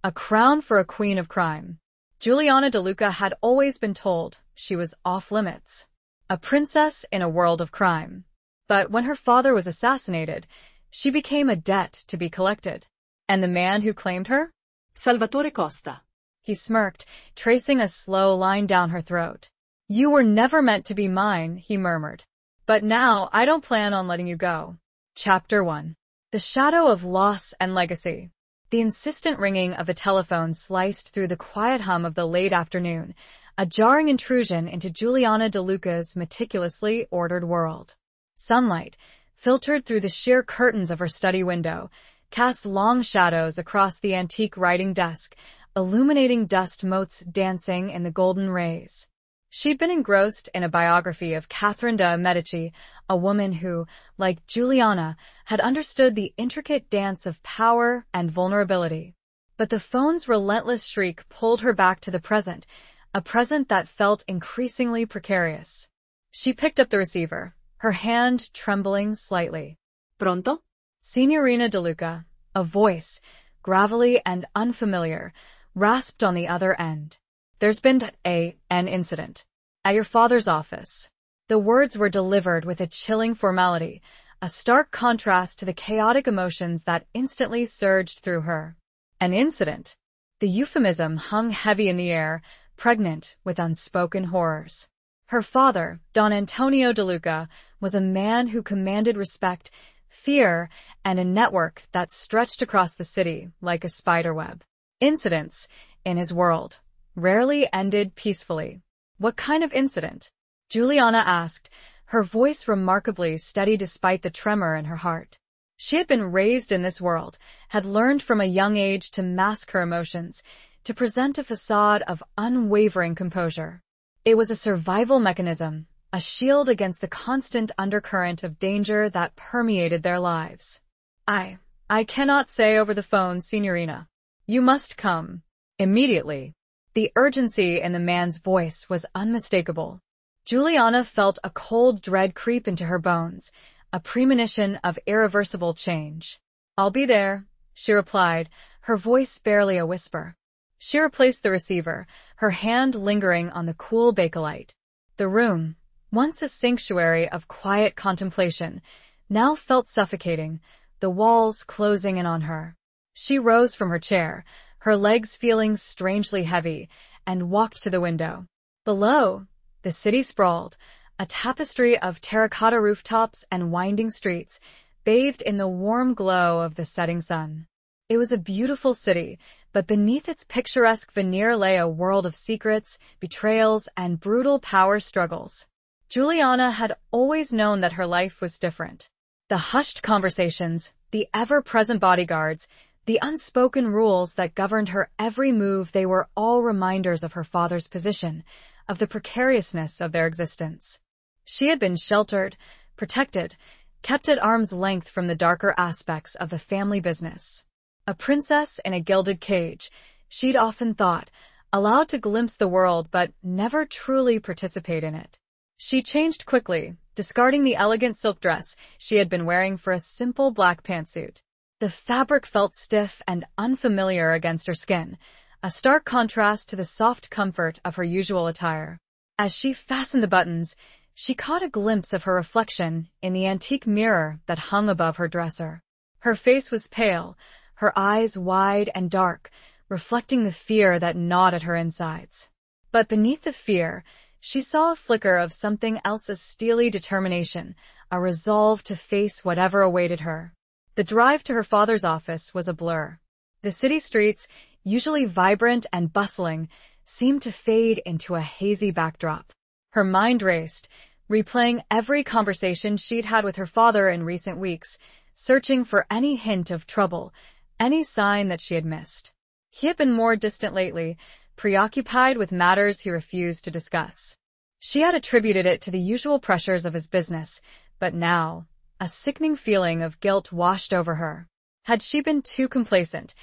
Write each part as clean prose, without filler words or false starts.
A crown for a queen of crime. Juliana DeLuca had always been told she was off-limits, a princess in a world of crime. But when her father was assassinated, she became a debt to be collected. And the man who claimed her? Salvatore Costa. He smirked, tracing a slow line down her throat. You were never meant to be mine, he murmured. But now I don't plan on letting you go. Chapter 1. The shadow of loss and legacy. The insistent ringing of the telephone sliced through the quiet hum of the late afternoon, a jarring intrusion into Juliana DeLuca's meticulously ordered world. Sunlight, filtered through the sheer curtains of her study window, cast long shadows across the antique writing desk, illuminating dust motes dancing in the golden rays. She'd been engrossed in a biography of Catherine de' Medici, a woman who, like Juliana, had understood the intricate dance of power and vulnerability. But the phone's relentless shriek pulled her back to the present, a present that felt increasingly precarious. She picked up the receiver, her hand trembling slightly. Pronto? Signorina DeLuca, a voice, gravelly and unfamiliar, rasped on the other end. There's been an incident at your father's office. The words were delivered with a chilling formality, a stark contrast to the chaotic emotions that instantly surged through her. An incident. The euphemism hung heavy in the air, pregnant with unspoken horrors. Her father, Don Antonio DeLuca, was a man who commanded respect, fear, and a network that stretched across the city like a spiderweb. Incidents, in his world, rarely ended peacefully. What kind of incident? Juliana asked, her voice remarkably steady despite the tremor in her heart. She had been raised in this world, had learned from a young age to mask her emotions, to present a facade of unwavering composure. It was a survival mechanism, a shield against the constant undercurrent of danger that permeated their lives. I cannot say over the phone, Signorina. You must come. Immediately. The urgency in the man's voice was unmistakable. Juliana felt a cold dread creep into her bones, a premonition of irreversible change. I'll be there, she replied, her voice barely a whisper. She replaced the receiver, her hand lingering on the cool bakelite. The room, once a sanctuary of quiet contemplation, now felt suffocating, the walls closing in on her. She rose from her chair, her legs feeling strangely heavy, and walked to the window. Below, the city sprawled, a tapestry of terracotta rooftops and winding streets, bathed in the warm glow of the setting sun. It was a beautiful city, but beneath its picturesque veneer lay a world of secrets, betrayals, and brutal power struggles. Juliana had always known that her life was different. The hushed conversations, the ever-present bodyguards, the unspoken rules that governed her every move, they were all reminders of her father's position, of the precariousness of their existence. She had been sheltered, protected, kept at arm's length from the darker aspects of the family business. A princess in a gilded cage, she'd often thought, allowed to glimpse the world but never truly participate in it. She changed quickly, discarding the elegant silk dress she had been wearing for a simple black pantsuit. The fabric felt stiff and unfamiliar against her skin, a stark contrast to the soft comfort of her usual attire. As she fastened the buttons, she caught a glimpse of her reflection in the antique mirror that hung above her dresser. Her face was pale, her eyes wide and dark, reflecting the fear that gnawed at her insides. But beneath the fear, she saw a flicker of something else, a steely determination, a resolve to face whatever awaited her. The drive to her father's office was a blur. The city streets, usually vibrant and bustling, seemed to fade into a hazy backdrop. Her mind raced, replaying every conversation she'd had with her father in recent weeks, searching for any hint of trouble, any sign that she had missed. He had been more distant lately, preoccupied with matters he refused to discuss. She had attributed it to the usual pressures of his business, but now, a sickening feeling of guilt washed over her. Had she been too complacent,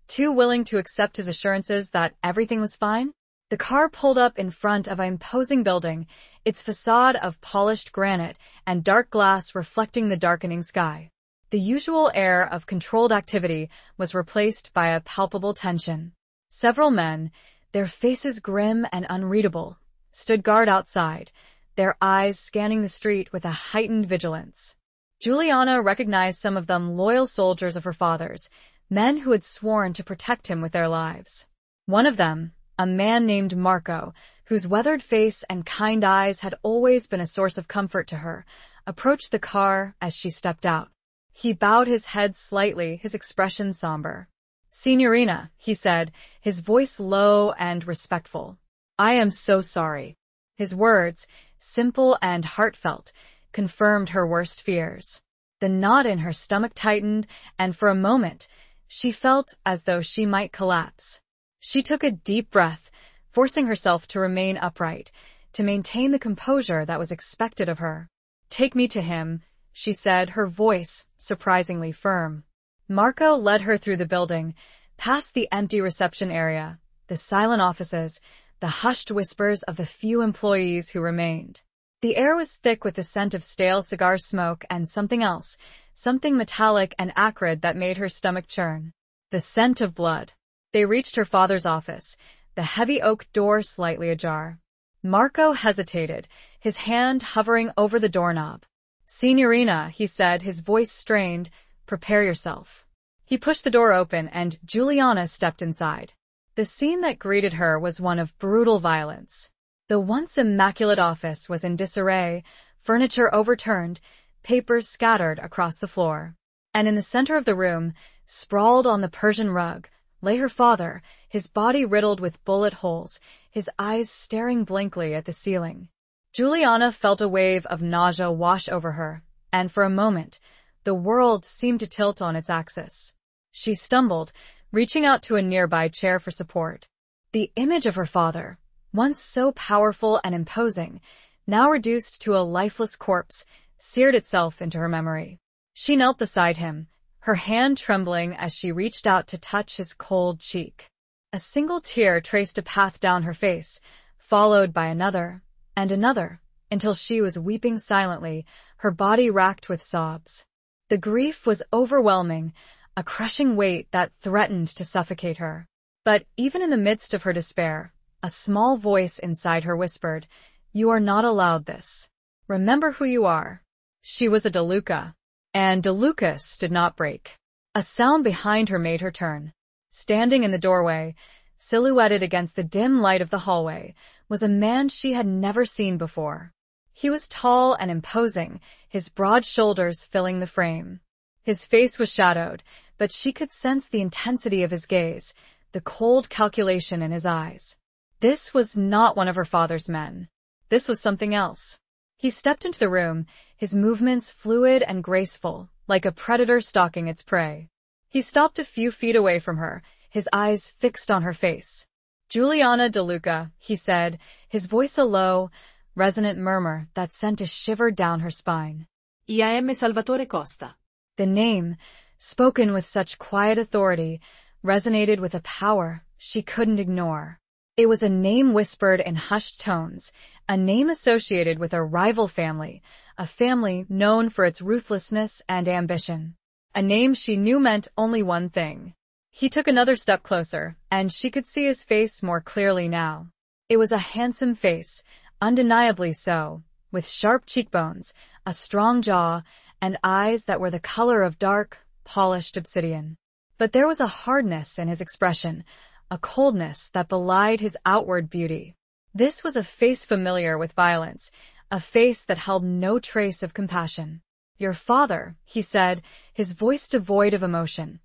too willing to accept his assurances that everything was fine? The car pulled up in front of an imposing building, its facade of polished granite and dark glass reflecting the darkening sky. The usual air of controlled activity was replaced by a palpable tension. Several men, their faces grim and unreadable, stood guard outside, their eyes scanning the street with a heightened vigilance. Juliana recognized some of them loyal soldiers of her father's, men who had sworn to protect him with their lives. One of them, a man named Marco, whose weathered face and kind eyes had always been a source of comfort to her, approached the car as she stepped out. He bowed his head slightly, his expression somber. "Signorina," he said, his voice low and respectful. "I am so sorry." His words, simple and heartfelt, confirmed her worst fears. The knot in her stomach tightened, and for a moment, she felt as though she might collapse. She took a deep breath, forcing herself to remain upright, to maintain the composure that was expected of her. "Take me to him," she said, her voice surprisingly firm. Marco led her through the building, past the empty reception area, the silent offices, the hushed whispers of the few employees who remained. The air was thick with the scent of stale cigar smoke and something else, something metallic and acrid that made her stomach churn. The scent of blood. They reached her father's office, the heavy oak door slightly ajar. Marco hesitated, his hand hovering over the doorknob. "Signorina," he said, his voice strained, "prepare yourself." He pushed the door open and Juliana stepped inside. The scene that greeted her was one of brutal violence. The once immaculate office was in disarray, furniture overturned, papers scattered across the floor. And in the center of the room, sprawled on the Persian rug, lay her father, his body riddled with bullet holes, his eyes staring blankly at the ceiling. Juliana felt a wave of nausea wash over her, and for a moment, the world seemed to tilt on its axis. She stumbled, reaching out to a nearby chair for support. The image of her father, once so powerful and imposing, now reduced to a lifeless corpse, seared itself into her memory. She knelt beside him, her hand trembling as she reached out to touch his cold cheek. A single tear traced a path down her face, followed by another, and another, until she was weeping silently, her body racked with sobs. The grief was overwhelming, a crushing weight that threatened to suffocate her. But even in the midst of her despair, a small voice inside her whispered, "You are not allowed this. Remember who you are." She was a DeLuca, and DeLucas did not break. A sound behind her made her turn. Standing in the doorway, silhouetted against the dim light of the hallway, was a man she had never seen before. He was tall and imposing, his broad shoulders filling the frame. His face was shadowed, but she could sense the intensity of his gaze, the cold calculation in his eyes. This was not one of her father's men. This was something else. He stepped into the room, his movements fluid and graceful, like a predator stalking its prey. He stopped a few feet away from her, his eyes fixed on her face. "Juliana DeLuca," he said, his voice a low, resonant murmur that sent a shiver down her spine. I am Salvatore Costa. The name, spoken with such quiet authority, resonated with a power she couldn't ignore. It was a name whispered in hushed tones, a name associated with a rival family, a family known for its ruthlessness and ambition. A name she knew meant only one thing. He took another step closer, and she could see his face more clearly now. It was a handsome face, undeniably so, with sharp cheekbones, a strong jaw, and eyes that were the color of dark, polished obsidian. But there was a hardness in his expression, a coldness that belied his outward beauty. This was a face familiar with violence, a face that held no trace of compassion. "Your father," he said, his voice devoid of emotion,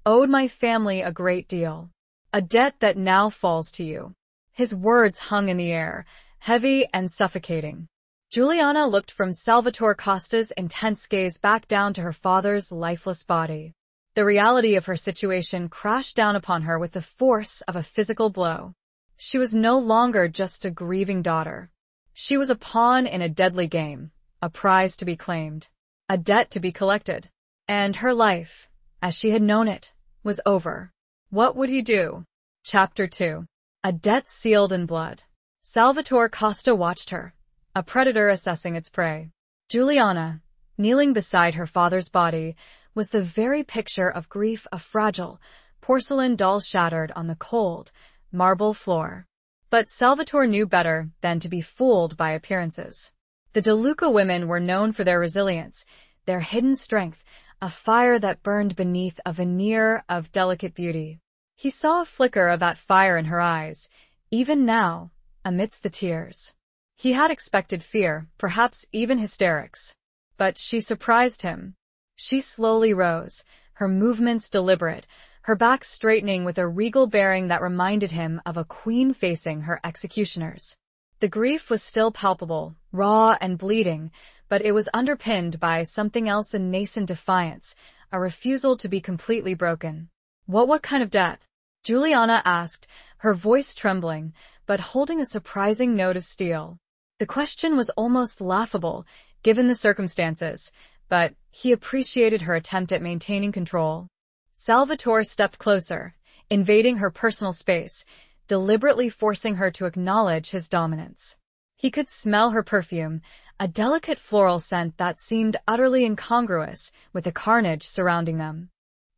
"owed my family a great deal. A debt that now falls to you." His words hung in the air, heavy and suffocating. Juliana looked from Salvatore Costa's intense gaze back down to her father's lifeless body. The reality of her situation crashed down upon her with the force of a physical blow. She was no longer just a grieving daughter. She was a pawn in a deadly game, a prize to be claimed, a debt to be collected. And her life, as she had known it, was over. What would he do? Chapter 2. A debt sealed in blood. Salvatore Costa watched her, a predator assessing its prey. Juliana, kneeling beside her father's body, was the very picture of grief, a fragile porcelain doll shattered on the cold marble floor. But Salvatore knew better than to be fooled by appearances. The De Luca women were known for their resilience, their hidden strength, a fire that burned beneath a veneer of delicate beauty. He saw a flicker of that fire in her eyes, even now, amidst the tears. He had expected fear, perhaps even hysterics. But she surprised him. She slowly rose, her movements deliberate, her back straightening with a regal bearing that reminded him of a queen facing her executioners. The grief was still palpable, raw and bleeding, but it was underpinned by something else, a nascent defiance, a refusal to be completely broken. What kind of debt? Juliana asked, her voice trembling, but holding a surprising note of steel. The question was almost laughable, given the circumstances, but he appreciated her attempt at maintaining control. Salvatore stepped closer, invading her personal space, deliberately forcing her to acknowledge his dominance. He could smell her perfume, a delicate floral scent that seemed utterly incongruous with the carnage surrounding them.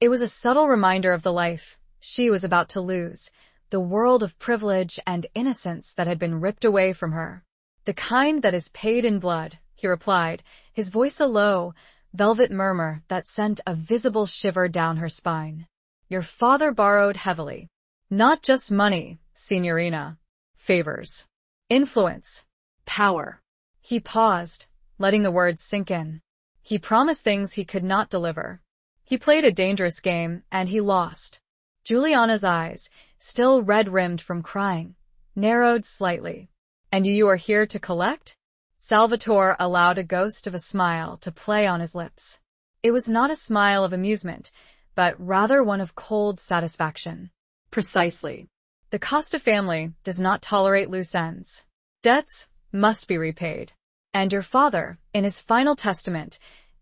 It was a subtle reminder of the life she was about to lose, the world of privilege and innocence that had been ripped away from her. "The kind that is paid in blood," he replied, his voice a low, velvet murmur that sent a visible shiver down her spine. "Your father borrowed heavily. Not just money, signorina. Favors. Influence. Power." He paused, letting the words sink in. He promised things he could not deliver. He played a dangerous game, and he lost. Juliana's eyes, still red-rimmed from crying, narrowed slightly. "And you are here to collect?" Salvatore allowed a ghost of a smile to play on his lips. It was not a smile of amusement, but rather one of cold satisfaction. "Precisely. The Costa family does not tolerate loose ends. Debts must be repaid. And your father, in his final testament,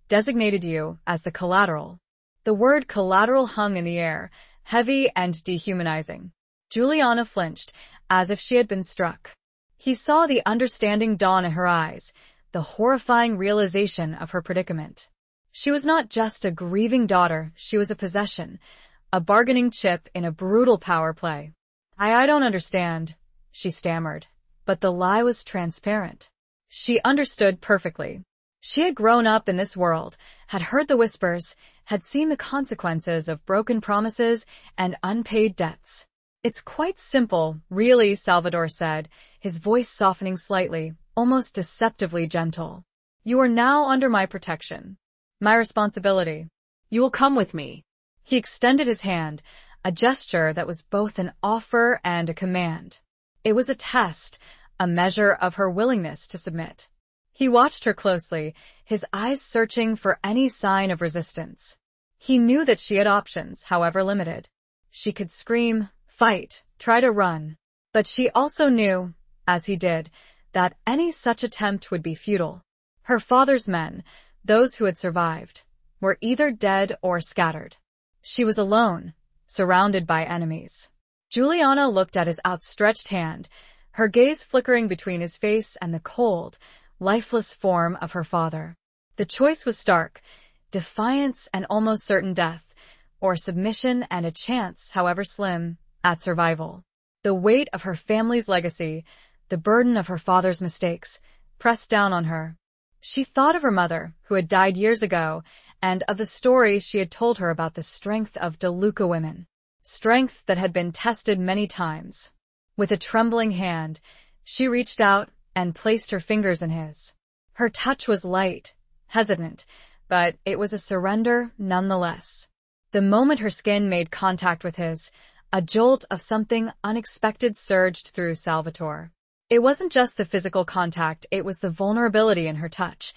designated you as the collateral." The word collateral hung in the air, heavy and dehumanizing. Juliana flinched, as if she had been struck. He saw the understanding dawn in her eyes, the horrifying realization of her predicament. She was not just a grieving daughter, she was a possession, a bargaining chip in a brutal power play. I don't understand," she stammered. But the lie was transparent. She understood perfectly. She had grown up in this world, had heard the whispers, had seen the consequences of broken promises and unpaid debts. "It's quite simple, really," Salvatore said, his voice softening slightly, almost deceptively gentle. "You are now under my protection. My responsibility. You will come with me." He extended his hand, a gesture that was both an offer and a command. It was a test, a measure of her willingness to submit. He watched her closely, his eyes searching for any sign of resistance. He knew that she had options, however limited. She could scream, fight, try to run. But she also knew, as he did, that any such attempt would be futile. Her father's men, those who had survived, were either dead or scattered. She was alone, surrounded by enemies. Juliana looked at his outstretched hand, her gaze flickering between his face and the cold, lifeless form of her father. The choice was stark, defiance and almost certain death, or submission and a chance, however slim, at survival. The weight of her family's legacy, the burden of her father's mistakes, pressed down on her. She thought of her mother, who had died years ago, and of the stories she had told her about the strength of De Luca women. Strength that had been tested many times. With a trembling hand, she reached out and placed her fingers in his. Her touch was light, hesitant, but it was a surrender nonetheless. The moment her skin made contact with his, a jolt of something unexpected surged through Salvatore. It wasn't just the physical contact, it was the vulnerability in her touch,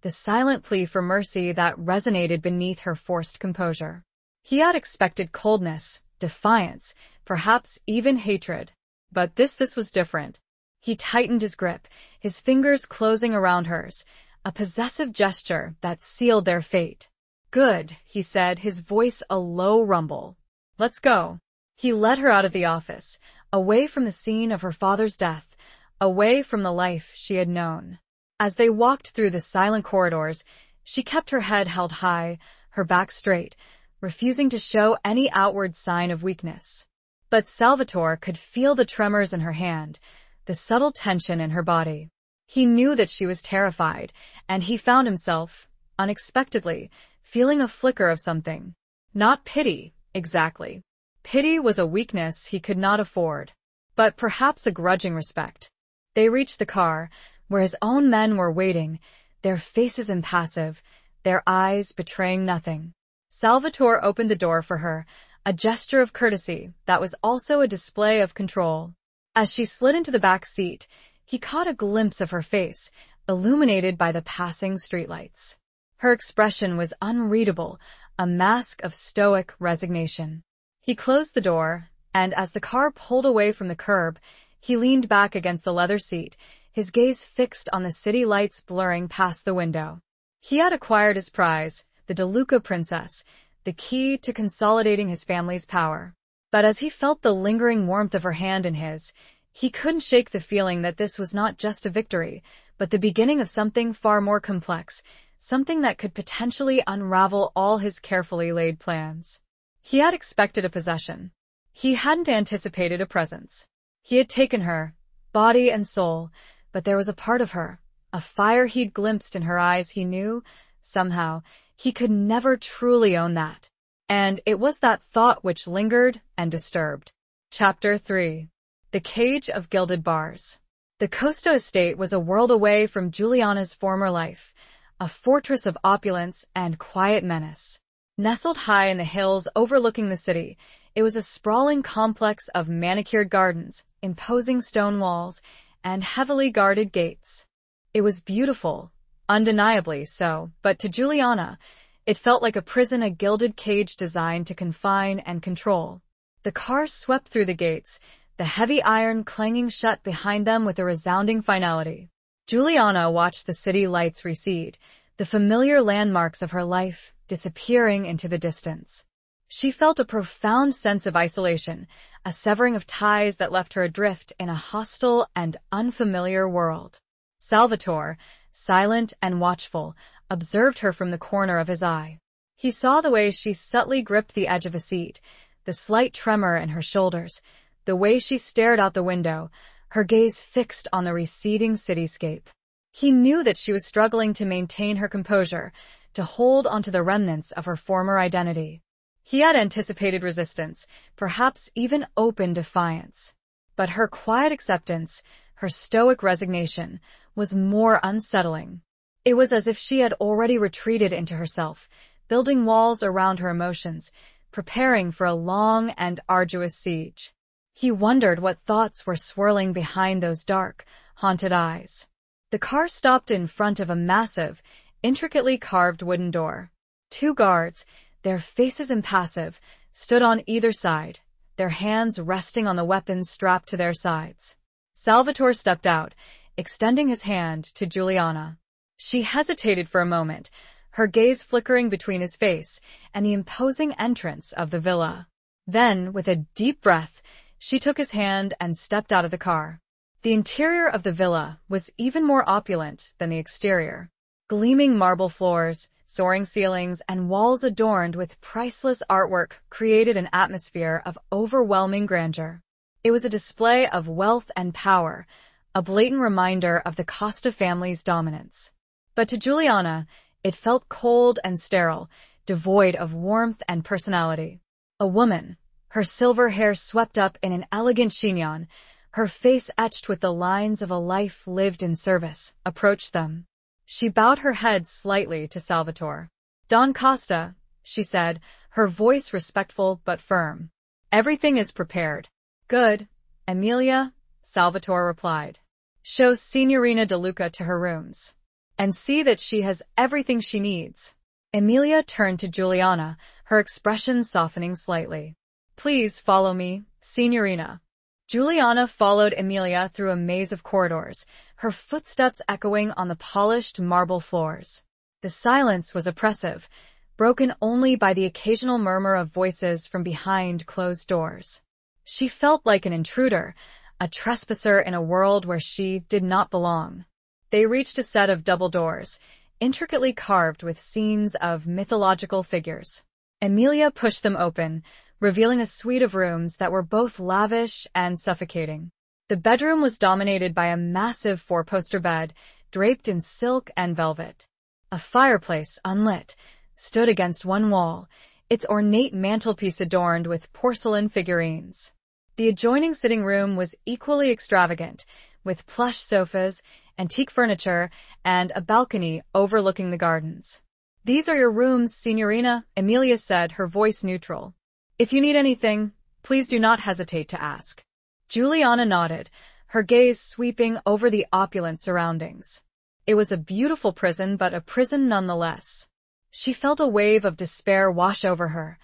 the silent plea for mercy that resonated beneath her forced composure. He had expected coldness, defiance, perhaps even hatred. But this was different. He tightened his grip, his fingers closing around hers, a possessive gesture that sealed their fate. "Good," he said, his voice a low rumble. "Let's go." He led her out of the office, away from the scene of her father's death, away from the life she had known. As they walked through the silent corridors, she kept her head held high, her back straight, refusing to show any outward sign of weakness. But Salvatore could feel the tremors in her hand, the subtle tension in her body. He knew that she was terrified, and he found himself, unexpectedly, feeling a flicker of something. Not pity, exactly. Pity was a weakness he could not afford, but perhaps a grudging respect. They reached the car, where his own men were waiting, their faces impassive, their eyes betraying nothing. Salvatore opened the door for her, a gesture of courtesy that was also a display of control. As she slid into the back seat, he caught a glimpse of her face, illuminated by the passing streetlights. Her expression was unreadable, a mask of stoic resignation. He closed the door, and as the car pulled away from the curb, he leaned back against the leather seat, his gaze fixed on the city lights blurring past the window. He had acquired his prize, the DeLuca princess, the key to consolidating his family's power. But as he felt the lingering warmth of her hand in his, he couldn't shake the feeling that this was not just a victory, but the beginning of something far more complex, something that could potentially unravel all his carefully laid plans. He had expected a possession. He hadn't anticipated a presence. He had taken her, body and soul, but there was a part of her, a fire he'd glimpsed in her eyes he knew, somehow, he could never truly own that. And it was that thought which lingered and disturbed. Chapter 3. The Cage of Gilded Bars. The Costa estate was a world away from Juliana's former life, a fortress of opulence and quiet menace. Nestled high in the hills overlooking the city, it was a sprawling complex of manicured gardens, imposing stone walls, and heavily guarded gates. It was beautiful, undeniably so, but to Juliana, it felt like a prison, a gilded cage designed to confine and control. The cars swept through the gates, the heavy iron clanging shut behind them with a resounding finality. Juliana watched the city lights recede, the familiar landmarks of her life disappearing into the distance. She felt a profound sense of isolation, a severing of ties that left her adrift in a hostile and unfamiliar world. Salvatore, silent and watchful, observed her from the corner of his eye. He saw the way she subtly gripped the edge of a seat, the slight tremor in her shoulders, the way she stared out the window, her gaze fixed on the receding cityscape. He knew that she was struggling to maintain her composure, to hold onto the remnants of her former identity. He had anticipated resistance, perhaps even open defiance. But her quiet acceptance, her stoic resignation, was more unsettling. It was as if she had already retreated into herself, building walls around her emotions, preparing for a long and arduous siege. He wondered what thoughts were swirling behind those dark, haunted eyes. The car stopped in front of a massive, intricately carved wooden door. Two guards, their faces impassive, stood on either side, their hands resting on the weapons strapped to their sides. Salvatore stepped out, extending his hand to Juliana. She hesitated for a moment, her gaze flickering between his face and the imposing entrance of the villa. Then, with a deep breath, she took his hand and stepped out of the car. The interior of the villa was even more opulent than the exterior. Gleaming marble floors, soaring ceilings, and walls adorned with priceless artwork created an atmosphere of overwhelming grandeur. It was a display of wealth and power, a blatant reminder of the Costa family's dominance. But to Juliana, it felt cold and sterile, devoid of warmth and personality. A woman, her silver hair swept up in an elegant chignon, her face etched with the lines of a life lived in service, approached them. She bowed her head slightly to Salvatore. "Don Costa," she said, her voice respectful but firm. "Everything is prepared." "Good, Emilia," Salvatore replied. "Show Signorina DeLuca to her rooms. And see that she has everything she needs." Emilia turned to Juliana, her expression softening slightly. "Please follow me, Signorina." Juliana followed Emilia through a maze of corridors, her footsteps echoing on the polished marble floors. The silence was oppressive, broken only by the occasional murmur of voices from behind closed doors. She felt like an intruder, a trespasser in a world where she did not belong. They reached a set of double doors, intricately carved with scenes of mythological figures. Emilia pushed them open, revealing a suite of rooms that were both lavish and suffocating. The bedroom was dominated by a massive four-poster bed, draped in silk and velvet. A fireplace, unlit, stood against one wall, its ornate mantelpiece adorned with porcelain figurines. The adjoining sitting room was equally extravagant, with plush sofas, antique furniture, and a balcony overlooking the gardens. "These are your rooms, Signorina," Emilia said, her voice neutral. "If you need anything, please do not hesitate to ask." Juliana nodded, her gaze sweeping over the opulent surroundings. It was a beautiful prison, but a prison nonetheless. She felt a wave of despair wash over her,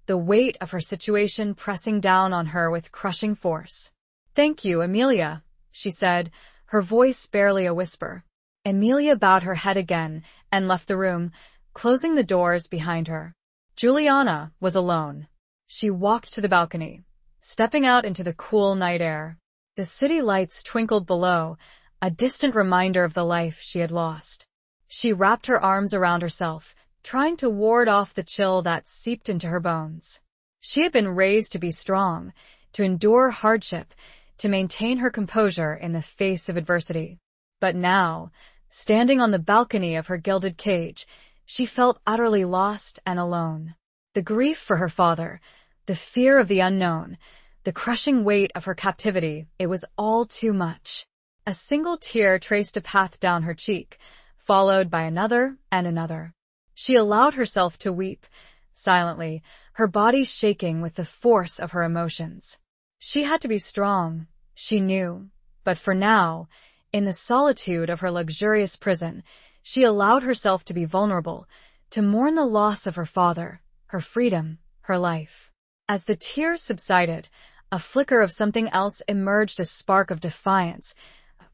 the weight of her situation pressing down on her with crushing force. "Thank you, Emilia," she said, her voice barely a whisper. Emilia bowed her head again and left the room, closing the doors behind her. Juliana was alone. She walked to the balcony, stepping out into the cool night air. The city lights twinkled below, a distant reminder of the life she had lost. She wrapped her arms around herself, trying to ward off the chill that seeped into her bones. She had been raised to be strong, to endure hardship, to maintain her composure in the face of adversity. But now, standing on the balcony of her gilded cage, she felt utterly lost and alone. The grief for her father, the fear of the unknown, the crushing weight of her captivity, it was all too much. A single tear traced a path down her cheek, followed by another and another. She allowed herself to weep, silently, her body shaking with the force of her emotions. She had to be strong, she knew, but for now, in the solitude of her luxurious prison, she allowed herself to be vulnerable, to mourn the loss of her father, her freedom, her life. As the tears subsided, a flicker of something else emerged, a spark of defiance,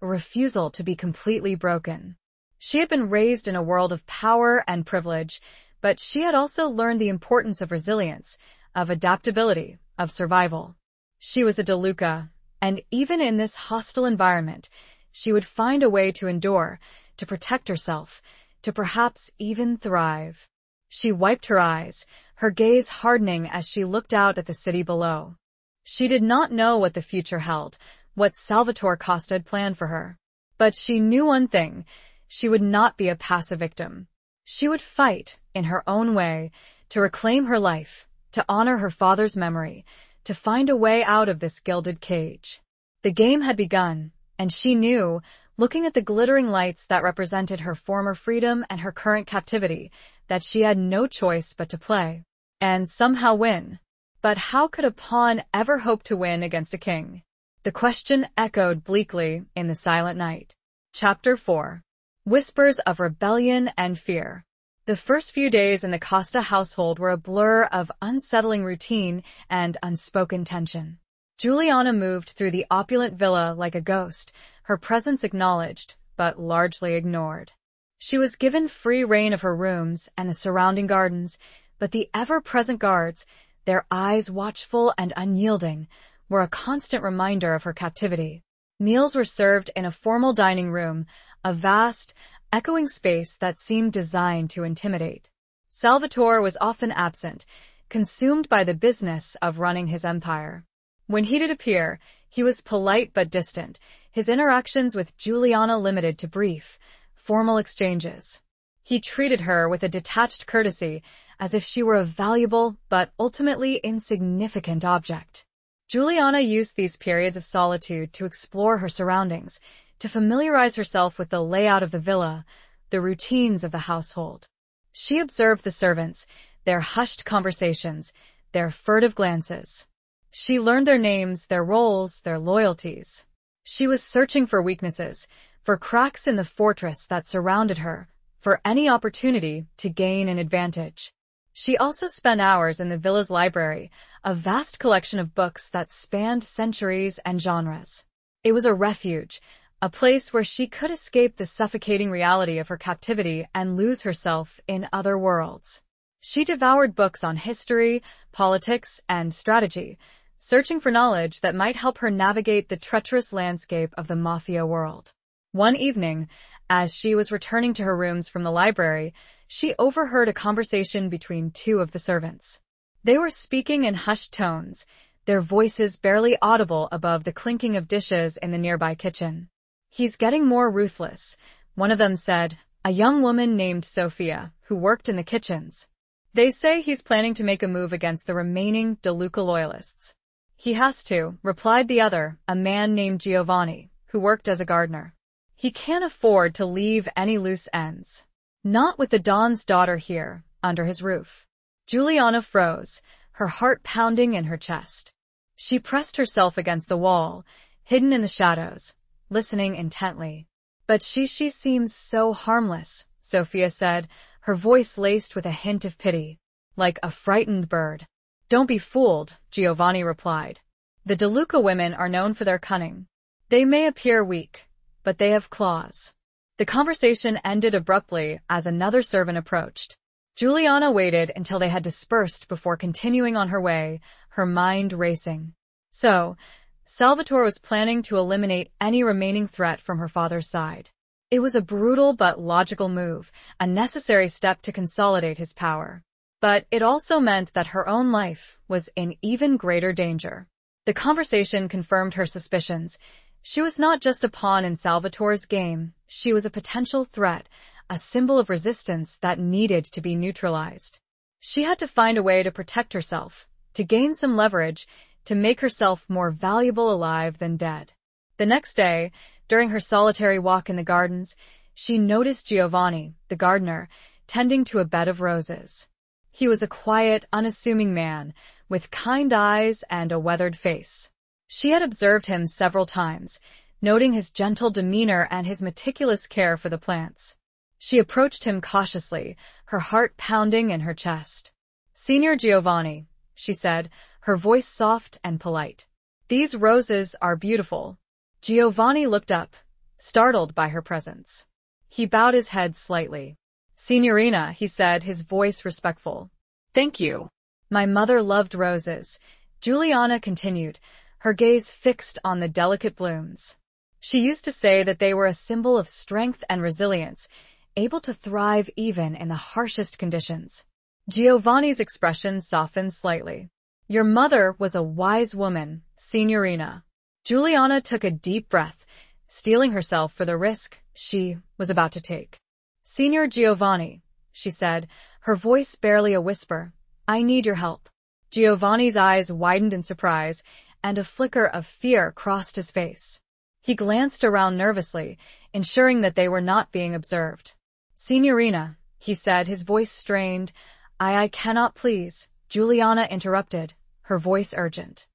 a refusal to be completely broken. She had been raised in a world of power and privilege, but she had also learned the importance of resilience, of adaptability, of survival. She was a DeLuca, and even in this hostile environment, she would find a way to endure, to protect herself, to perhaps even thrive. She wiped her eyes, her gaze hardening as she looked out at the city below. She did not know what the future held, what Salvatore Costa had planned for her. But she knew one thing: she would not be a passive victim. She would fight, in her own way, to reclaim her life, to honor her father's memory, to find a way out of this gilded cage. The game had begun, and she knew, looking at the glittering lights that represented her former freedom and her current captivity, that she had no choice but to play, and somehow win. But how could a pawn ever hope to win against a king? The question echoed bleakly in the silent night. Chapter 4. Whispers of Rebellion and Fear. The first few days in the Costa household were a blur of unsettling routine and unspoken tension. Juliana moved through the opulent villa like a ghost, her presence acknowledged, but largely ignored. She was given free rein of her rooms and the surrounding gardens, but the ever-present guards, their eyes watchful and unyielding, were a constant reminder of her captivity. Meals were served in a formal dining room, a vast, echoing space that seemed designed to intimidate. Salvatore was often absent, consumed by the business of running his empire. When he did appear, he was polite but distant, his interactions with Juliana limited to brief, formal exchanges. He treated her with a detached courtesy, as if she were a valuable but ultimately insignificant object. Juliana used these periods of solitude to explore her surroundings, to familiarize herself with the layout of the villa, the routines of the household. She observed the servants, their hushed conversations, their furtive glances. She learned their names, their roles, their loyalties. She was searching for weaknesses, for cracks in the fortress that surrounded her, for any opportunity to gain an advantage. She also spent hours in the villa's library, a vast collection of books that spanned centuries and genres. It was a refuge, a place where she could escape the suffocating reality of her captivity and lose herself in other worlds. She devoured books on history, politics, and strategy, searching for knowledge that might help her navigate the treacherous landscape of the mafia world. One evening, as she was returning to her rooms from the library, she overheard a conversation between two of the servants. They were speaking in hushed tones, their voices barely audible above the clinking of dishes in the nearby kitchen. "He's getting more ruthless," one of them said, a young woman named Sophia, who worked in the kitchens. "They say he's planning to make a move against the remaining DeLuca loyalists." "He has to," replied the other, a man named Giovanni, who worked as a gardener. "He can't afford to leave any loose ends. Not with the Don's daughter here, under his roof." Juliana froze, her heart pounding in her chest. She pressed herself against the wall, hidden in the shadows, listening intently. "But she seems so harmless," Sophia said, her voice laced with a hint of pity. "Like a frightened bird." "Don't be fooled," Giovanni replied. "The DeLuca women are known for their cunning. They may appear weak, but they have claws." The conversation ended abruptly as another servant approached. Juliana waited until they had dispersed before continuing on her way, her mind racing. So, Salvatore was planning to eliminate any remaining threat from her father's side. It was a brutal but logical move, a necessary step to consolidate his power. But it also meant that her own life was in even greater danger. The conversation confirmed her suspicions. She was not just a pawn in Salvatore's game, she was a potential threat, a symbol of resistance that needed to be neutralized. She had to find a way to protect herself, to gain some leverage, to make herself more valuable alive than dead. The next day, during her solitary walk in the gardens, she noticed Giovanni, the gardener, tending to a bed of roses. He was a quiet, unassuming man, with kind eyes and a weathered face. She had observed him several times, noting his gentle demeanor and his meticulous care for the plants. She approached him cautiously, her heart pounding in her chest. "Signor Giovanni," she said, her voice soft and polite. "These roses are beautiful." Giovanni looked up, startled by her presence. He bowed his head slightly. "Signorina," he said, his voice respectful. Thank you. "My mother loved roses," Juliana continued, her gaze fixed on the delicate blooms. "She used to say that they were a symbol of strength and resilience, able to thrive even in the harshest conditions." Giovanni's expression softened slightly. "Your mother was a wise woman, Signorina." Juliana took a deep breath, steeling herself for the risk she was about to take. "Signor Giovanni," she said, her voice barely a whisper, "I need your help." Giovanni's eyes widened in surprise, and a flicker of fear crossed his face. He glanced around nervously, ensuring that they were not being observed. "Signorina," he said, his voice strained. I cannot please," Juliana interrupted, her voice urgent.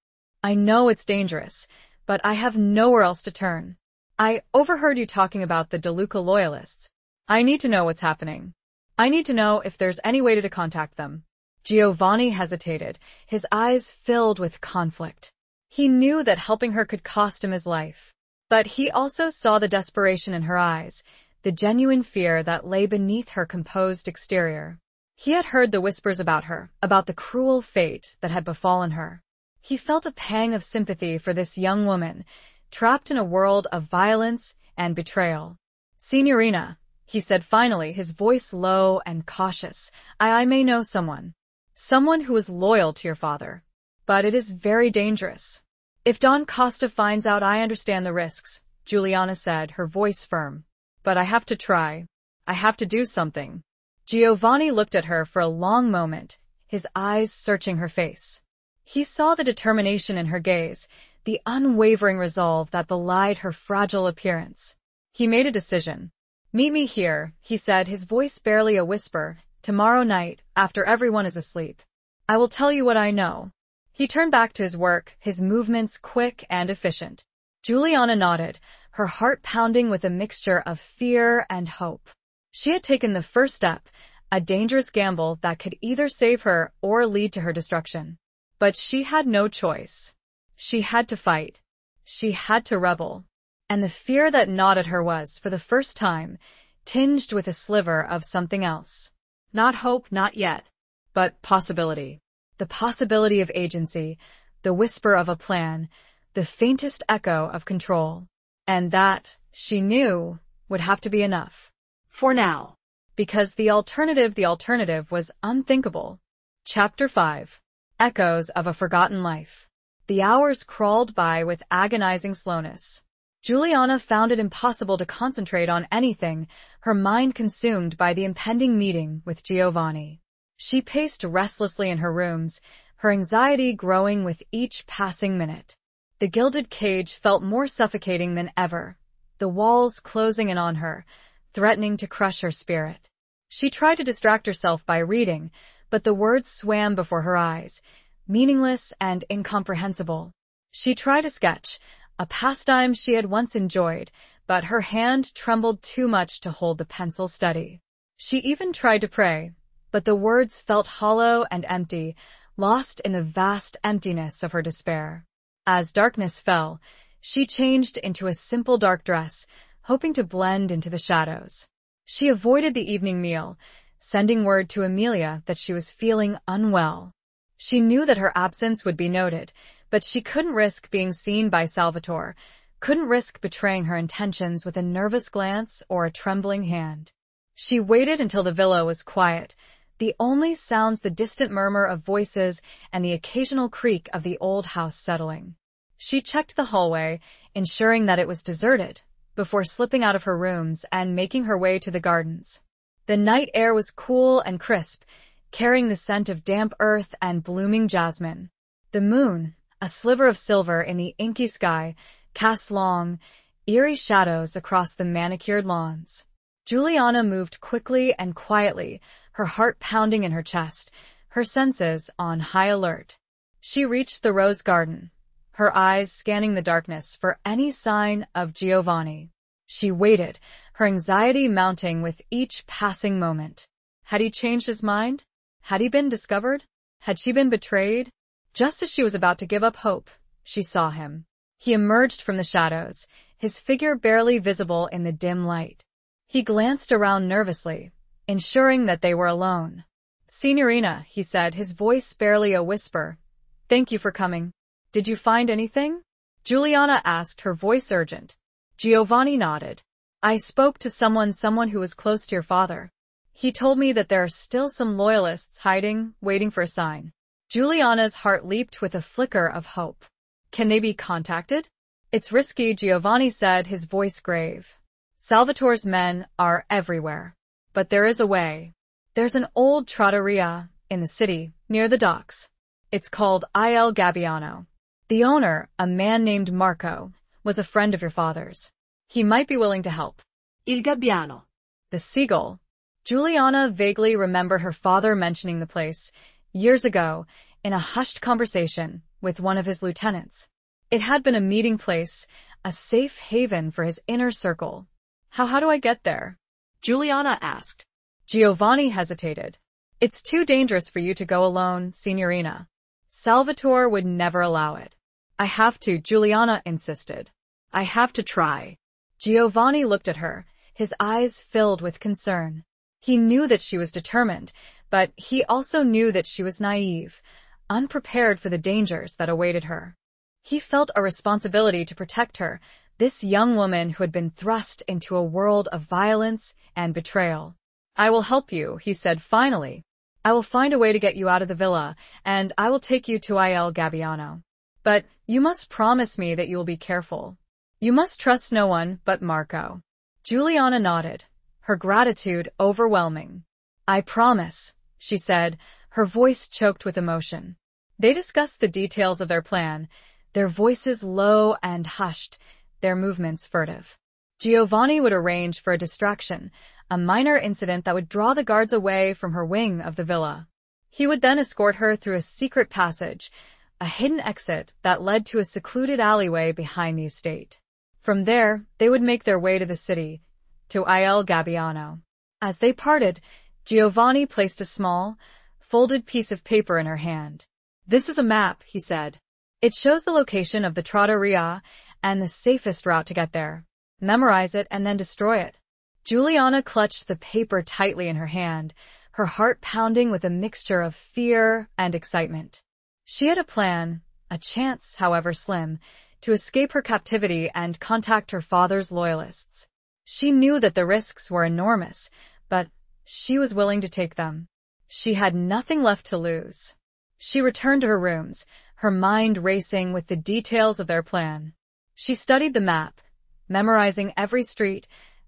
"I know it's dangerous, but I have nowhere else to turn. I overheard you talking about the DeLuca loyalists. I need to know what's happening. I need to know if there's any way to contact them." Giovanni hesitated, his eyes filled with conflict. He knew that helping her could cost him his life. But he also saw the desperation in her eyes, the genuine fear that lay beneath her composed exterior. He had heard the whispers about her, about the cruel fate that had befallen her. He felt a pang of sympathy for this young woman, trapped in a world of violence and betrayal. "Signorina," he said finally, his voice low and cautious, I may know someone. Someone who is loyal to your father. But it is very dangerous. If Don Costa finds out, I understand the risks," Juliana said, her voice firm. "But I have to try. I have to do something." Giovanni looked at her for a long moment, his eyes searching her face. He saw the determination in her gaze, the unwavering resolve that belied her fragile appearance. He made a decision. "Meet me here," he said, his voice barely a whisper, "tomorrow night, after everyone is asleep. I will tell you what I know." He turned back to his work, his movements quick and efficient. Juliana nodded, her heart pounding with a mixture of fear and hope. She had taken the first step, a dangerous gamble that could either save her or lead to her destruction. But she had no choice. She had to fight. She had to rebel. And the fear that gnawed at her was, for the first time, tinged with a sliver of something else. Not hope, not yet. But possibility. The possibility of agency, the whisper of a plan, the faintest echo of control. And that, she knew, would have to be enough. For now. Because the alternative was unthinkable. Chapter 5. Echoes of a Forgotten Life. The hours crawled by with agonizing slowness. Juliana found it impossible to concentrate on anything, her mind consumed by the impending meeting with Giovanni. She paced restlessly in her rooms, her anxiety growing with each passing minute. The gilded cage felt more suffocating than ever, the walls closing in on her, threatening to crush her spirit. She tried to distract herself by reading, but the words swam before her eyes, meaningless and incomprehensible. She tried to sketch, a pastime she had once enjoyed, but her hand trembled too much to hold the pencil steady. She even tried to pray, but the words felt hollow and empty, lost in the vast emptiness of her despair. As darkness fell, she changed into a simple dark dress, hoping to blend into the shadows. She avoided the evening meal, sending word to Emilia that she was feeling unwell. She knew that her absence would be noted, but she couldn't risk being seen by Salvatore, couldn't risk betraying her intentions with a nervous glance or a trembling hand. She waited until the villa was quiet, the only sounds the distant murmur of voices and the occasional creak of the old house settling. She checked the hallway, ensuring that it was deserted, before slipping out of her rooms and making her way to the gardens. The night air was cool and crisp, carrying the scent of damp earth and blooming jasmine. The moon, a sliver of silver in the inky sky, cast long, eerie shadows across the manicured lawns. Juliana moved quickly and quietly, her heart pounding in her chest, her senses on high alert. She reached the rose garden, her eyes scanning the darkness for any sign of Giovanni. She waited, her anxiety mounting with each passing moment. Had he changed his mind? Had he been discovered? Had she been betrayed? Just as she was about to give up hope, she saw him. He emerged from the shadows, his figure barely visible in the dim light. He glanced around nervously, ensuring that they were alone. "Signorina," he said, his voice barely a whisper. "Thank you for coming. Did you find anything?" Juliana asked, her voice urgent. Giovanni nodded. "I spoke to someone who was close to your father. He told me that there are still some loyalists hiding, waiting for a sign." Juliana's heart leaped with a flicker of hope. "Can they be contacted?" "It's risky," Giovanni said, his voice grave. "Salvatore's men are everywhere. But there is a way. There's an old trattoria in the city, near the docks. It's called Il Gabbiano. The owner, a man named Marco, was a friend of your father's. He might be willing to help." Il Gabbiano. The seagull. Juliana vaguely remembered her father mentioning the place, years ago, in a hushed conversation with one of his lieutenants. It had been a meeting place, a safe haven for his inner circle. How do I get there?" Juliana asked. Giovanni hesitated. "It's too dangerous for you to go alone, Signorina. Salvatore would never allow it." "I have to," Juliana insisted. "I have to try." Giovanni looked at her, his eyes filled with concern. He knew that she was determined, but he also knew that she was naive, unprepared for the dangers that awaited her. He felt a responsibility to protect her, this young woman who had been thrust into a world of violence and betrayal. "I will help you," he said finally. "I will find a way to get you out of the villa, and I will take you to Il Gabbiano. But you must promise me that you will be careful. You must trust no one but Marco." Juliana nodded, her gratitude overwhelming. "I promise," she said, her voice choked with emotion. They discussed the details of their plan, their voices low and hushed, their movements furtive. Giovanni would arrange for a distraction, a minor incident that would draw the guards away from her wing of the villa. He would then escort her through a secret passage, a hidden exit that led to a secluded alleyway behind the estate. From there, they would make their way to the city, to Il Gabbiano. As they parted, Giovanni placed a small, folded piece of paper in her hand. "This is a map," he said. "It shows the location of the trattoria and the safest route to get there. Memorize it and then destroy it." Juliana clutched the paper tightly in her hand, her heart pounding with a mixture of fear and excitement. She had a plan, a chance, however slim, to escape her captivity and contact her father's loyalists. She knew that the risks were enormous, but she was willing to take them. She had nothing left to lose. She returned to her rooms, her mind racing with the details of their plan. She studied the map, memorizing every street,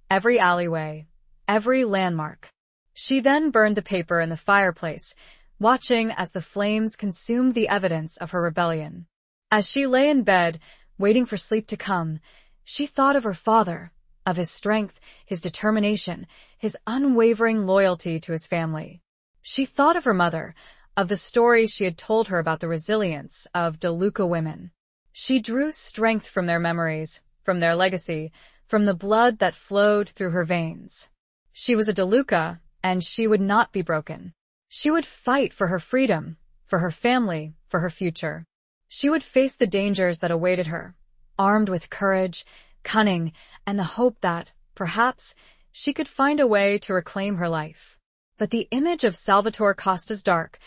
every alleyway, every landmark. She then burned the paper in the fireplace, watching as the flames consumed the evidence of her rebellion. As she lay in bed, waiting for sleep to come, she thought of her father, of his strength, his determination, his unwavering loyalty to his family. She thought of her mother, of the stories she had told her about the resilience of DeLuca women. She drew strength from their memories, from their legacy, from the blood that flowed through her veins. She was a DeLuca, and she would not be broken. She would fight for her freedom, for her family, for her future. She would face the dangers that awaited her, armed with courage, cunning, and the hope that, perhaps, she could find a way to reclaim her life. But the image of Salvatore Costa's dark,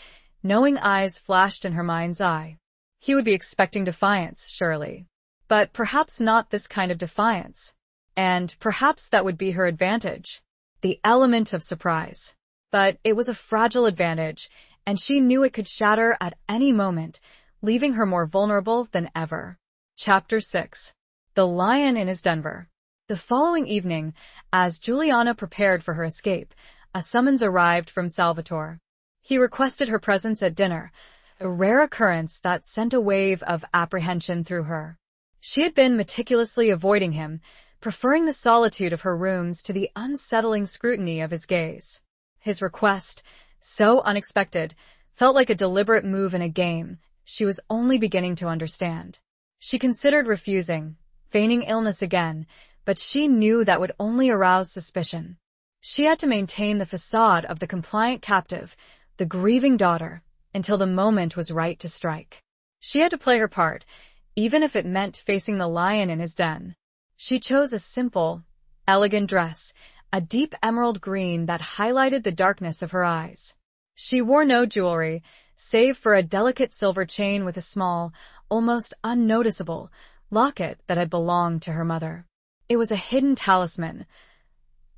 knowing eyes flashed in her mind's eye. He would be expecting defiance, surely. But perhaps not this kind of defiance. And perhaps that would be her advantage. The element of surprise. But it was a fragile advantage, and she knew it could shatter at any moment, leaving her more vulnerable than ever. Chapter 6. The Lion in his Denver. The following evening, as Juliana prepared for her escape, a summons arrived from Salvatore. He requested her presence at dinner, a rare occurrence that sent a wave of apprehension through her. She had been meticulously avoiding him, preferring the solitude of her rooms to the unsettling scrutiny of his gaze. His request, so unexpected, felt like a deliberate move in a game she was only beginning to understand. She considered refusing, feigning illness again, but she knew that would only arouse suspicion. She had to maintain the facade of the compliant captive, the grieving daughter, until the moment was right to strike. She had to play her part, even if it meant facing the lion in his den. She chose a simple, elegant dress, a deep emerald green that highlighted the darkness of her eyes. She wore no jewelry, save for a delicate silver chain with a small, almost unnoticeable, locket that had belonged to her mother. It was a hidden talisman,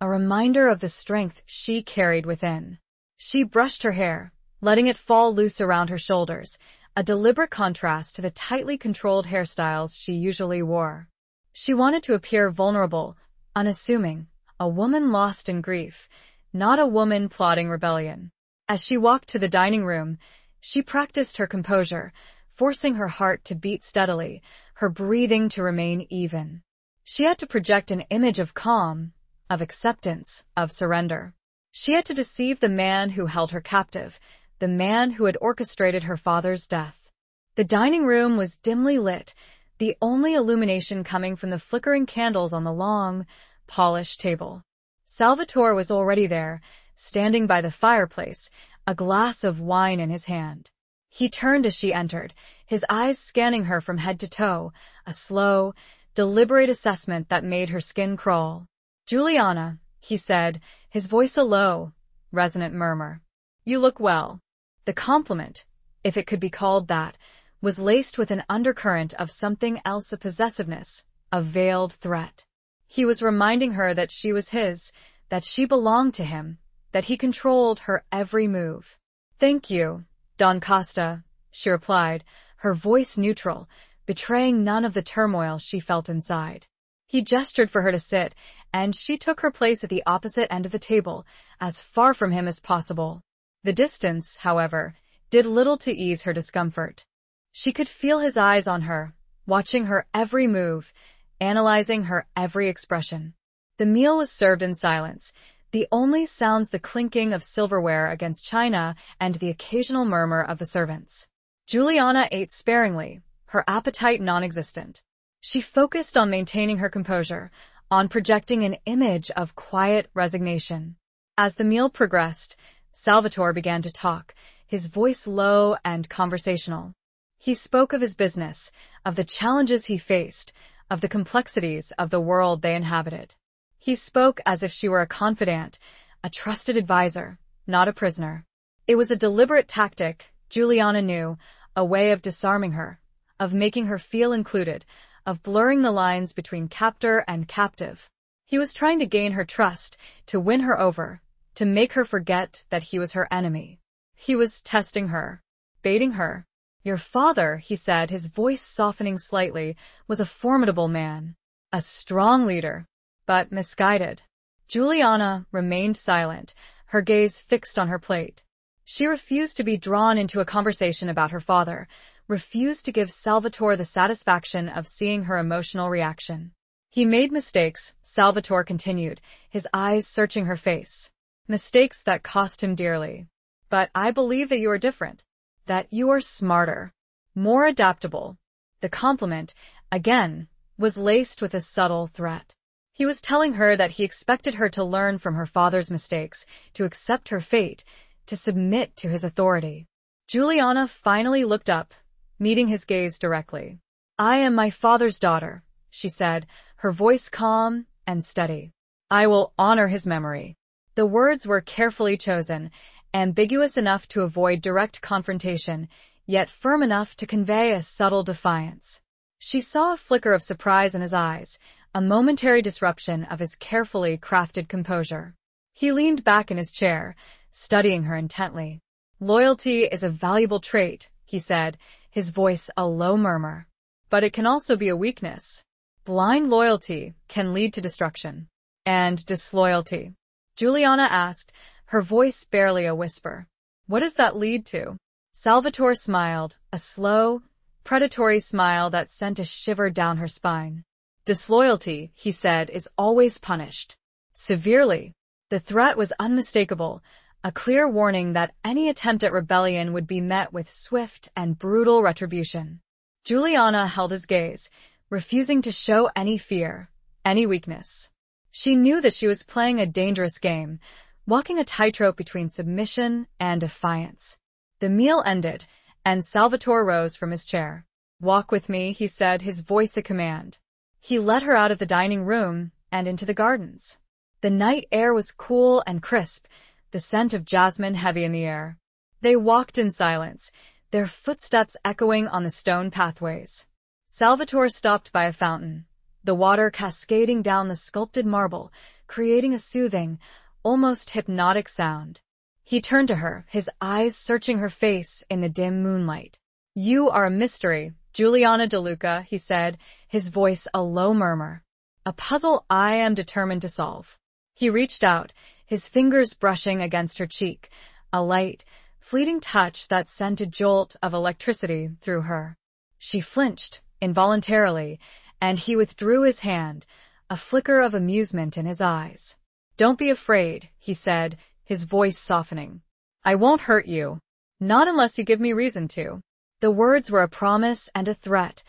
a reminder of the strength she carried within. She brushed her hair, letting it fall loose around her shoulders, a deliberate contrast to the tightly controlled hairstyles she usually wore. She wanted to appear vulnerable, unassuming, a woman lost in grief, not a woman plotting rebellion. As she walked to the dining room, she practiced her composure, forcing her heart to beat steadily, her breathing to remain even. She had to project an image of calm, of acceptance, of surrender. She had to deceive the man who held her captive, the man who had orchestrated her father's death. The dining room was dimly lit, the only illumination coming from the flickering candles on the long, polished table. Salvatore was already there, standing by the fireplace, a glass of wine in his hand. He turned as she entered, his eyes scanning her from head to toe, a slow, deliberate assessment that made her skin crawl. "Juliana," he said, his voice a low, resonant murmur. "You look well." The compliment, if it could be called that, was laced with an undercurrent of something else, a possessiveness, a veiled threat. He was reminding her that she was his, that she belonged to him, that he controlled her every move. "Thank you, Don Costa," she replied, her voice neutral, betraying none of the turmoil she felt inside. He gestured for her to sit, and she took her place at the opposite end of the table, as far from him as possible. The distance, however, did little to ease her discomfort. She could feel his eyes on her, watching her every move, analyzing her every expression. The meal was served in silence, the only sounds the clinking of silverware against china and the occasional murmur of the servants. Juliana ate sparingly, her appetite non-existent. She focused on maintaining her composure, on projecting an image of quiet resignation. As the meal progressed, Salvatore began to talk, his voice low and conversational. He spoke of his business, of the challenges he faced, of the complexities of the world they inhabited. He spoke as if she were a confidant, a trusted advisor, not a prisoner. It was a deliberate tactic, Juliana knew, a way of disarming her, of making her feel included, of blurring the lines between captor and captive. He was trying to gain her trust, to win her over, to make her forget that he was her enemy. He was testing her, baiting her. Your father, he said, his voice softening slightly, was a formidable man, a strong leader, but misguided. Juliana remained silent, her gaze fixed on her plate. She refused to be drawn into a conversation about her father, refused to give Salvatore the satisfaction of seeing her emotional reaction. He made mistakes, Salvatore continued, his eyes searching her face. Mistakes that cost him dearly. But I believe that you are different. That you are smarter, more adaptable. The compliment, again, was laced with a subtle threat. He was telling her that he expected her to learn from her father's mistakes, to accept her fate, to submit to his authority. Juliana finally looked up, meeting his gaze directly. I am my father's daughter, she said, her voice calm and steady. I will honor his memory. The words were carefully chosen, ambiguous enough to avoid direct confrontation, yet firm enough to convey a subtle defiance. She saw a flicker of surprise in his eyes, a momentary disruption of his carefully crafted composure. He leaned back in his chair, studying her intently. Loyalty is a valuable trait, he said, his voice a low murmur. But it can also be a weakness. Blind loyalty can lead to destruction. And disloyalty. Juliana asked, her voice barely a whisper. What does that lead to? Salvatore smiled, a slow, predatory smile that sent a shiver down her spine. Disloyalty, he said, is always punished. Severely. The threat was unmistakable, a clear warning that any attempt at rebellion would be met with swift and brutal retribution. Juliana held his gaze, refusing to show any fear, any weakness. She knew that she was playing a dangerous game, walking a tightrope between submission and defiance. The meal ended, and Salvatore rose from his chair. Walk with me, he said, his voice a command. He led her out of the dining room and into the gardens. The night air was cool and crisp, the scent of jasmine heavy in the air. They walked in silence, their footsteps echoing on the stone pathways. Salvatore stopped by a fountain, the water cascading down the sculpted marble, creating a soothing, almost hypnotic sound. He turned to her, his eyes searching her face in the dim moonlight. You are a mystery, Juliana De Luca, he said, his voice a low murmur. A puzzle I am determined to solve. He reached out, his fingers brushing against her cheek, a light, fleeting touch that sent a jolt of electricity through her. She flinched, involuntarily, and he withdrew his hand, a flicker of amusement in his eyes. Don't be afraid, he said, his voice softening. I won't hurt you. Not unless you give me reason to. The words were a promise and a threat,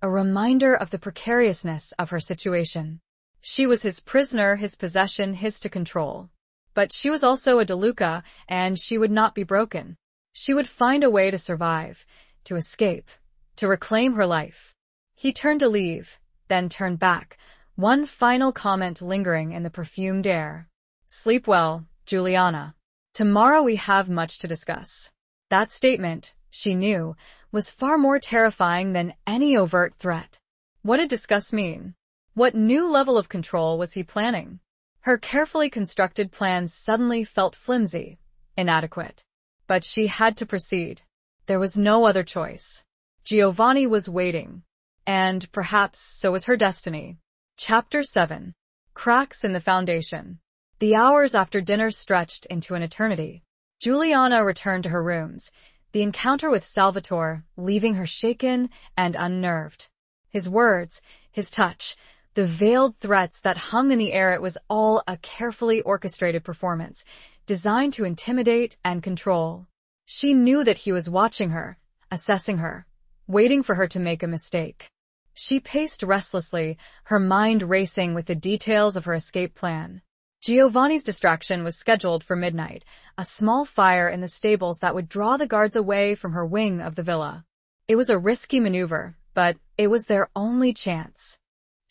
a reminder of the precariousness of her situation. She was his prisoner, his possession, his to control. But she was also a De Luca, and she would not be broken. She would find a way to survive, to escape, to reclaim her life. He turned to leave, then turned back, one final comment lingering in the perfumed air. Sleep well, Juliana. Tomorrow we have much to discuss. That statement, she knew, was far more terrifying than any overt threat. What did discuss mean? What new level of control was he planning? Her carefully constructed plans suddenly felt flimsy, inadequate. But she had to proceed. There was no other choice. Giovanni was waiting. And perhaps so was her destiny. Chapter 7. Cracks in the Foundation. The hours after dinner stretched into an eternity. Juliana returned to her rooms, the encounter with Salvatore leaving her shaken and unnerved. His words, his touch, the veiled threats that hung in the air, it was all a carefully orchestrated performance, designed to intimidate and control. She knew that he was watching her, assessing her, waiting for her to make a mistake. She paced restlessly, her mind racing with the details of her escape plan. Giovanni's distraction was scheduled for midnight, a small fire in the stables that would draw the guards away from her wing of the villa. It was a risky maneuver, but it was their only chance.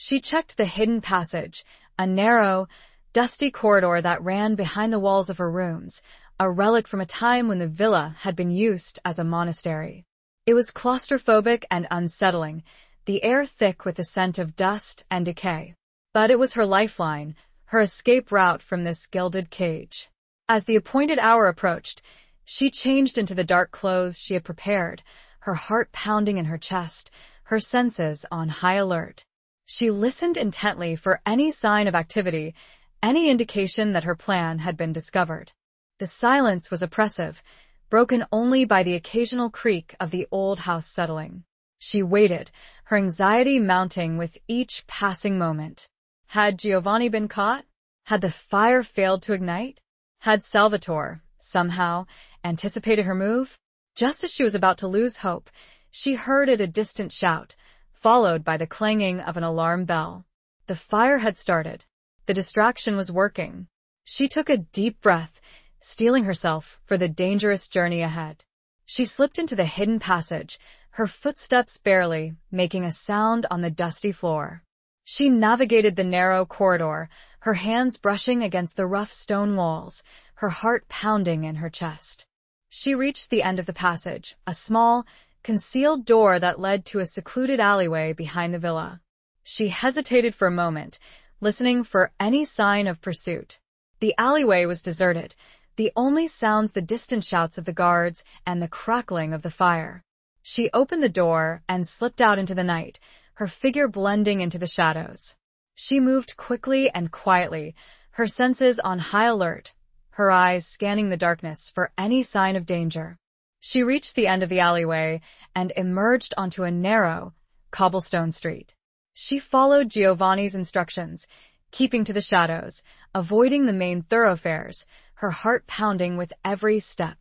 She checked the hidden passage, a narrow, dusty corridor that ran behind the walls of her rooms, a relic from a time when the villa had been used as a monastery. It was claustrophobic and unsettling, the air thick with the scent of dust and decay. But it was her lifeline, her escape route from this gilded cage. As the appointed hour approached, she changed into the dark clothes she had prepared, her heart pounding in her chest, her senses on high alert. She listened intently for any sign of activity, any indication that her plan had been discovered. The silence was oppressive, broken only by the occasional creak of the old house settling. She waited, her anxiety mounting with each passing moment. Had Giovanni been caught? Had the fire failed to ignite? Had Salvatore, somehow, anticipated her move? Just as she was about to lose hope, she heard a distant shout, followed by the clanging of an alarm bell. The fire had started. The distraction was working. She took a deep breath, steeling herself for the dangerous journey ahead. She slipped into the hidden passage, her footsteps barely making a sound on the dusty floor. She navigated the narrow corridor, her hands brushing against the rough stone walls, her heart pounding in her chest. She reached the end of the passage, a small, concealed door that led to a secluded alleyway behind the villa. She hesitated for a moment, listening for any sign of pursuit. The alleyway was deserted, the only sounds the distant shouts of the guards and the crackling of the fire. She opened the door and slipped out into the night, her figure blending into the shadows. She moved quickly and quietly, her senses on high alert, her eyes scanning the darkness for any sign of danger. She reached the end of the alleyway and emerged onto a narrow, cobblestone street. She followed Giovanni's instructions, keeping to the shadows, avoiding the main thoroughfares, her heart pounding with every step.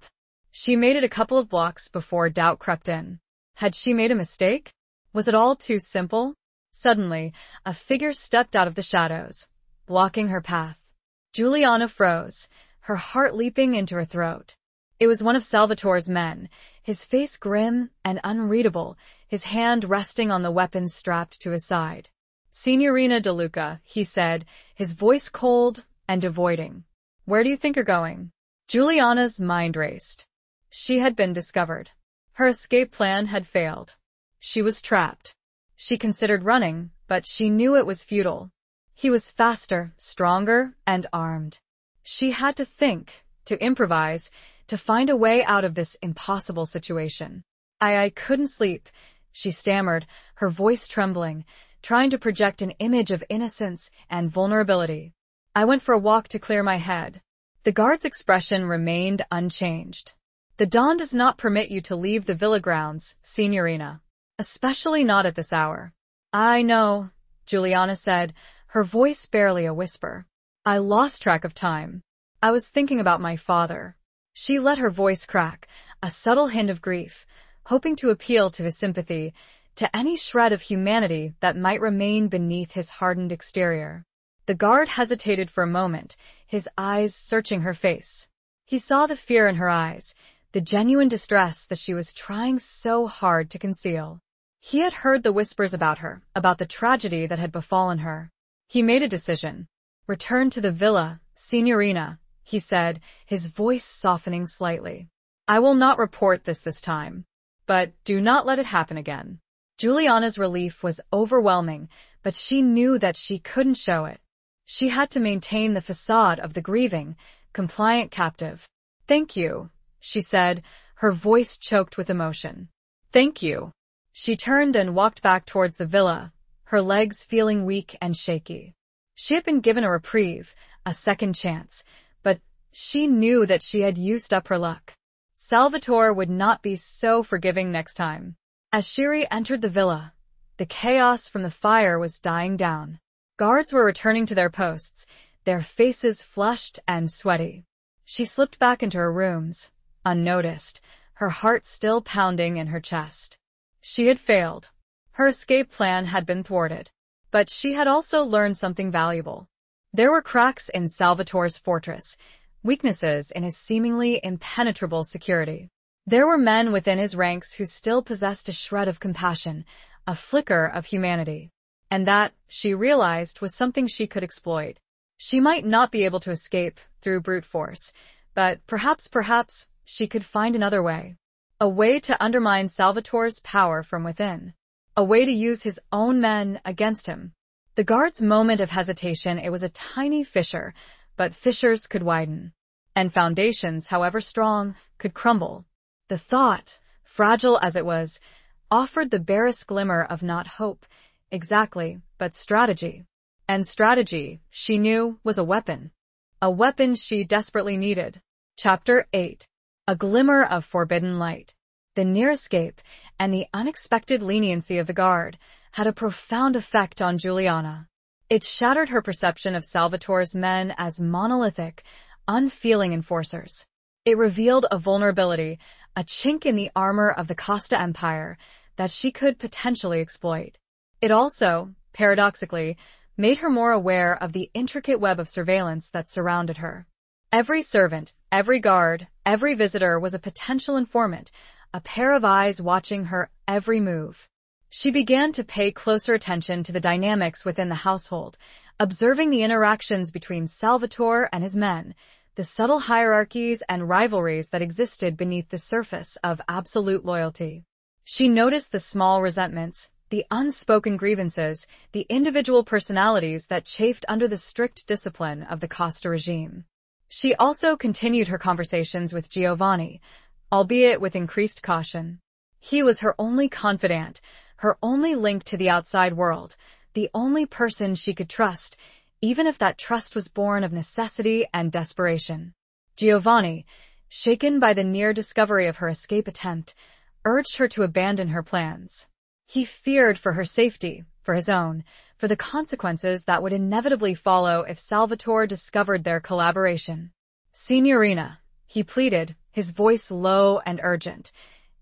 She made it a couple of blocks before doubt crept in. Had she made a mistake? Was it all too simple? Suddenly, a figure stepped out of the shadows, blocking her path. Juliana froze, her heart leaping into her throat. It was one of Salvatore's men, his face grim and unreadable, his hand resting on the weapon strapped to his side. "Signorina De Luca," he said, his voice cold and avoiding. "Where do you think you're going?" Juliana's mind raced. She had been discovered. Her escape plan had failed. She was trapped. She considered running, but she knew it was futile. He was faster, stronger, and armed. She had to think, to improvise, to find a way out of this impossible situation. I couldn't sleep, she stammered, her voice trembling, trying to project an image of innocence and vulnerability. I went for a walk to clear my head. The guard's expression remained unchanged. "The dawn does not permit you to leave the villa grounds, Signorina. Especially not at this hour." "I know," Juliana said, her voice barely a whisper. "I lost track of time. I was thinking about my father." She let her voice crack, a subtle hint of grief, hoping to appeal to his sympathy, to any shred of humanity that might remain beneath his hardened exterior. The guard hesitated for a moment, his eyes searching her face. He saw the fear in her eyes, the genuine distress that she was trying so hard to conceal. He had heard the whispers about her, about the tragedy that had befallen her. He made a decision. "Return to the villa, Signorina," he said, his voice softening slightly. "I will not report this time. But do not let it happen again." Juliana's relief was overwhelming, but she knew that she couldn't show it. She had to maintain the facade of the grieving, compliant captive. "Thank you," she said, her voice choked with emotion. "Thank you." She turned and walked back towards the villa, her legs feeling weak and shaky. She had been given a reprieve, a second chance, but she knew that she had used up her luck. Salvatore would not be so forgiving next time. As she re-entered the villa, the chaos from the fire was dying down. Guards were returning to their posts, their faces flushed and sweaty. She slipped back into her rooms, unnoticed, her heart still pounding in her chest. She had failed. Her escape plan had been thwarted. But she had also learned something valuable. There were cracks in Salvatore's fortress, weaknesses in his seemingly impenetrable security. There were men within his ranks who still possessed a shred of compassion, a flicker of humanity. And that, she realized, was something she could exploit. She might not be able to escape through brute force, but perhaps she could find another way. A way to undermine Salvatore's power from within. a way to use his own men against him. The guard's moment of hesitation, it was a tiny fissure, but fissures could widen. And foundations, however strong, could crumble. The thought, fragile as it was, offered the barest glimmer of not hope, exactly, but strategy. And strategy, she knew, was a weapon. A weapon she desperately needed. Chapter 8. A glimmer of forbidden light. The near escape and the unexpected leniency of the guard had a profound effect on Juliana. It shattered her perception of Salvatore's men as monolithic, unfeeling enforcers. It revealed a vulnerability, a chink in the armor of the Costa Empire that she could potentially exploit. It also, paradoxically, made her more aware of the intricate web of surveillance that surrounded her. Every servant, every guard, every visitor was a potential informant, a pair of eyes watching her every move. She began to pay closer attention to the dynamics within the household, observing the interactions between Salvatore and his men, the subtle hierarchies and rivalries that existed beneath the surface of absolute loyalty. She noticed the small resentments, the unspoken grievances, the individual personalities that chafed under the strict discipline of the Costa regime. She also continued her conversations with Giovanni, albeit with increased caution. He was her only confidant, her only link to the outside world, the only person she could trust, even if that trust was born of necessity and desperation. Giovanni, shaken by the near discovery of her escape attempt, urged her to abandon her plans. He feared for her safety, for his own, for the consequences that would inevitably follow if Salvatore discovered their collaboration. "Signorina," he pleaded, his voice low and urgent,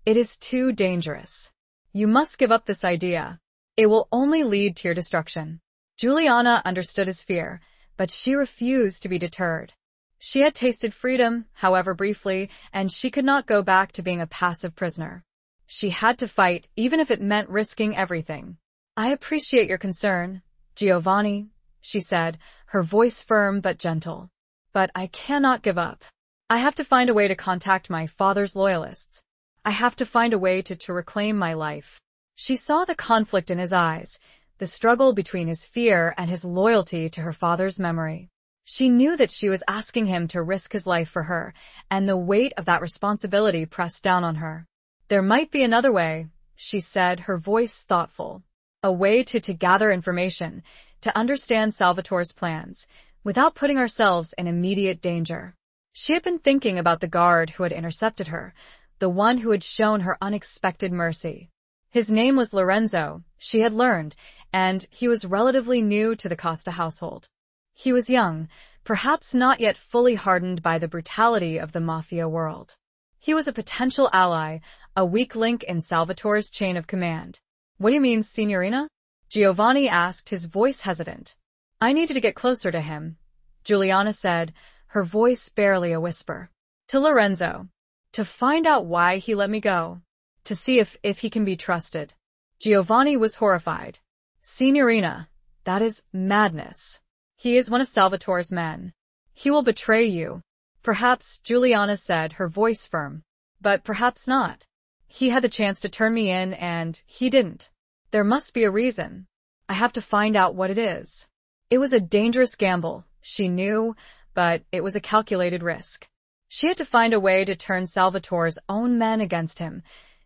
"it is too dangerous. You must give up this idea. It will only lead to your destruction." Juliana understood his fear, but she refused to be deterred. She had tasted freedom, however briefly, and she could not go back to being a passive prisoner. She had to fight, even if it meant risking everything. "I appreciate your concern, Giovanni," she said, her voice firm but gentle. "But I cannot give up. I have to find a way to contact my father's loyalists. I have to find a way to reclaim my life." She saw the conflict in his eyes, the struggle between his fear and his loyalty to her father's memory. She knew that she was asking him to risk his life for her, and the weight of that responsibility pressed down on her. "There might be another way," she said, her voice thoughtful. "A way to gather information, to understand Salvatore's plans, without putting ourselves in immediate danger." She had been thinking about the guard who had intercepted her, the one who had shown her unexpected mercy. His name was Lorenzo, she had learned, and he was relatively new to the Costa household. He was young, perhaps not yet fully hardened by the brutality of the mafia world. He was a potential ally, a weak link in Salvatore's chain of command. "What do you mean, Signorina?" Giovanni asked, his voice hesitant. "I needed to get closer to him," Juliana said, her voice barely a whisper. "To Lorenzo. To find out why he let me go. To see if he can be trusted." Giovanni was horrified. "Signorina, that is madness. He is one of Salvatore's men. He will betray you." "Perhaps," Juliana said, her voice firm. "But perhaps not. He had the chance to turn me in, and he didn't. There must be a reason. I have to find out what it is." It was a dangerous gamble, she knew, but it was a calculated risk. She had to find a way to turn Salvatore's own men against him,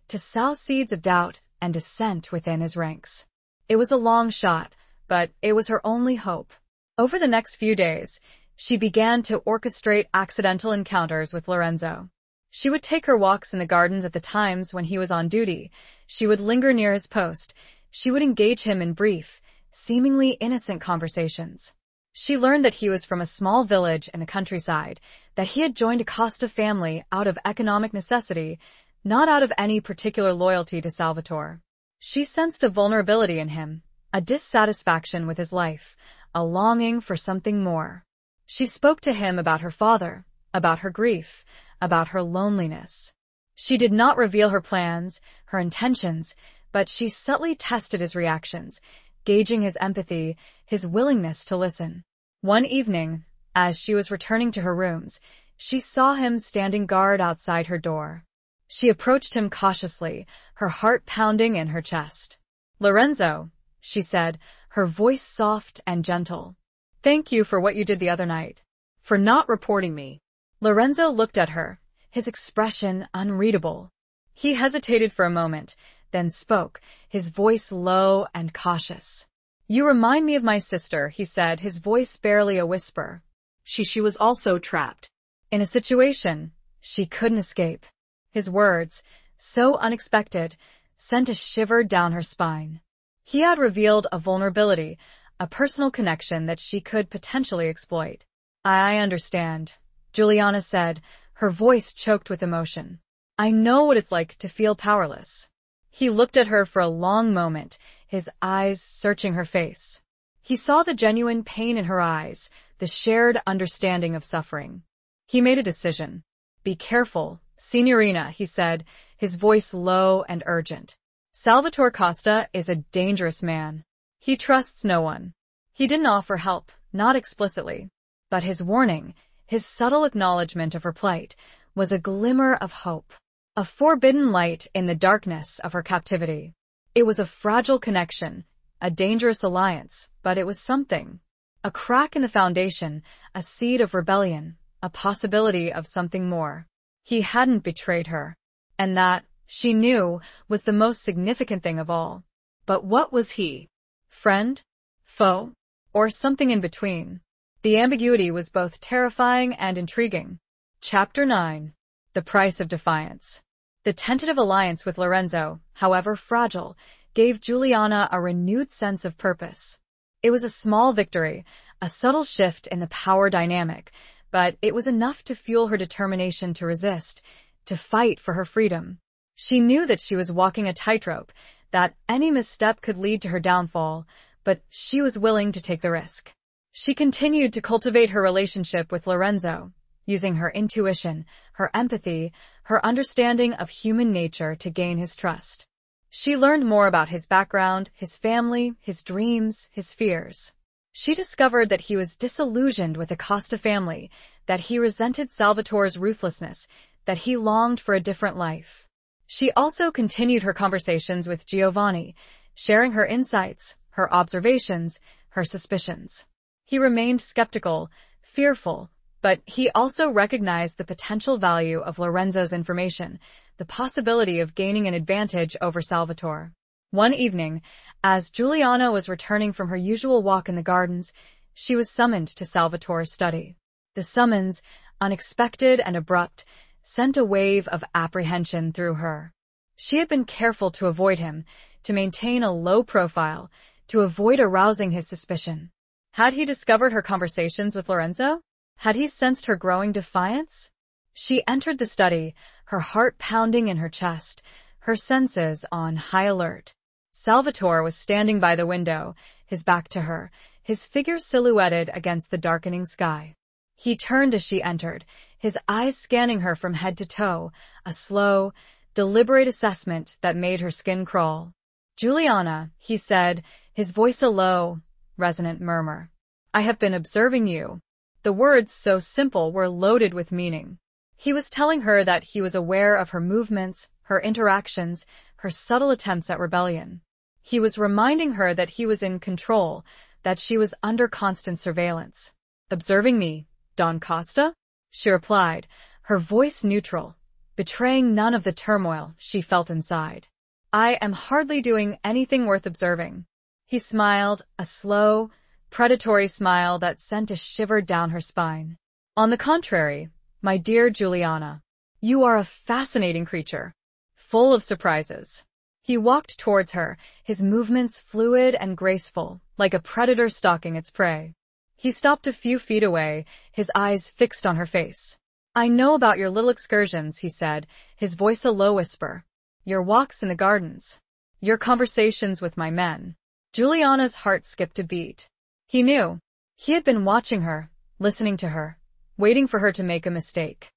to sow seeds of doubt and dissent within his ranks. It was a long shot, but it was her only hope. Over the next few days, she began to orchestrate accidental encounters with Lorenzo. She would take her walks in the gardens at the times when he was on duty. She would linger near his post. She would engage him in brief, seemingly innocent conversations. She learned that he was from a small village in the countryside, that he had joined a Costa family out of economic necessity, not out of any particular loyalty to Salvatore. She sensed a vulnerability in him, a dissatisfaction with his life, a longing for something more. She spoke to him about her father, about her grief, about her loneliness. She did not reveal her plans, her intentions, but she subtly tested his reactions, gauging his empathy, his willingness to listen. One evening, as she was returning to her rooms, she saw him standing guard outside her door. She approached him cautiously, her heart pounding in her chest. Lorenzo, she said, her voice soft and gentle. Thank you for what you did the other night. For not reporting me. Lorenzo looked at her, his expression unreadable. He hesitated for a moment, then spoke, his voice low and cautious. You remind me of my sister, he said, his voice barely a whisper. She was also trapped. In a situation she couldn't escape. His words, so unexpected, sent a shiver down her spine. He had revealed a vulnerability, a personal connection that she could potentially exploit. I understand, Juliana said, her voice choked with emotion. I know what it's like to feel powerless. He looked at her for a long moment, his eyes searching her face. He saw the genuine pain in her eyes, the shared understanding of suffering. He made a decision. Be careful, Signorina, he said, his voice low and urgent. Salvatore Costa is a dangerous man. He trusts no one. He didn't offer help, not explicitly. But his warning, his subtle acknowledgement of her plight, was a glimmer of hope. A forbidden light in the darkness of her captivity. It was a fragile connection, a dangerous alliance, but it was something. A crack in the foundation, a seed of rebellion, a possibility of something more. He hadn't betrayed her. And that, she knew, was the most significant thing of all. But what was he? Friend? Foe? Or something in between? The ambiguity was both terrifying and intriguing. Chapter 9. The Price of Defiance. The tentative alliance with Lorenzo, however fragile, gave Juliana a renewed sense of purpose. It was a small victory, a subtle shift in the power dynamic, but it was enough to fuel her determination to resist, to fight for her freedom. She knew that she was walking a tightrope, that any misstep could lead to her downfall, but she was willing to take the risk. She continued to cultivate her relationship with Lorenzo, using her intuition, her empathy, her understanding of human nature to gain his trust. She learned more about his background, his family, his dreams, his fears. She discovered that he was disillusioned with the Costa family, that he resented Salvatore's ruthlessness, that he longed for a different life. She also continued her conversations with Giovanni, sharing her insights, her observations, her suspicions. He remained skeptical, fearful, but he also recognized the potential value of Lorenzo's information, the possibility of gaining an advantage over Salvatore. One evening, as Juliana was returning from her usual walk in the gardens, she was summoned to Salvatore's study. The summons, unexpected and abrupt, sent a wave of apprehension through her. She had been careful to avoid him, to maintain a low profile, to avoid arousing his suspicion. Had he discovered her conversations with Lorenzo? Had he sensed her growing defiance? She entered the study, her heart pounding in her chest, her senses on high alert. Salvatore was standing by the window, his back to her, his figure silhouetted against the darkening sky. He turned as she entered, his eyes scanning her from head to toe, a slow, deliberate assessment that made her skin crawl. Juliana, he said, his voice a low, resonant murmur. I have been observing you. The words, so simple, were loaded with meaning. He was telling her that he was aware of her movements, her interactions, her subtle attempts at rebellion. He was reminding her that he was in control, that she was under constant surveillance. Observing me, Don Costa? She replied, her voice neutral, betraying none of the turmoil she felt inside. I am hardly doing anything worth observing. He smiled, a slow, predatory smile that sent a shiver down her spine. On the contrary, my dear Juliana, you are a fascinating creature, full of surprises. He walked towards her, his movements fluid and graceful, like a predator stalking its prey. He stopped a few feet away, his eyes fixed on her face. I know about your little excursions, he said, his voice a low whisper. Your walks in the gardens. Your conversations with my men. Juliana's heart skipped a beat. He knew. He had been watching her, listening to her, waiting for her to make a mistake.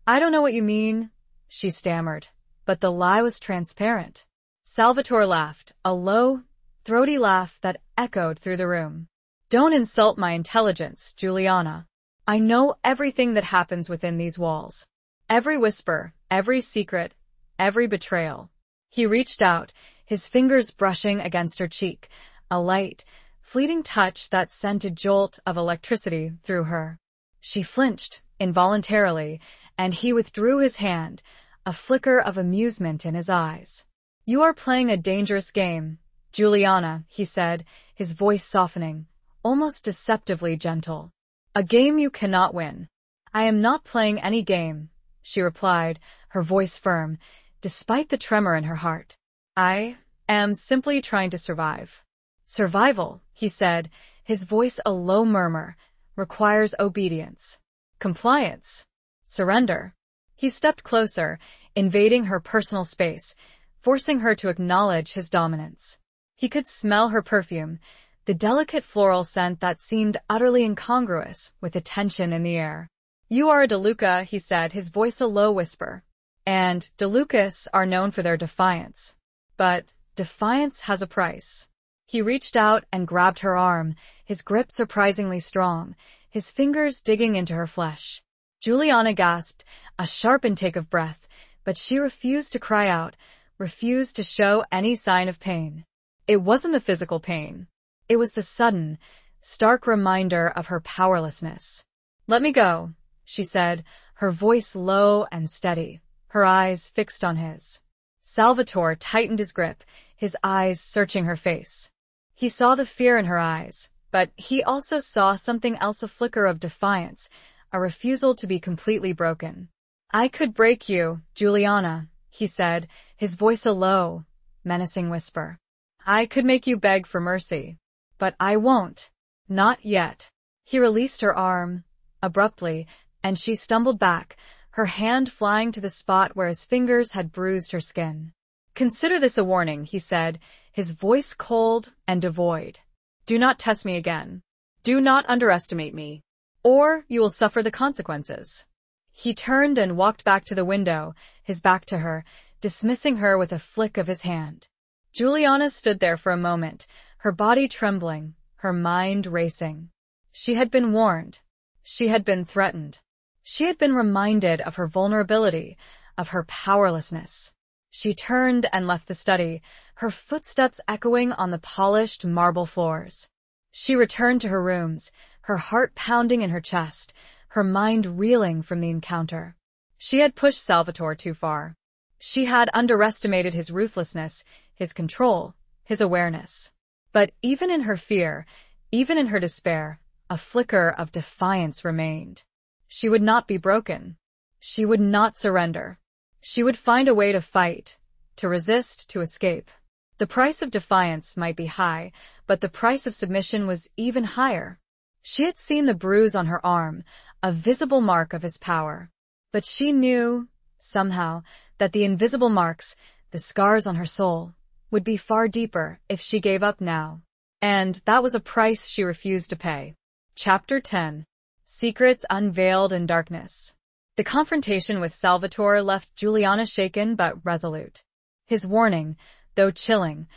I don't know what you mean, she stammered, but the lie was transparent. Salvatore laughed, a low, throaty laugh that echoed through the room. Don't insult my intelligence, Juliana. I know everything that happens within these walls. Every whisper, every secret, every betrayal. He reached out, his fingers brushing against her cheek, a light, fleeting touch that sent a jolt of electricity through her. She flinched, involuntarily, and he withdrew his hand, a flicker of amusement in his eyes. "You are playing a dangerous game, Juliana," he said, his voice softening, almost deceptively gentle. "A game you cannot win." "I am not playing any game," she replied, her voice firm, despite the tremor in her heart. "I am simply trying to survive." "Survival," he said, his voice a low murmur, "requires obedience, compliance, surrender." He stepped closer, invading her personal space, forcing her to acknowledge his dominance. He could smell her perfume, the delicate floral scent that seemed utterly incongruous with the tension in the air. "You are a DeLuca," he said, his voice a low whisper. "And DeLucas are known for their defiance. But defiance has a price." He reached out and grabbed her arm, his grip surprisingly strong, his fingers digging into her flesh. Juliana gasped, a sharp intake of breath, but she refused to cry out, refused to show any sign of pain. It wasn't the physical pain. It was the sudden, stark reminder of her powerlessness. "Let me go," she said, her voice low and steady, her eyes fixed on his. Salvatore tightened his grip, his eyes searching her face. He saw the fear in her eyes, but he also saw something else, a flicker of defiance, a refusal to be completely broken. "I could break you, Juliana," he said, his voice a low, menacing whisper. "I could make you beg for mercy. But I won't. Not yet." He released her arm, abruptly, and she stumbled back, her hand flying to the spot where his fingers had bruised her skin. "Consider this a warning," he said, his voice cold and devoid. "Do not test me again. Do not underestimate me, or you will suffer the consequences." He turned and walked back to the window, his back to her, dismissing her with a flick of his hand. Juliana stood there for a moment, her body trembling, her mind racing. She had been warned. She had been threatened. She had been reminded of her vulnerability, of her powerlessness. She turned and left the study, her footsteps echoing on the polished marble floors. She returned to her rooms, her heart pounding in her chest, her mind reeling from the encounter. She had pushed Salvatore too far. She had underestimated his ruthlessness, his control, his awareness. But even in her fear, even in her despair, a flicker of defiance remained. She would not be broken. She would not surrender. She would find a way to fight, to resist, to escape. The price of defiance might be high, but the price of submission was even higher. She had seen the bruise on her arm, a visible mark of his power. But she knew, somehow, that the invisible marks, the scars on her soul, would be far deeper if she gave up now. And that was a price she refused to pay. Chapter 10. Secrets Unveiled in Darkness. The confrontation with Salvatore left Juliana shaken but resolute. His warning, though chilling,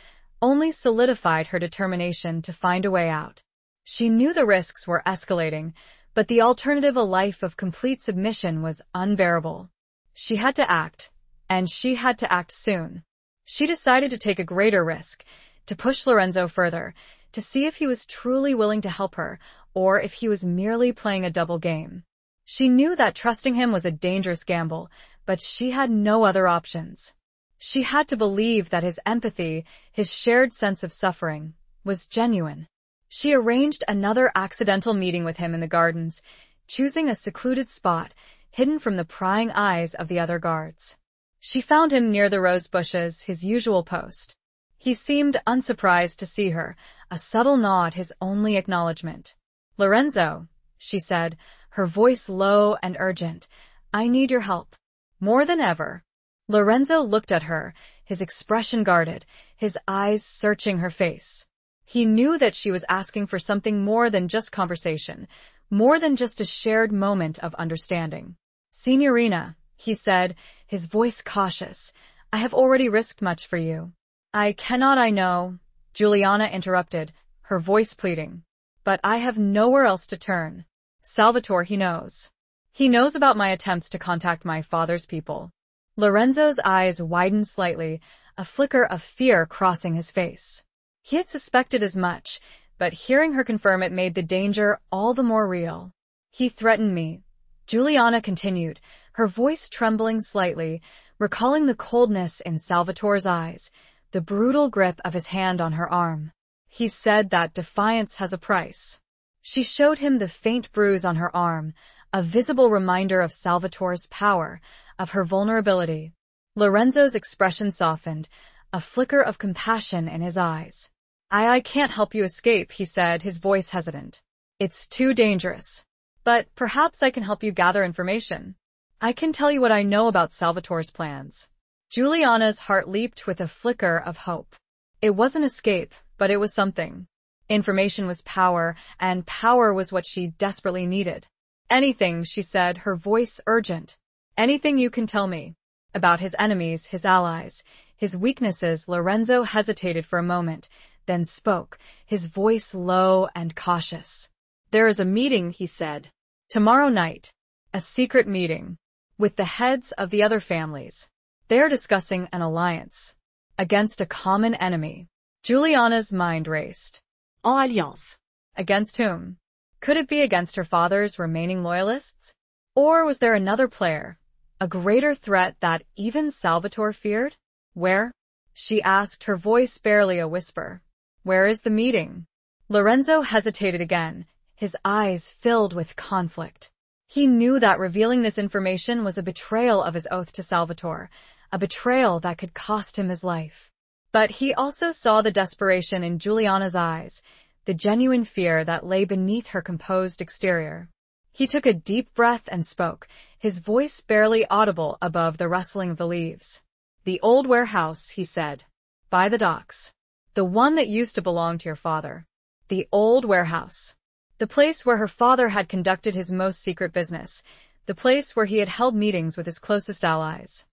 only solidified her determination to find a way out. She knew the risks were escalating, but the alternative, a life of complete submission, was unbearable. She had to act, and she had to act soon. She decided to take a greater risk, to push Lorenzo further, to see if he was truly willing to help her, or if he was merely playing a double game. She knew that trusting him was a dangerous gamble, but she had no other options. She had to believe that his empathy, his shared sense of suffering, was genuine. She arranged another accidental meeting with him in the gardens, choosing a secluded spot, hidden from the prying eyes of the other guards. She found him near the rose bushes, his usual post. He seemed unsurprised to see her, a subtle nod his only acknowledgement. "Lorenzo," she said, her voice low and urgent, "I need your help. More than ever." Lorenzo looked at her, his expression guarded, his eyes searching her face. He knew that she was asking for something more than just conversation, more than just a shared moment of understanding. "Signorina," he said, his voice cautious, "I have already risked much for you." "I cannot, I know," Juliana interrupted, her voice pleading. "But I have nowhere else to turn. Salvatore, he knows. He knows about my attempts to contact my father's people." Lorenzo's eyes widened slightly, a flicker of fear crossing his face. He had suspected as much, but hearing her confirm it made the danger all the more real. "He threatened me," Juliana continued, her voice trembling slightly, recalling the coldness in Salvatore's eyes, the brutal grip of his hand on her arm. "He said that defiance has a price." She showed him the faint bruise on her arm, a visible reminder of Salvatore's power, of her vulnerability. Lorenzo's expression softened, a flicker of compassion in his eyes. I can't help you escape," he said, his voice hesitant. "It's too dangerous. But perhaps I can help you gather information. I can tell you what I know about Salvatore's plans." Juliana's heart leaped with a flicker of hope. It wasn't escape, but it was something. Information was power, and power was what she desperately needed. "Anything," she said, her voice urgent. "Anything you can tell me. About his enemies, his allies, his weaknesses." Lorenzo hesitated for a moment, then spoke, his voice low and cautious. "There is a meeting," he said. "Tomorrow night. A secret meeting. With the heads of the other families. They are discussing an alliance. Against a common enemy." Juliana's mind raced. En alliance. Against whom? Could it be against her father's remaining loyalists? Or was there another player? A greater threat that even Salvatore feared? "Where?" she asked, her voice barely a whisper. "Where is the meeting?" Lorenzo hesitated again, his eyes filled with conflict. He knew that revealing this information was a betrayal of his oath to Salvatore, a betrayal that could cost him his life. But he also saw the desperation in Juliana's eyes, the genuine fear that lay beneath her composed exterior. He took a deep breath and spoke, his voice barely audible above the rustling of the leaves. "The old warehouse," he said. "By the docks. The one that used to belong to your father. The old warehouse. The place where her father had conducted his most secret business. The place where he had held meetings with his closest allies."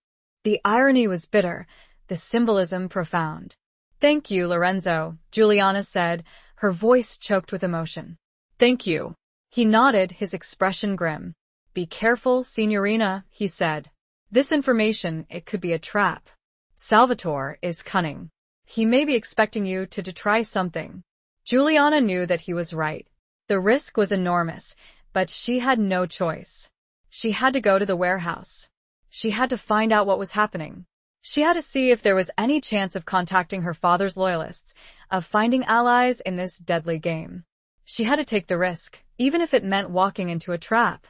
The irony was bitter, the symbolism profound. "Thank you, Lorenzo," Juliana said, her voice choked with emotion. "Thank you." He nodded, his expression grim. "Be careful, Signorina," he said. "This information, it could be a trap. Salvatore is cunning. He may be expecting you to try something." Juliana knew that he was right. The risk was enormous, but she had no choice. She had to go to the warehouse. She had to find out what was happening. She had to see if there was any chance of contacting her father's loyalists, of finding allies in this deadly game. She had to take the risk, even if it meant walking into a trap.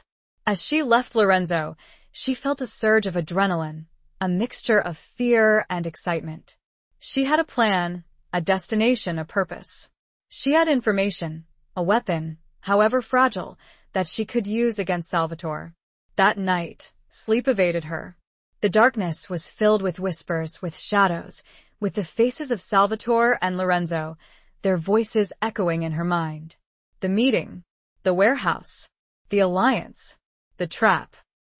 As she left Lorenzo, she felt a surge of adrenaline, a mixture of fear and excitement. She had a plan, a destination, a purpose. She had information, a weapon, however fragile, that she could use against Salvatore. That night, sleep evaded her. The darkness was filled with whispers, with shadows, with the faces of Salvatore and Lorenzo, their voices echoing in her mind. The meeting, the warehouse, the alliance, the trap.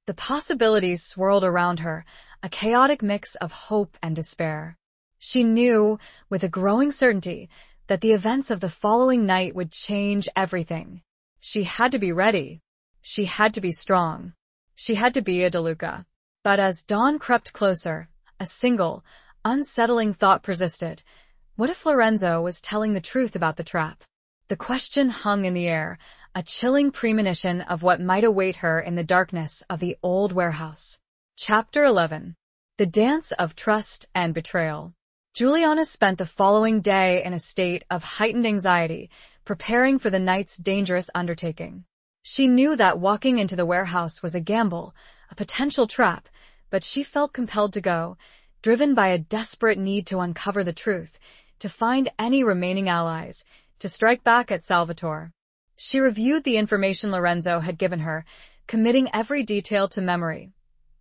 The possibilities swirled around her, a chaotic mix of hope and despair. She knew, with a growing certainty, that the events of the following night would change everything. She had to be ready. She had to be strong. She had to be a DeLuca. But as dawn crept closer, a single, unsettling thought persisted. What if Lorenzo was telling the truth about the trap? The question hung in the air, a chilling premonition of what might await her in the darkness of the old warehouse. Chapter 11. The Dance of Trust and Betrayal. Juliana spent the following day in a state of heightened anxiety, preparing for the night's dangerous undertaking. She knew that walking into the warehouse was a gamble, a potential trap, but she felt compelled to go, driven by a desperate need to uncover the truth, to find any remaining allies, to strike back at Salvatore. She reviewed the information Lorenzo had given her, committing every detail to memory.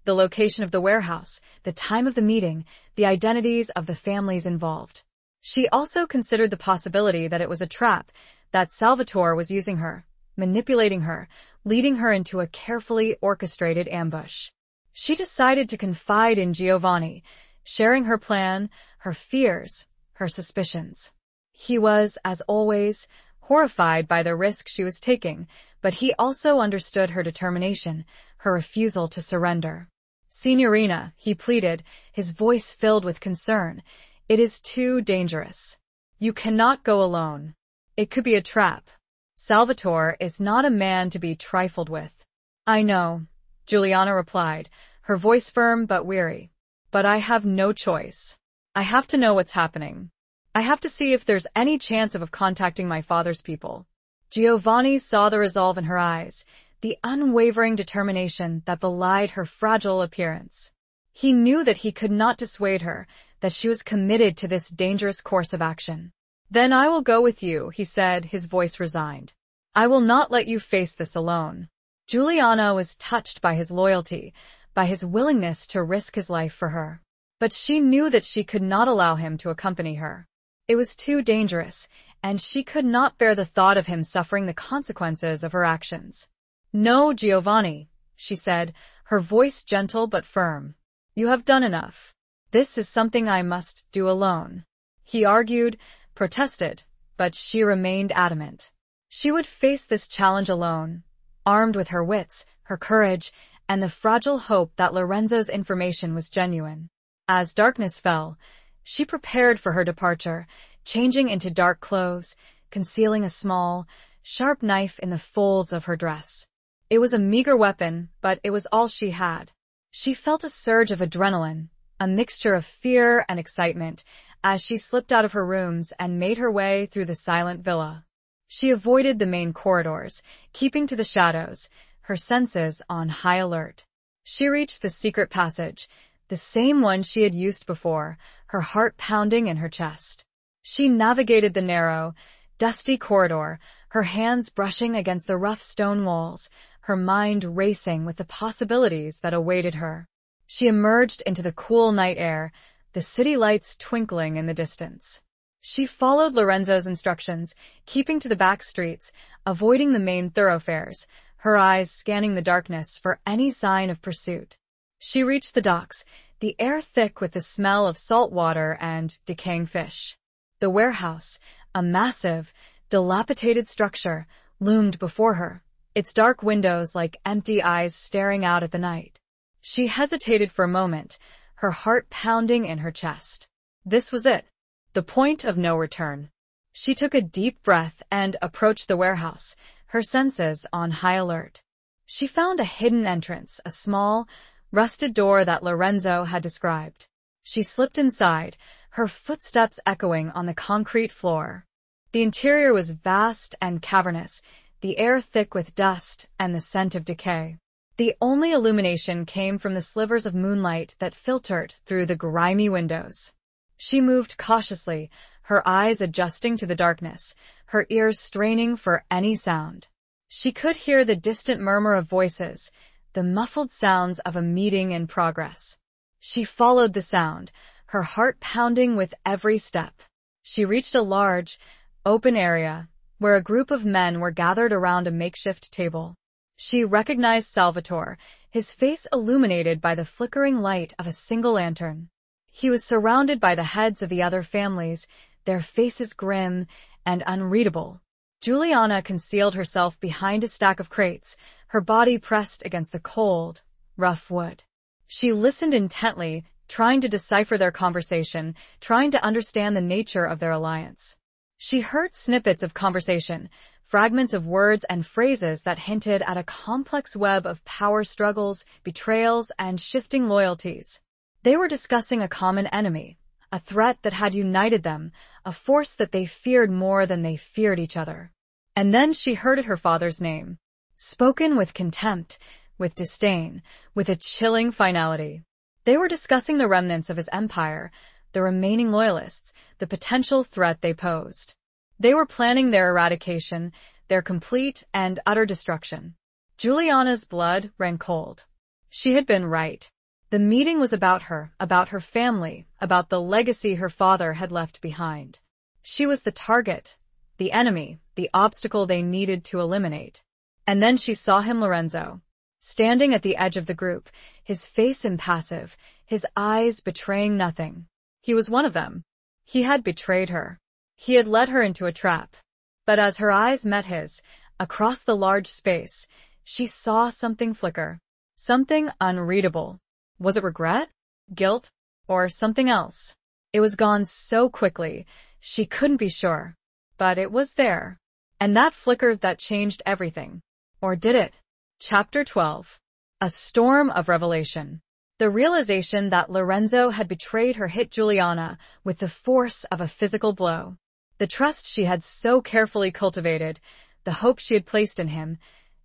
The location of the warehouse, the time of the meeting, the identities of the families involved. She also considered the possibility that it was a trap, that Salvatore was using her, manipulating her, leading her into a carefully orchestrated ambush. She decided to confide in Giovanni, sharing her plan, her fears, her suspicions. He was, as always, horrified by the risk she was taking, but he also understood her determination, her refusal to surrender. Signorina, he pleaded, his voice filled with concern. It is too dangerous. You cannot go alone. It could be a trap. Salvatore is not a man to be trifled with. I know, Juliana replied, her voice firm but weary. But I have no choice. I have to know what's happening. I have to see if there's any chance of contacting my father's people. Giovanni saw the resolve in her eyes, the unwavering determination that belied her fragile appearance. He knew that he could not dissuade her, that she was committed to this dangerous course of action. Then I will go with you, he said, his voice resigned. I will not let you face this alone. Juliana was touched by his loyalty, by his willingness to risk his life for her. But she knew that she could not allow him to accompany her. It was too dangerous, and she could not bear the thought of him suffering the consequences of her actions. No, Giovanni, she said, her voice gentle but firm. You have done enough. This is something I must do alone. He argued, protested, but she remained adamant. She would face this challenge alone, armed with her wits, her courage, and the fragile hope that Lorenzo's information was genuine. As darkness fell, she prepared for her departure, changing into dark clothes, concealing a small, sharp knife in the folds of her dress. It was a meager weapon, but it was all she had. She felt a surge of adrenaline, a mixture of fear and excitement, as she slipped out of her rooms and made her way through the silent villa. She avoided the main corridors, keeping to the shadows, her senses on high alert. She reached the secret passage, the same one she had used before, her heart pounding in her chest. She navigated the narrow, dusty corridor, her hands brushing against the rough stone walls, her mind racing with the possibilities that awaited her. She emerged into the cool night air, the city lights twinkling in the distance. She followed Lorenzo's instructions, keeping to the back streets, avoiding the main thoroughfares, her eyes scanning the darkness for any sign of pursuit. She reached the docks, the air thick with the smell of salt water and decaying fish. The warehouse, a massive, dilapidated structure, loomed before her, its dark windows like empty eyes staring out at the night. She hesitated for a moment, her heart pounding in her chest. This was it, the point of no return. She took a deep breath and approached the warehouse, her senses on high alert. She found a hidden entrance, a small, rusted door that Lorenzo had described. She slipped inside, her footsteps echoing on the concrete floor. The interior was vast and cavernous, the air thick with dust and the scent of decay. The only illumination came from the slivers of moonlight that filtered through the grimy windows. She moved cautiously, her eyes adjusting to the darkness, her ears straining for any sound. She could hear the distant murmur of voices, the muffled sounds of a meeting in progress. She followed the sound, her heart pounding with every step. She reached a large, open area, where a group of men were gathered around a makeshift table. She recognized Salvatore, his face illuminated by the flickering light of a single lantern. He was surrounded by the heads of the other families, their faces grim and unreadable. Juliana concealed herself behind a stack of crates, her body pressed against the cold, rough wood. She listened intently, trying to decipher their conversation, trying to understand the nature of their alliance. She heard snippets of conversation, fragments of words and phrases that hinted at a complex web of power struggles, betrayals, and shifting loyalties. They were discussing a common enemy, a threat that had united them, a force that they feared more than they feared each other. And then she heard her father's name, spoken with contempt, with disdain, with a chilling finality. They were discussing the remnants of his empire, the remaining loyalists, the potential threat they posed. They were planning their eradication, their complete and utter destruction. Juliana's blood ran cold. She had been right. The meeting was about her family, about the legacy her father had left behind. She was the target, the enemy, the obstacle they needed to eliminate. And then she saw him, Lorenzo, standing at the edge of the group, his face impassive, his eyes betraying nothing. He was one of them. He had betrayed her. He had led her into a trap. But as her eyes met his, across the large space, she saw something flicker. Something unreadable. Was it regret? Guilt? Or something else? It was gone so quickly, she couldn't be sure. But it was there. And that flicker that changed everything. Or did it? Chapter 12. A storm of revelation. The realization that Lorenzo had betrayed her hit Juliana with the force of a physical blow. The trust she had so carefully cultivated, the hope she had placed in him,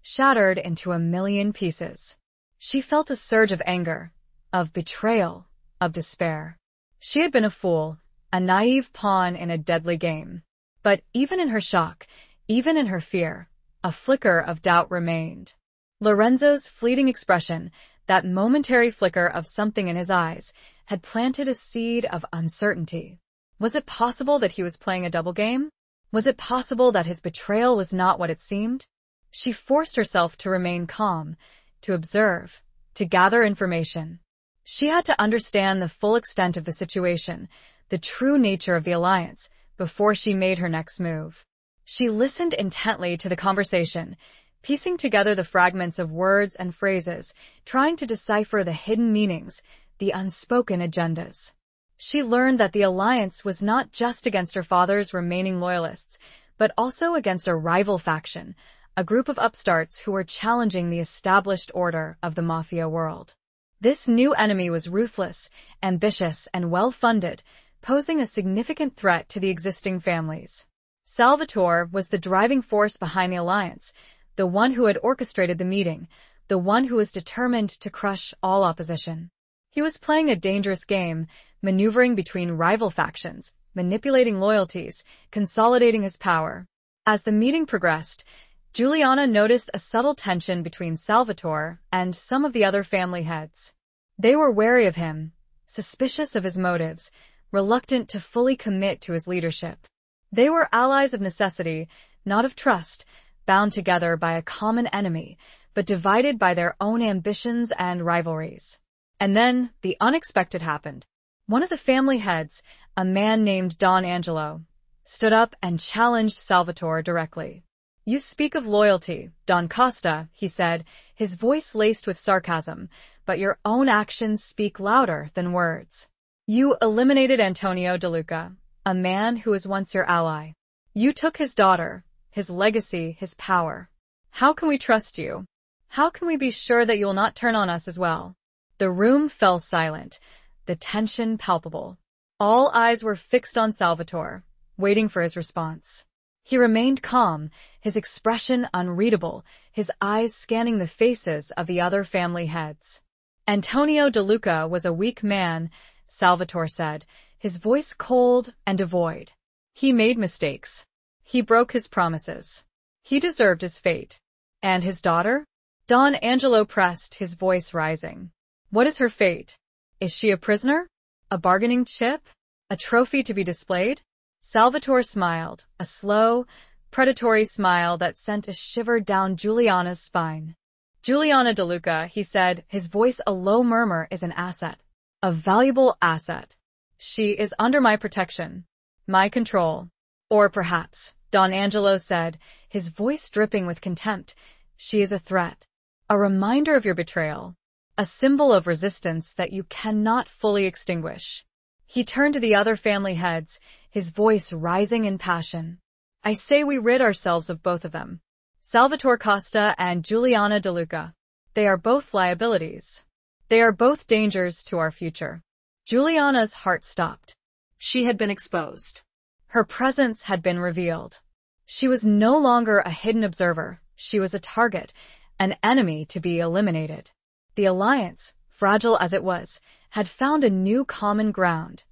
shattered into a million pieces. She felt a surge of anger, of betrayal, of despair. She had been a fool, a naive pawn in a deadly game. But even in her shock, even in her fear, a flicker of doubt remained. Lorenzo's fleeting expression, that momentary flicker of something in his eyes, had planted a seed of uncertainty. Was it possible that he was playing a double game? Was it possible that his betrayal was not what it seemed? She forced herself to remain calm, to observe, to gather information. She had to understand the full extent of the situation, the true nature of the alliance, before she made her next move. She listened intently to the conversation, piecing together the fragments of words and phrases, trying to decipher the hidden meanings, the unspoken agendas. She learned that the alliance was not just against her father's remaining loyalists, but also against a rival faction, a group of upstarts who were challenging the established order of the mafia world. This new enemy was ruthless, ambitious, and well-funded, posing a significant threat to the existing families. Salvatore was the driving force behind the alliance, the one who had orchestrated the meeting, the one who was determined to crush all opposition. He was playing a dangerous game, maneuvering between rival factions, manipulating loyalties, consolidating his power. As the meeting progressed, Juliana noticed a subtle tension between Salvatore and some of the other family heads. They were wary of him, suspicious of his motives, reluctant to fully commit to his leadership. They were allies of necessity, not of trust, bound together by a common enemy, but divided by their own ambitions and rivalries. And then, the unexpected happened. One of the family heads, a man named Don Angelo, stood up and challenged Salvatore directly. "You speak of loyalty, Don Costa," he said, his voice laced with sarcasm, "but your own actions speak louder than words. You eliminated Antonio De Luca, a man who was once your ally. You took his daughter, his legacy, his power. How can we trust you? How can we be sure that you will not turn on us as well?" The room fell silent, the tension palpable. All eyes were fixed on Salvatore, waiting for his response. He remained calm, his expression unreadable, his eyes scanning the faces of the other family heads. "Antonio De Luca was a weak man," Salvatore said, his voice cold and devoid. "He made mistakes. He broke his promises. He deserved his fate. And his daughter?" Don Angelo pressed, his voice rising. "What is her fate? Is she a prisoner? A bargaining chip? A trophy to be displayed?" Salvatore smiled, a slow, predatory smile that sent a shiver down Juliana's spine. "Juliana De Luca," he said, his voice a low murmur, "is an asset. A valuable asset. She is under my protection, my control. Or perhaps," Don Angelo said, his voice dripping with contempt, "she is a threat. A reminder of your betrayal. A symbol of resistance that you cannot fully extinguish." He turned to the other family heads, his voice rising in passion. "I say we rid ourselves of both of them. Salvatore Costa and Juliana De Luca. They are both liabilities. They are both dangers to our future." Juliana's heart stopped. She had been exposed. Her presence had been revealed. She was no longer a hidden observer. She was a target, an enemy to be eliminated. The alliance, fragile as it was, had found a new common ground: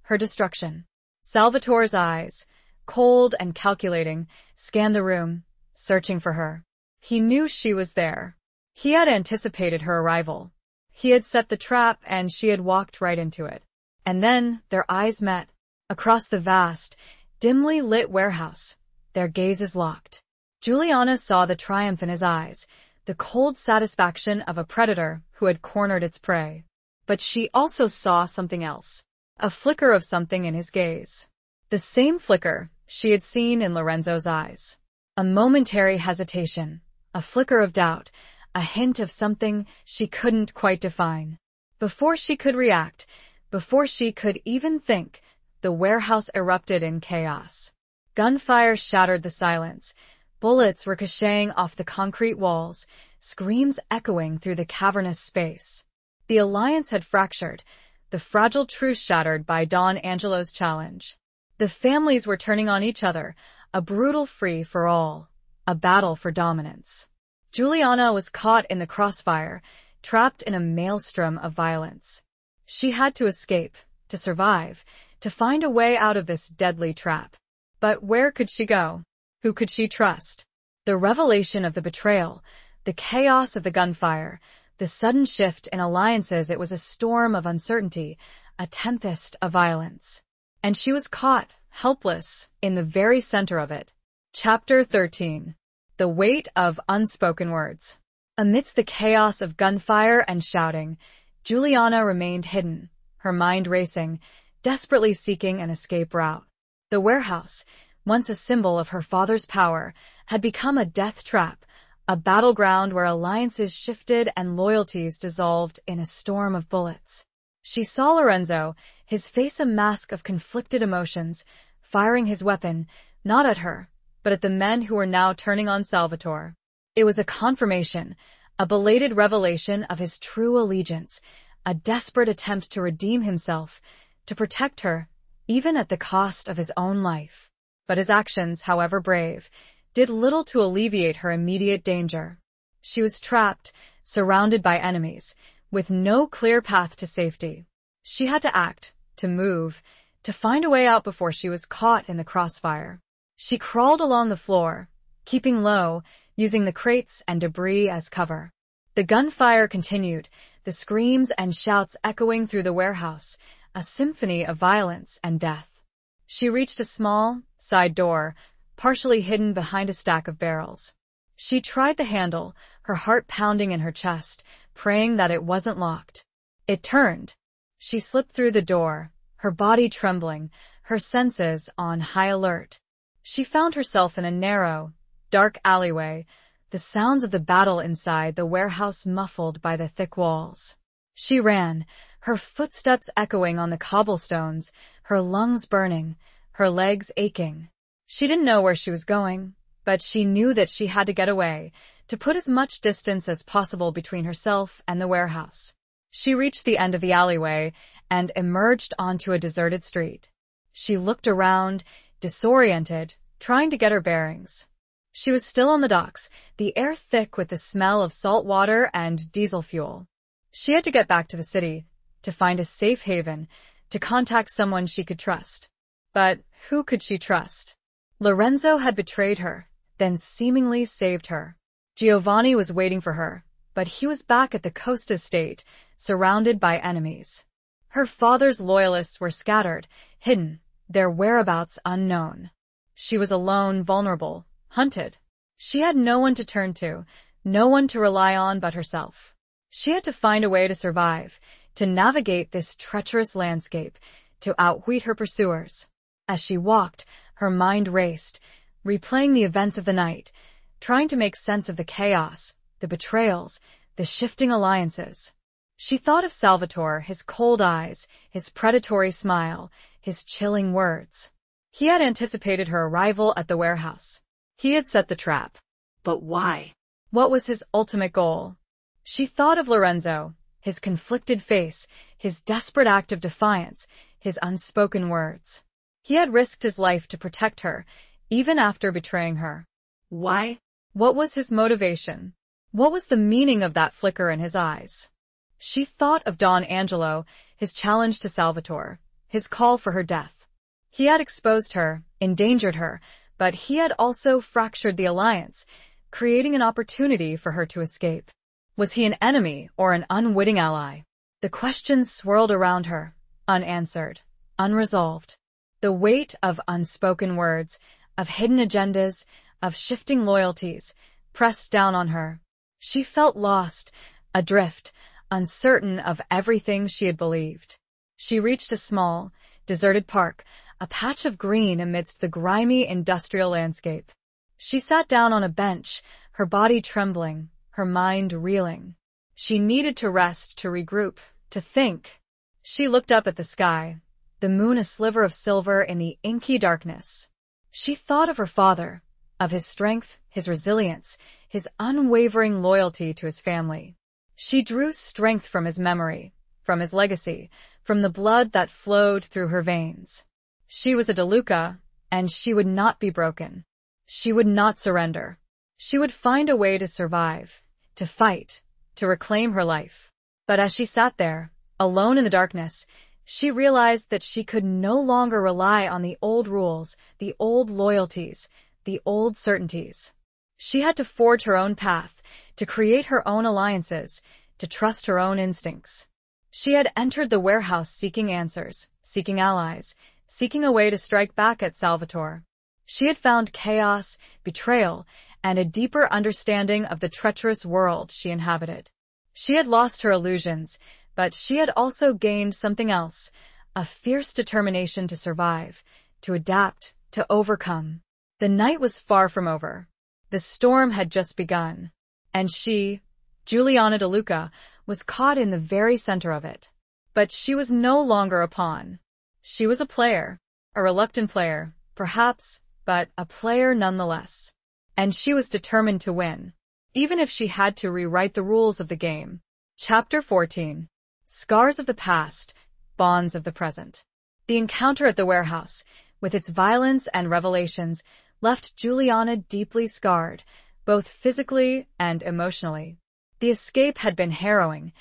her destruction. Salvatore's eyes, cold and calculating, scanned the room, searching for her. He knew she was there. He had anticipated her arrival. He had set the trap, and she had walked right into it. And then their eyes met. Across the vast, dimly lit warehouse, their gazes locked. Juliana saw the triumph in his eyes, the cold satisfaction of a predator who had cornered its prey. But she also saw something else, a flicker of something in his gaze. The same flicker she had seen in Lorenzo's eyes. A momentary hesitation, a flicker of doubt, a hint of something she couldn't quite define. Before she could react, before she could even think, the warehouse erupted in chaos. Gunfire shattered the silence, bullets ricocheting off the concrete walls, screams echoing through the cavernous space. The alliance had fractured, the fragile truce shattered by Don Angelo's challenge. The families were turning on each other, a brutal free-for-all, a battle for dominance. Juliana was caught in the crossfire, trapped in a maelstrom of violence. She had to escape, to survive, to find a way out of this deadly trap. But where could she go? Who could she trust? The revelation of the betrayal, the chaos of the gunfire, the sudden shift in alliances, it was a storm of uncertainty, a tempest of violence. And she was caught, helpless, in the very center of it. Chapter 13. The Weight of Unspoken Words. Amidst the chaos of gunfire and shouting, Juliana remained hidden, her mind racing, desperately seeking an escape route. The warehouse, once a symbol of her father's power, had become a death trap, a battleground where alliances shifted and loyalties dissolved in a storm of bullets. She saw Lorenzo, his face a mask of conflicted emotions, firing his weapon, not at her, but at the men who were now turning on Salvatore. It was a confirmation, a belated revelation of his true allegiance, a desperate attempt to redeem himself, to protect her, even at the cost of his own life. But his actions, however brave, did little to alleviate her immediate danger. She was trapped, surrounded by enemies, with no clear path to safety. She had to act, to move, to find a way out before she was caught in the crossfire. She crawled along the floor, keeping low, using the crates and debris as cover. The gunfire continued, the screams and shouts echoing through the warehouse, a symphony of violence and death. She reached a small, side door, partially hidden behind a stack of barrels. She tried the handle, her heart pounding in her chest, praying that it wasn't locked. It turned. She slipped through the door, her body trembling, her senses on high alert. She found herself in a narrow, dark alleyway, the sounds of the battle inside the warehouse muffled by the thick walls. She ran, her footsteps echoing on the cobblestones, her lungs burning, her legs aching. She didn't know where she was going, but she knew that she had to get away, to put as much distance as possible between herself and the warehouse. She reached the end of the alleyway and emerged onto a deserted street. She looked around, disoriented, trying to get her bearings. She was still on the docks, the air thick with the smell of salt water and diesel fuel. She had to get back to the city, to find a safe haven, to contact someone she could trust. But who could she trust? Lorenzo had betrayed her, then seemingly saved her. Giovanni was waiting for her, but he was back at the Costa estate, surrounded by enemies. Her father's loyalists were scattered, hidden, their whereabouts unknown. She was alone, vulnerable, hunted. She had no one to turn to, no one to rely on but herself. She had to find a way to survive, to navigate this treacherous landscape, to outwit her pursuers. As she walked, her mind raced, replaying the events of the night, trying to make sense of the chaos, the betrayals, the shifting alliances. She thought of Salvatore, his cold eyes, his predatory smile, his chilling words. He had anticipated her arrival at the warehouse. He had set the trap. But why? What was his ultimate goal? She thought of Lorenzo, his conflicted face, his desperate act of defiance, his unspoken words. He had risked his life to protect her, even after betraying her. Why? What was his motivation? What was the meaning of that flicker in his eyes? She thought of Don Angelo, his challenge to Salvatore, his call for her death. He had exposed her, endangered her, but he had also fractured the alliance, creating an opportunity for her to escape. Was he an enemy or an unwitting ally? The questions swirled around her, unanswered, unresolved. The weight of unspoken words, of hidden agendas, of shifting loyalties, pressed down on her. She felt lost, adrift, uncertain of everything she had believed. She reached a small, deserted park, a patch of green amidst the grimy industrial landscape. She sat down on a bench, her body trembling, her mind reeling. She needed to rest, to regroup, To think. She looked up at the sky, the moon a sliver of silver in the inky darkness. She thought of her father, of his strength, his resilience, his unwavering loyalty to his family. She drew strength from his memory, from his legacy, from the blood that flowed through her veins. She was a DeLuca, and she would not be broken. She would not surrender. She would find a way to survive, to fight, to reclaim her life. But as she sat there, alone in the darkness, she realized that she could no longer rely on the old rules, the old loyalties, the old certainties. She had to forge her own path, to create her own alliances, to trust her own instincts. She had entered the warehouse seeking answers, seeking allies, seeking a way to strike back at Salvatore. She had found chaos, betrayal, and a deeper understanding of the treacherous world she inhabited. She had lost her illusions, but she had also gained something else, a fierce determination to survive, to adapt, to overcome. The night was far from over. The storm had just begun. And she, Juliana DeLuca, was caught in the very center of it. But she was no longer a pawn. She was a player, a reluctant player, perhaps, but a player nonetheless. And she was determined to win, even if she had to rewrite the rules of the game. Chapter 14. Scars of the Past, Bonds of the Present. The encounter at the warehouse, with its violence and revelations, left Juliana deeply scarred, both physically and emotionally. The escape had been harrowing.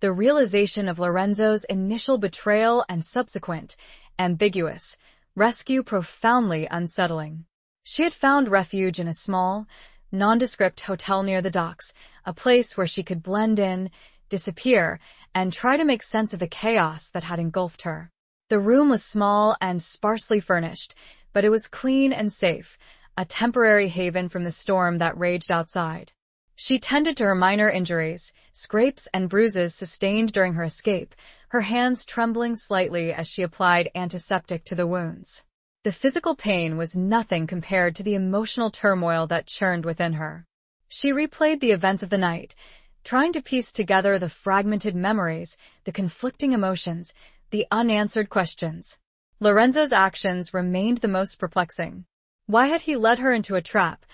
The realization of Lorenzo's initial betrayal and subsequent, ambiguous, rescue profoundly unsettling. She had found refuge in a small, nondescript hotel near the docks, a place where she could blend in, disappear, and try to make sense of the chaos that had engulfed her. The room was small and sparsely furnished, but it was clean and safe, a temporary haven from the storm that raged outside. She tended to her minor injuries, scrapes and bruises sustained during her escape, her hands trembling slightly as she applied antiseptic to the wounds. The physical pain was nothing compared to the emotional turmoil that churned within her. She replayed the events of the night, trying to piece together the fragmented memories, the conflicting emotions, the unanswered questions. Lorenzo's actions remained the most perplexing. Why had he led her into a trap,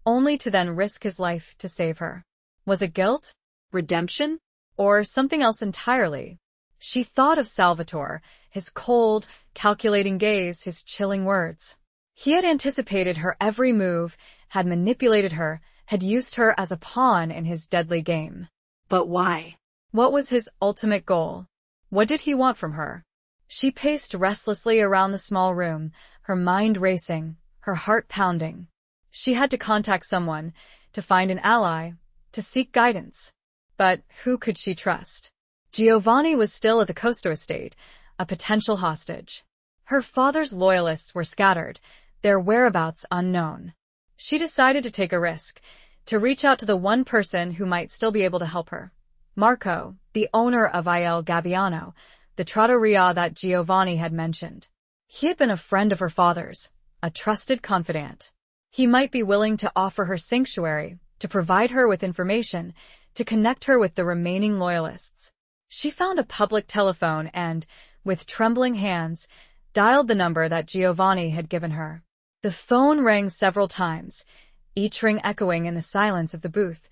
only to then risk his life to save her? Was it guilt? Redemption? Or something else entirely? She thought of Salvatore, his cold, calculating gaze, his chilling words. He had anticipated her every move, had manipulated her, had used her as a pawn in his deadly game. But why? What was his ultimate goal? What did he want from her? She paced restlessly around the small room, her mind racing, her heart pounding. She had to contact someone, to find an ally, to seek guidance. But who could she trust? Giovanni was still at the Costa estate, a potential hostage. Her father's loyalists were scattered, their whereabouts unknown. She decided to take a risk, to reach out to the one person who might still be able to help her. Marco, the owner of Il Gabbiano, the trattoria that Giovanni had mentioned. He had been a friend of her father's, a trusted confidant. He might be willing to offer her sanctuary, to provide her with information, to connect her with the remaining loyalists. She found a public telephone and, with trembling hands, dialed the number that Giovanni had given her. The phone rang several times, each ring echoing in the silence of the booth,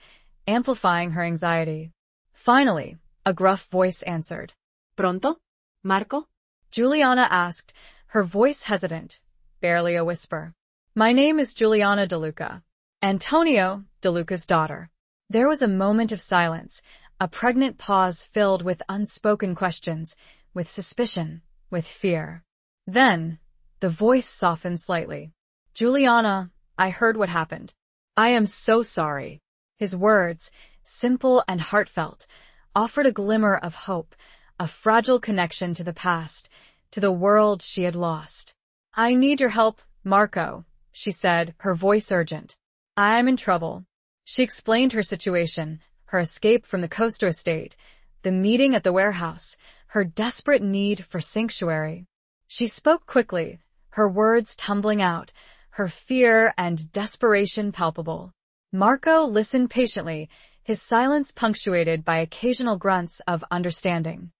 amplifying her anxiety. Finally, a gruff voice answered. Pronto? Marco? Juliana asked, her voice hesitant, barely a whisper. My name is Juliana DeLuca. Antonio, DeLuca's daughter. There was a moment of silence, a pregnant pause filled with unspoken questions, with suspicion, with fear. Then, the voice softened slightly. Juliana, I heard what happened. I am so sorry. His words, simple and heartfelt, offered a glimmer of hope, a fragile connection to the past, to the world she had lost. I need your help, Marco, she said, her voice urgent. I am in trouble. She explained her situation, her escape from the Costa estate, the meeting at the warehouse, her desperate need for sanctuary. She spoke quickly, her words tumbling out, her fear and desperation palpable. Marco listened patiently, his silence punctuated by occasional grunts of understanding.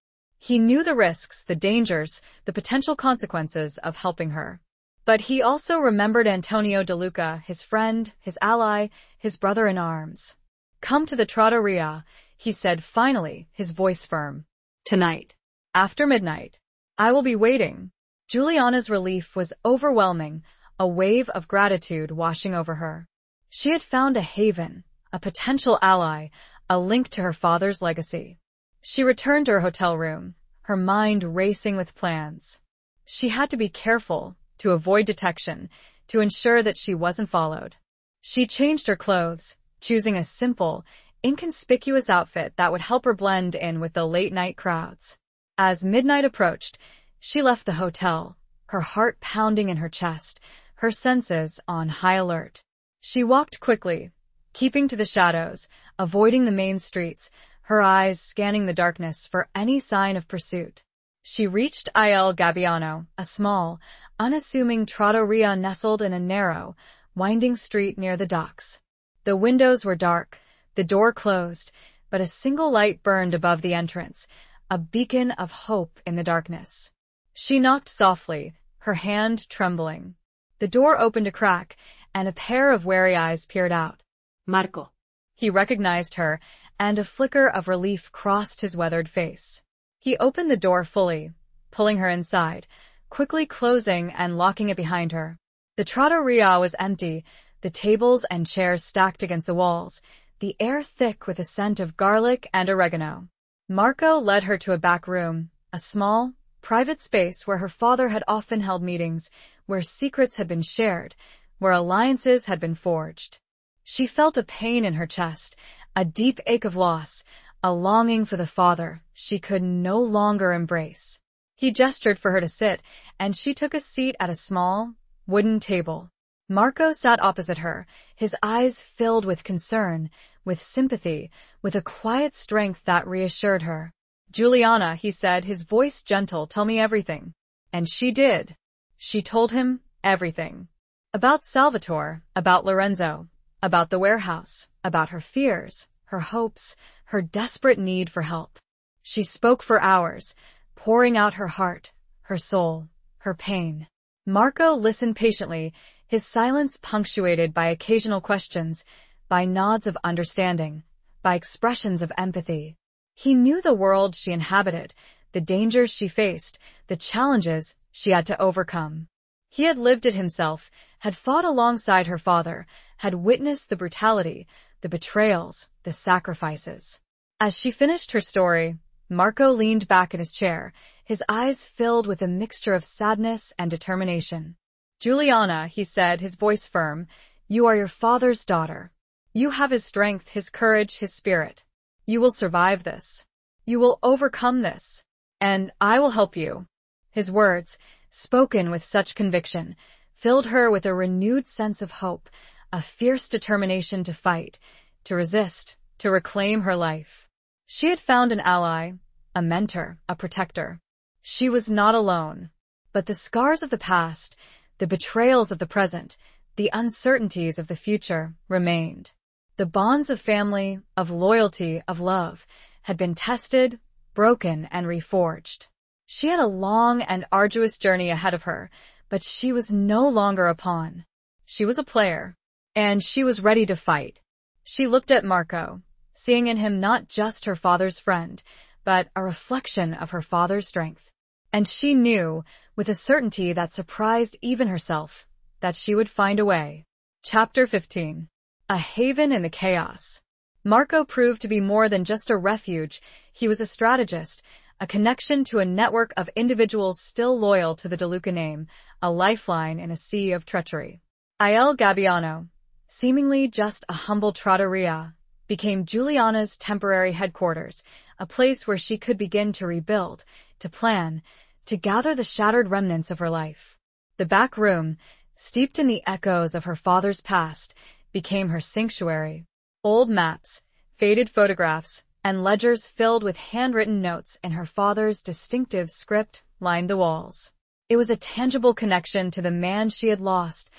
He knew the risks, the dangers, the potential consequences of helping her. But he also remembered Antonio De Luca, his friend, his ally, his brother-in-arms. "Come to the trattoria," he said finally, his voice firm. Tonight. "After midnight. I will be waiting." Juliana's relief was overwhelming, a wave of gratitude washing over her. She had found a haven, a potential ally, a link to her father's legacy. She returned to her hotel room, her mind racing with plans. She had to be careful, to avoid detection, to ensure that she wasn't followed. She changed her clothes, choosing a simple, inconspicuous outfit that would help her blend in with the late-night crowds. As midnight approached, she left the hotel, her heart pounding in her chest, her senses on high alert. She walked quickly, keeping to the shadows, avoiding the main streets, her eyes scanning the darkness for any sign of pursuit. She reached Il Gabbiano, a small, unassuming trattoria nestled in a narrow, winding street near the docks. The windows were dark, the door closed, but a single light burned above the entrance, a beacon of hope in the darkness. She knocked softly, her hand trembling. The door opened a crack, and a pair of wary eyes peered out. Marco. He recognized her, and a flicker of relief crossed his weathered face. He opened the door fully, pulling her inside, quickly closing and locking it behind her. The trattoria was empty, the tables and chairs stacked against the walls, the air thick with a scent of garlic and oregano. Marco led her to a back room, a small, private space where her father had often held meetings, where secrets had been shared, where alliances had been forged. She felt a pain in her chest, a deep ache of loss, a longing for the father she could no longer embrace. He gestured for her to sit, and she took a seat at a small, wooden table. Marco sat opposite her, his eyes filled with concern, with sympathy, with a quiet strength that reassured her. "Juliana," he said, his voice gentle, "tell me everything." And she did. She told him everything. About Salvatore, about Lorenzo, about the warehouse, about her fears, her hopes, her desperate need for help. She spoke for hours, pouring out her heart, her soul, her pain. Marco listened patiently, his silence punctuated by occasional questions, by nods of understanding, by expressions of empathy. He knew the world she inhabited, the dangers she faced, the challenges she had to overcome. He had lived it himself, had fought alongside her father, had witnessed the brutality, the betrayals, the sacrifices. As she finished her story, Marco leaned back in his chair, his eyes filled with a mixture of sadness and determination. "Juliana," he said, his voice firm, "you are your father's daughter. You have his strength, his courage, his spirit. You will survive this. You will overcome this. And I will help you." His words, spoken with such conviction, filled her with a renewed sense of hope, a fierce determination to fight, to resist, to reclaim her life. She had found an ally, a mentor, a protector. She was not alone. But the scars of the past, the betrayals of the present, the uncertainties of the future remained. The bonds of family, of loyalty, of love, had been tested, broken, and reforged. She had a long and arduous journey ahead of her, but she was no longer a pawn. She was a player, and she was ready to fight. She looked at Marco, seeing in him not just her father's friend, but a reflection of her father's strength. And she knew, with a certainty that surprised even herself, that she would find a way. Chapter 15. A haven in the chaos. Marco proved to be more than just a refuge. He was a strategist, a connection to a network of individuals still loyal to the De Luca name, a lifeline in a sea of treachery. Il Gabbiano, seemingly just a humble trattoria, became Juliana's temporary headquarters, a place where she could begin to rebuild, to plan, to gather the shattered remnants of her life. The back room, steeped in the echoes of her father's past, became her sanctuary. Old maps, faded photographs, and ledgers filled with handwritten notes in her father's distinctive script lined the walls. It was a tangible connection to the man she had lost,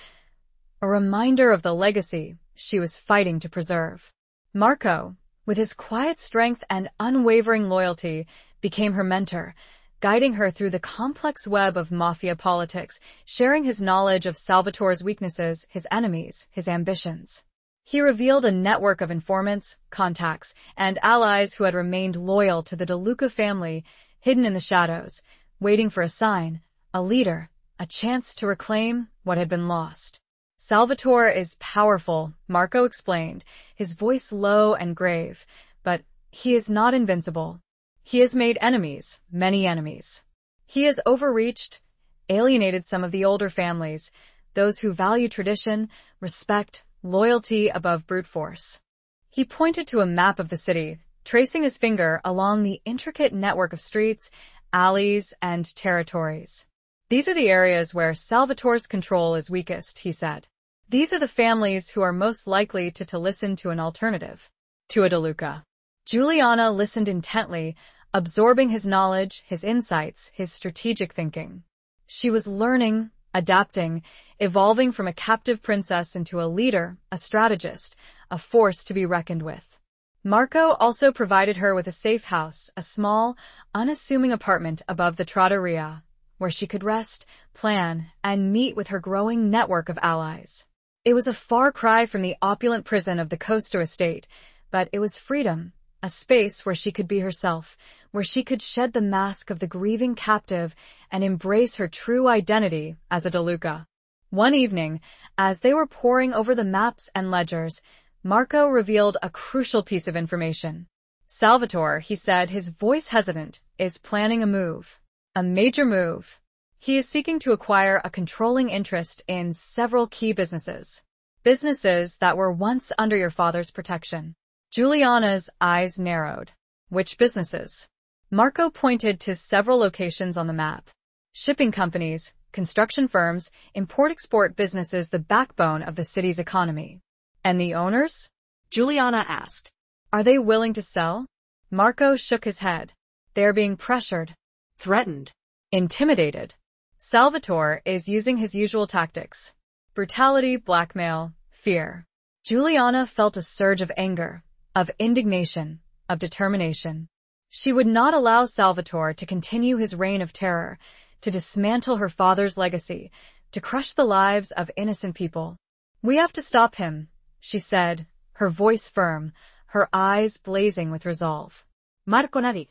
a reminder of the legacy she was fighting to preserve. Marco, with his quiet strength and unwavering loyalty, became her mentor, guiding her through the complex web of mafia politics, sharing his knowledge of Salvatore's weaknesses, his enemies, his ambitions. He revealed a network of informants, contacts, and allies who had remained loyal to the De Luca family, hidden in the shadows, waiting for a sign, a leader, a chance to reclaim what had been lost. Salvatore is powerful, Marco explained, his voice low and grave, but he is not invincible. He has made enemies, many enemies. He has overreached, alienated some of the older families, those who value tradition, respect, loyalty above brute force. He pointed to a map of the city, tracing his finger along the intricate network of streets, alleys, and territories. These are the areas where Salvatore's control is weakest, he said. These are the families who are most likely to listen to an alternative. To a De Luca. Juliana listened intently, absorbing his knowledge, his insights, his strategic thinking. She was learning, adapting, evolving from a captive princess into a leader, a strategist, a force to be reckoned with. Marco also provided her with a safe house, a small, unassuming apartment above the Trattoria, where she could rest, plan, and meet with her growing network of allies. It was a far cry from the opulent prison of the Costa estate, but it was freedom, a space where she could be herself, where she could shed the mask of the grieving captive and embrace her true identity as a De Luca. One evening, as they were poring over the maps and ledgers, Marco revealed a crucial piece of information. Salvatore, he said, his voice hesitant, is planning a move. A major move. He is seeking to acquire a controlling interest in several key businesses. Businesses that were once under your father's protection. Juliana's eyes narrowed. Which businesses? Marco pointed to several locations on the map. Shipping companies, construction firms, import-export businesses, the backbone of the city's economy. And the owners? Juliana asked. Are they willing to sell? Marco shook his head. They are being pressured. Threatened. Intimidated. Salvatore is using his usual tactics. Brutality, blackmail, fear. Juliana felt a surge of anger, of indignation, of determination. She would not allow Salvatore to continue his reign of terror, to dismantle her father's legacy, to crush the lives of innocent people. We have to stop him, she said, her voice firm, her eyes blazing with resolve. Marco nodded.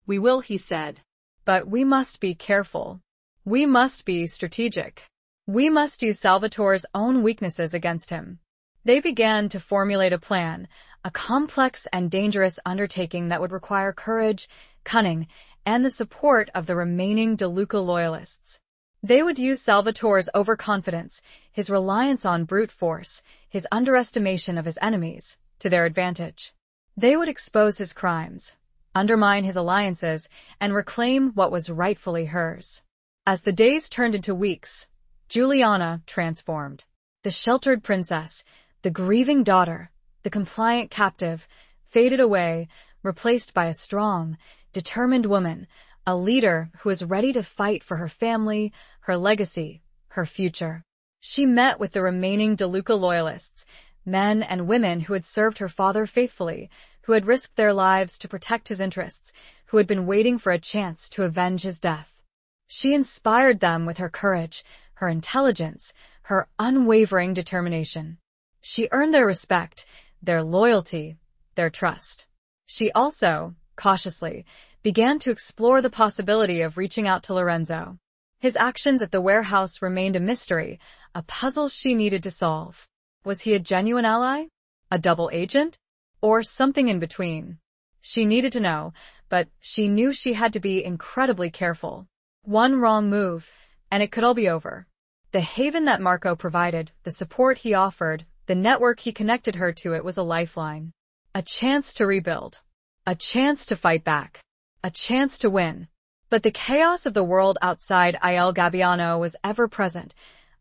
We will, he said. But we must be careful. We must be strategic. We must use Salvatore's own weaknesses against him. They began to formulate a plan, a complex and dangerous undertaking that would require courage, cunning, and the support of the remaining De Luca loyalists. They would use Salvatore's overconfidence, his reliance on brute force, his underestimation of his enemies, to their advantage. They would expose his crimes, undermine his alliances, and reclaim what was rightfully hers. As the days turned into weeks, Juliana transformed. The sheltered princess, the grieving daughter, the compliant captive, faded away, replaced by a strong, determined woman, a leader who was ready to fight for her family, her legacy, her future. She met with the remaining De Luca loyalists, men and women who had served her father faithfully, who had risked their lives to protect his interests, who had been waiting for a chance to avenge his death. She inspired them with her courage, her intelligence, her unwavering determination. She earned their respect, their loyalty, their trust. She also, cautiously, began to explore the possibility of reaching out to Lorenzo. His actions at the warehouse remained a mystery, a puzzle she needed to solve. Was he a genuine ally? A double agent? Or something in between? She needed to know, but she knew she had to be incredibly careful. One wrong move, and it could all be over. The haven that Marco provided, the support he offered, the network he connected her to, it was a lifeline. A chance to rebuild. A chance to fight back. A chance to win. But the chaos of the world outside Il Gabbiano was ever present,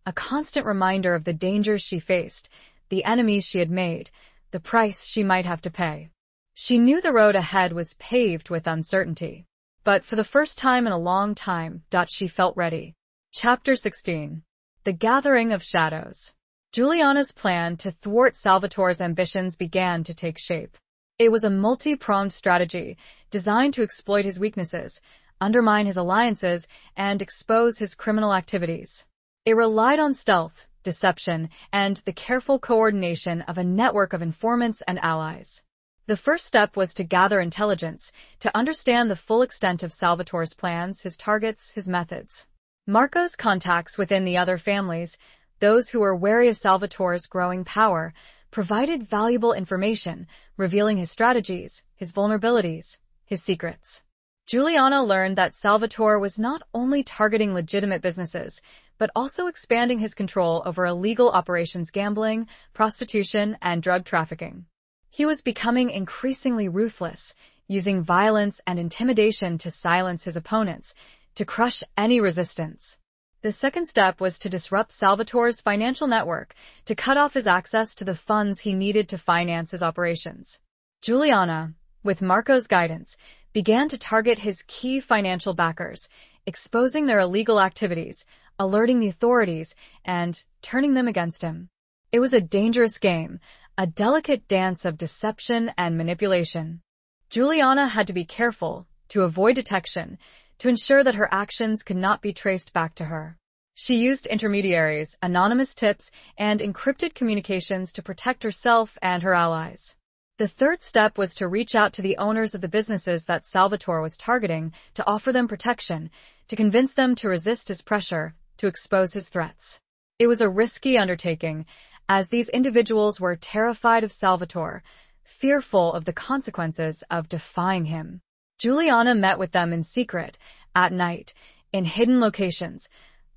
a constant reminder of the dangers she faced, the enemies she had made, the price she might have to pay. She knew the road ahead was paved with uncertainty. But for the first time in a long time, she felt ready. Chapter 16. The Gathering of Shadows. Juliana's plan to thwart Salvatore's ambitions began to take shape. It was a multi-pronged strategy designed to exploit his weaknesses, undermine his alliances, and expose his criminal activities. It relied on stealth, deception, and the careful coordination of a network of informants and allies. The first step was to gather intelligence, to understand the full extent of Salvatore's plans, his targets, his methods. Marco's contacts within the other families, those who were wary of Salvatore's growing power, provided valuable information, revealing his strategies, his vulnerabilities, his secrets. Juliana learned that Salvatore was not only targeting legitimate businesses, but also expanding his control over illegal operations, gambling, prostitution, and drug trafficking. He was becoming increasingly ruthless, using violence and intimidation to silence his opponents, to crush any resistance. The second step was to disrupt Salvatore's financial network, to cut off his access to the funds he needed to finance his operations. Juliana, with Marco's guidance, began to target his key financial backers, exposing their illegal activities, alerting the authorities, and turning them against him. It was a dangerous game, a delicate dance of deception and manipulation. Juliana had to be careful, to avoid detection, to ensure that her actions could not be traced back to her. She used intermediaries, anonymous tips, and encrypted communications to protect herself and her allies. The third step was to reach out to the owners of the businesses that Salvatore was targeting, to offer them protection, to convince them to resist his pressure, to expose his threats. It was a risky undertaking, as these individuals were terrified of Salvatore, fearful of the consequences of defying him. Juliana met with them in secret, at night, in hidden locations,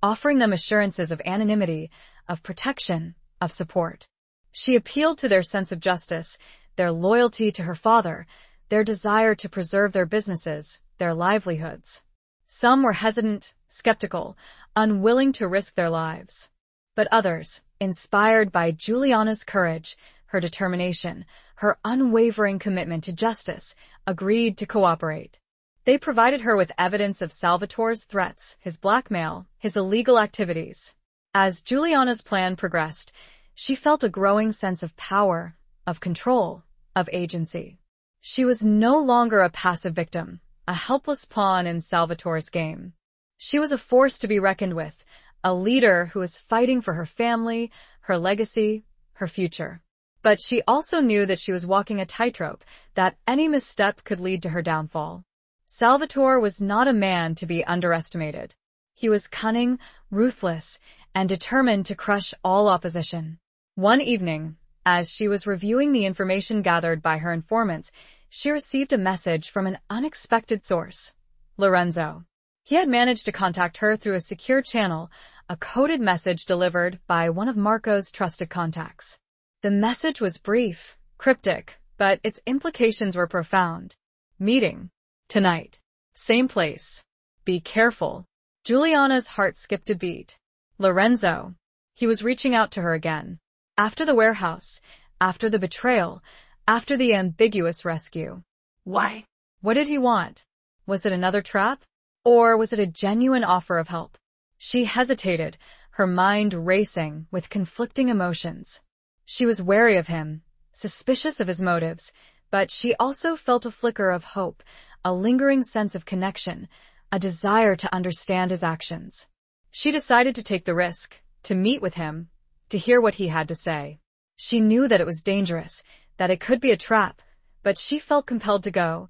offering them assurances of anonymity, of protection, of support. She appealed to their sense of justice, their loyalty to her father, their desire to preserve their businesses, their livelihoods. Some were hesitant, skeptical, unwilling to risk their lives. But others, inspired by Juliana's courage, her determination, her unwavering commitment to justice, agreed to cooperate. They provided her with evidence of Salvatore's threats, his blackmail, his illegal activities. As Juliana's plan progressed, she felt a growing sense of power, of control, of agency. She was no longer a passive victim, a helpless pawn in Salvatore's game. She was a force to be reckoned with, a leader who was fighting for her family, her legacy, her future. But she also knew that she was walking a tightrope, that any misstep could lead to her downfall. Salvatore was not a man to be underestimated. He was cunning, ruthless, and determined to crush all opposition. One evening, as she was reviewing the information gathered by her informants, she received a message from an unexpected source, Lorenzo. He had managed to contact her through a secure channel, a coded message delivered by one of Marco's trusted contacts. The message was brief, cryptic, but its implications were profound. Meeting. Tonight. Same place. Be careful. Juliana's heart skipped a beat. Lorenzo. He was reaching out to her again. After the warehouse, after the betrayal, after the ambiguous rescue. Why? What did he want? Was it another trap? Or was it a genuine offer of help? She hesitated, her mind racing with conflicting emotions. She was wary of him, suspicious of his motives, but she also felt a flicker of hope, a lingering sense of connection, a desire to understand his actions. She decided to take the risk, to meet with him, to hear what he had to say. She knew that it was dangerous, that it could be a trap, but she felt compelled to go,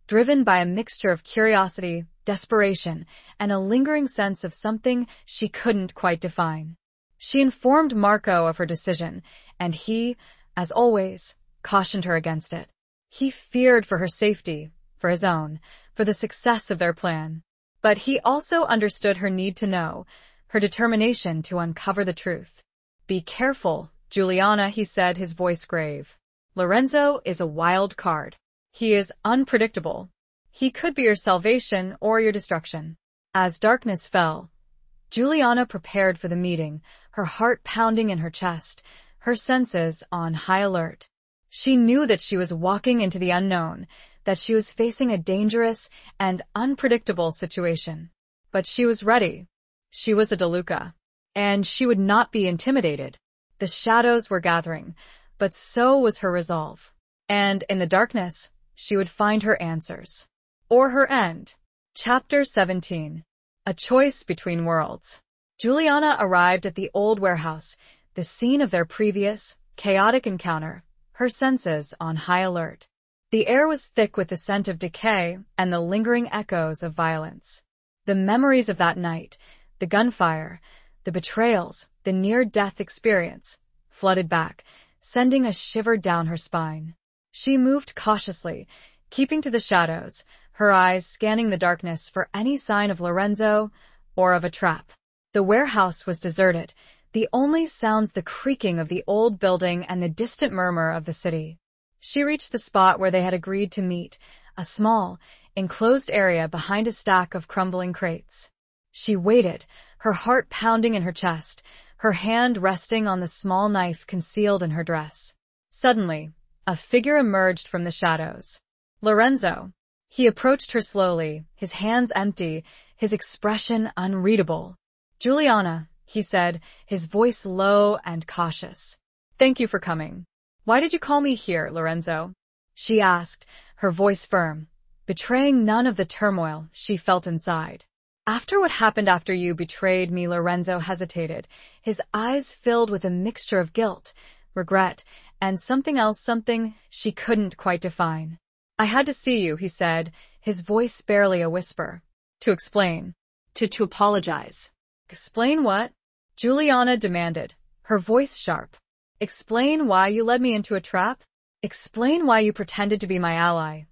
driven by a mixture of curiosity, desperation, and a lingering sense of something she couldn't quite define. She informed Marco of her decision, and he, as always, cautioned her against it. He feared for her safety, for his own, for the success of their plan. But he also understood her need to know, her determination to uncover the truth. Be careful, Juliana, he said, his voice grave. Lorenzo is a wild card. He is unpredictable. He could be your salvation or your destruction. As darkness fell, Juliana prepared for the meeting, her heart pounding in her chest, her senses on high alert. She knew that she was walking into the unknown, that she was facing a dangerous and unpredictable situation. But she was ready. She was a DeLuca. And she would not be intimidated. The shadows were gathering, but so was her resolve. And in the darkness, she would find her answers. Or her end. Chapter 17. A Choice Between Worlds. Juliana arrived at the old warehouse, the scene of their previous, chaotic encounter, her senses on high alert. The air was thick with the scent of decay and the lingering echoes of violence. The memories of that night, the gunfire, the betrayals, the near-death experience, flooded back, sending a shiver down her spine. She moved cautiously, keeping to the shadows, her eyes scanning the darkness for any sign of Lorenzo or of a trap. The warehouse was deserted, the only sounds the creaking of the old building and the distant murmur of the city. She reached the spot where they had agreed to meet, a small, enclosed area behind a stack of crumbling crates. She waited, her heart pounding in her chest, her hand resting on the small knife concealed in her dress. Suddenly, a figure emerged from the shadows. Lorenzo. He approached her slowly, his hands empty, his expression unreadable. Juliana, he said, his voice low and cautious. Thank you for coming. Why did you call me here, Lorenzo? She asked, her voice firm, betraying none of the turmoil she felt inside. After what happened after you betrayed me, Lorenzo hesitated, his eyes filled with a mixture of guilt, regret, and something else, something she couldn't quite define. I had to see you, he said, his voice barely a whisper. To explain. To apologize. Explain what? Juliana demanded, her voice sharp. Explain why you led me into a trap? Explain why you pretended to be my ally,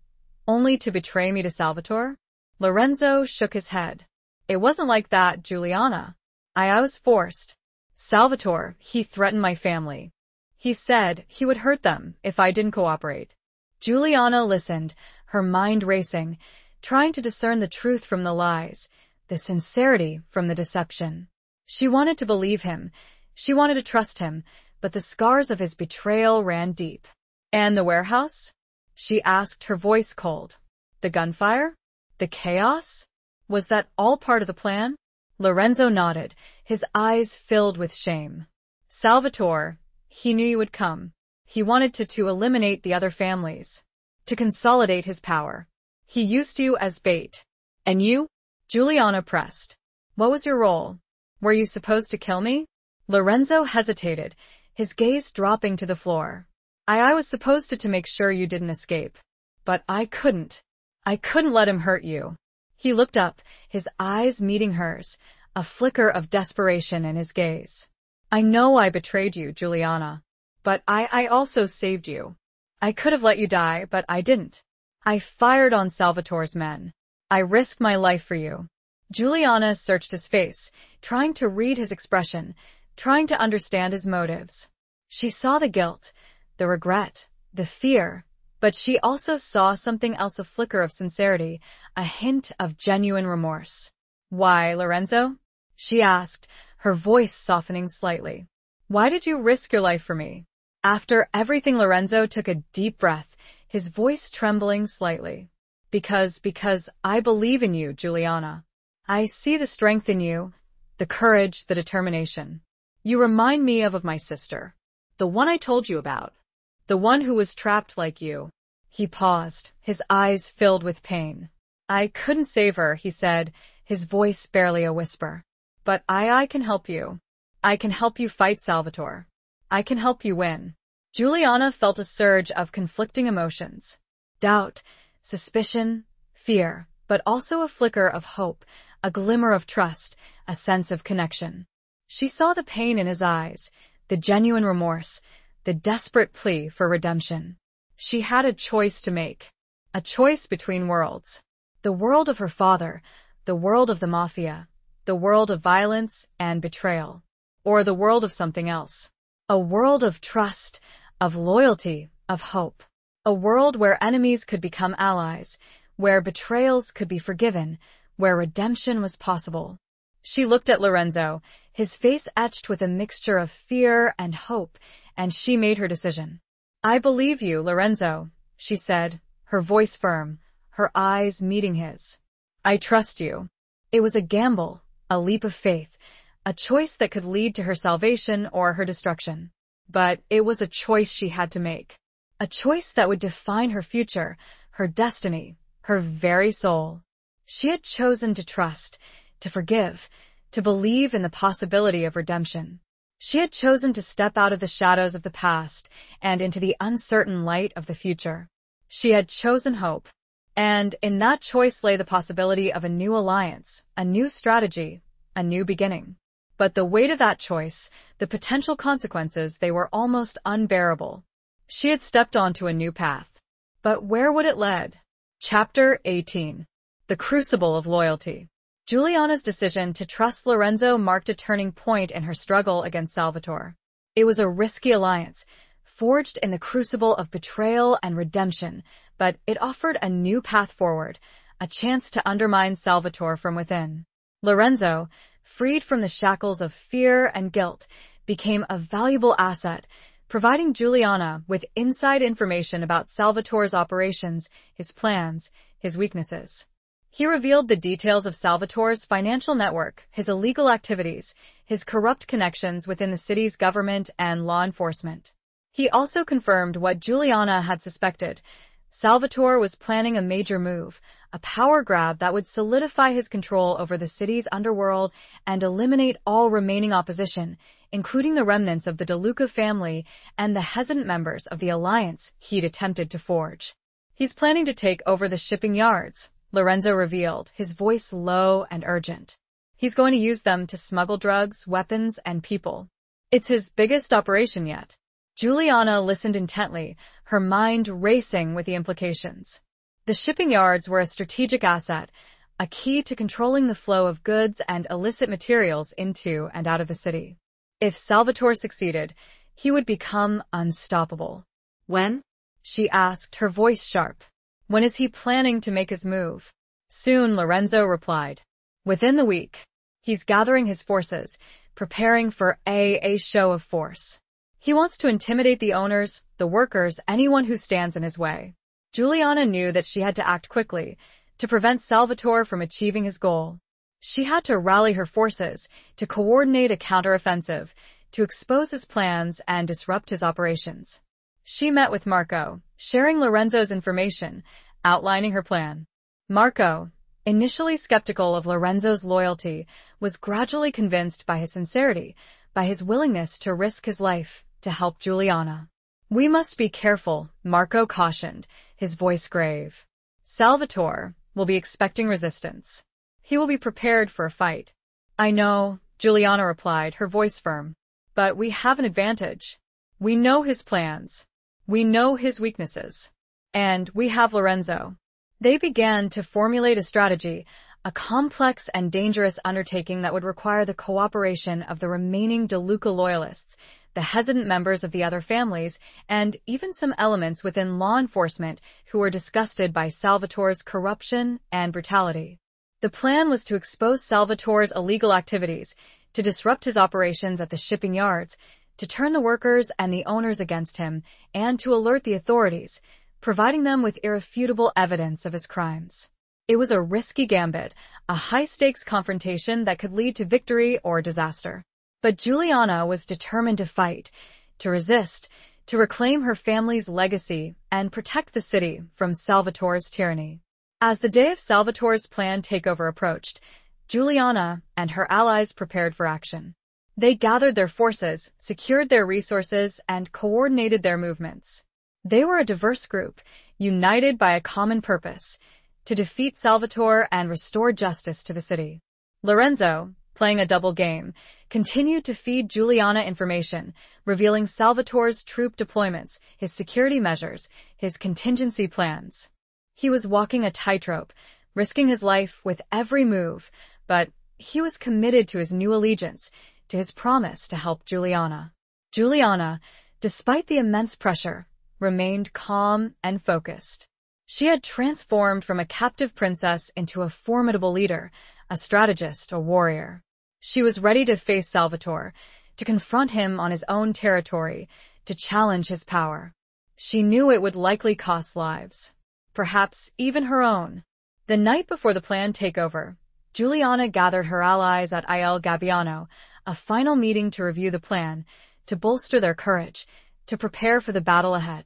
only to betray me to Salvatore? Lorenzo shook his head. It wasn't like that, Juliana. I was forced. Salvatore, he threatened my family. He said he would hurt them if I didn't cooperate. Juliana listened, her mind racing, trying to discern the truth from the lies, the sincerity from the deception. She wanted to believe him. She wanted to trust him, but the scars of his betrayal ran deep. And the warehouse? She asked, her voice cold. The gunfire? The chaos? Was that all part of the plan? Lorenzo nodded, his eyes filled with shame. Salvatore, he knew you would come. He wanted to eliminate the other families, to consolidate his power. He used you as bait. And you? Juliana pressed. What was your role? Were you supposed to kill me? Lorenzo hesitated, his gaze dropping to the floor. I was supposed to make sure you didn't escape. But I couldn't. I couldn't let him hurt you. He looked up, his eyes meeting hers, a flicker of desperation in his gaze. I know I betrayed you, Juliana. But I also saved you. I could have let you die, but I didn't. I fired on Salvatore's men. I risked my life for you. Juliana searched his face, trying to read his expression, trying to understand his motives. She saw the guilt, the regret, the fear, but she also saw something else, a flicker of sincerity, a hint of genuine remorse. Why, Lorenzo? She asked, her voice softening slightly. Why did you risk your life for me? After everything, Lorenzo took a deep breath, his voice trembling slightly. Because I believe in you, Juliana. I see the strength in you, the courage, the determination. You remind me of my sister. The one I told you about. The one who was trapped like you. He paused, his eyes filled with pain. I couldn't save her, he said, his voice barely a whisper. But I can help you. I can help you fight Salvatore. I can help you win. Juliana felt a surge of conflicting emotions. Doubt, suspicion, fear, but also a flicker of hope, a glimmer of trust, a sense of connection. She saw the pain in his eyes, the genuine remorse, the desperate plea for redemption. She had a choice to make. A choice between worlds. The world of her father, the world of the mafia, the world of violence and betrayal. Or the world of something else. A world of trust, of loyalty, of hope. A world where enemies could become allies, where betrayals could be forgiven, where redemption was possible. She looked at Lorenzo, his face etched with a mixture of fear and hope, and she made her decision. I believe you, Lorenzo, she said, her voice firm, her eyes meeting his. I trust you. It was a gamble, a leap of faith, a choice that could lead to her salvation or her destruction. But it was a choice she had to make. a choice that would define her future, her destiny, her very soul. She had chosen to trust, to forgive, to believe in the possibility of redemption. She had chosen to step out of the shadows of the past and into the uncertain light of the future. She had chosen hope. And in that choice lay the possibility of a new alliance, a new strategy, a new beginning. But the weight of that choice, the potential consequences, they were almost unbearable. She had stepped onto a new path. But where would it lead? Chapter 18. The Crucible of Loyalty. Juliana's decision to trust Lorenzo marked a turning point in her struggle against Salvatore. It was a risky alliance, forged in the crucible of betrayal and redemption, but it offered a new path forward, a chance to undermine Salvatore from within. Lorenzo, freed from the shackles of fear and guilt, became a valuable asset, providing Juliana with inside information about Salvatore's operations, his plans, his weaknesses. He revealed the details of Salvatore's financial network, his illegal activities, his corrupt connections within the city's government and law enforcement. He also confirmed what Juliana had suspected. Salvatore was planning a major move, a power grab that would solidify his control over the city's underworld and eliminate all remaining opposition, including the remnants of the De Luca family and the hesitant members of the alliance he'd attempted to forge. He's planning to take over the shipping yards, Lorenzo revealed, his voice low and urgent. He's going to use them to smuggle drugs, weapons, and people. It's his biggest operation yet. Juliana listened intently, her mind racing with the implications. The shipping yards were a strategic asset, a key to controlling the flow of goods and illicit materials into and out of the city. If Salvatore succeeded, he would become unstoppable. When? She asked, her voice sharp. When is he planning to make his move? Soon, Lorenzo replied. Within the week. He's gathering his forces, preparing for a show of force. He wants to intimidate the owners, the workers, anyone who stands in his way. Juliana knew that she had to act quickly to prevent Salvatore from achieving his goal. She had to rally her forces, to coordinate a counteroffensive, to expose his plans and disrupt his operations. She met with Marco, sharing Lorenzo's information, outlining her plan. Marco, initially skeptical of Lorenzo's loyalty, was gradually convinced by his sincerity, by his willingness to risk his life to help Juliana. We must be careful, Marco cautioned, his voice grave. Salvatore will be expecting resistance. He will be prepared for a fight. I know, Juliana replied, her voice firm. But we have an advantage. We know his plans. We know his weaknesses. And we have Lorenzo. They began to formulate a strategy, a complex and dangerous undertaking that would require the cooperation of the remaining De Luca loyalists, the hesitant members of the other families, and even some elements within law enforcement who were disgusted by Salvatore's corruption and brutality. The plan was to expose Salvatore's illegal activities, to disrupt his operations at the shipping yards, to turn the workers and the owners against him, and to alert the authorities, providing them with irrefutable evidence of his crimes. It was a risky gambit, a high-stakes confrontation that could lead to victory or disaster. But Juliana was determined to fight, to resist, to reclaim her family's legacy and protect the city from Salvatore's tyranny. As the day of Salvatore's planned takeover approached, Juliana and her allies prepared for action. They gathered their forces, secured their resources, and coordinated their movements. They were a diverse group, united by a common purpose, to defeat Salvatore and restore justice to the city. Lorenzo, playing a double game, continued to feed Juliana information, revealing Salvatore's troop deployments, his security measures, his contingency plans. He was walking a tightrope, risking his life with every move, but he was committed to his new allegiance, to his promise to help Juliana. Juliana, despite the immense pressure, remained calm and focused. She had transformed from a captive princess into a formidable leader, a strategist, a warrior. She was ready to face Salvatore, to confront him on his own territory, to challenge his power. She knew it would likely cost lives, perhaps even her own. The night before the planned takeover, Juliana gathered her allies at Il Gabbiano, a final meeting to review the plan, to bolster their courage, to prepare for the battle ahead.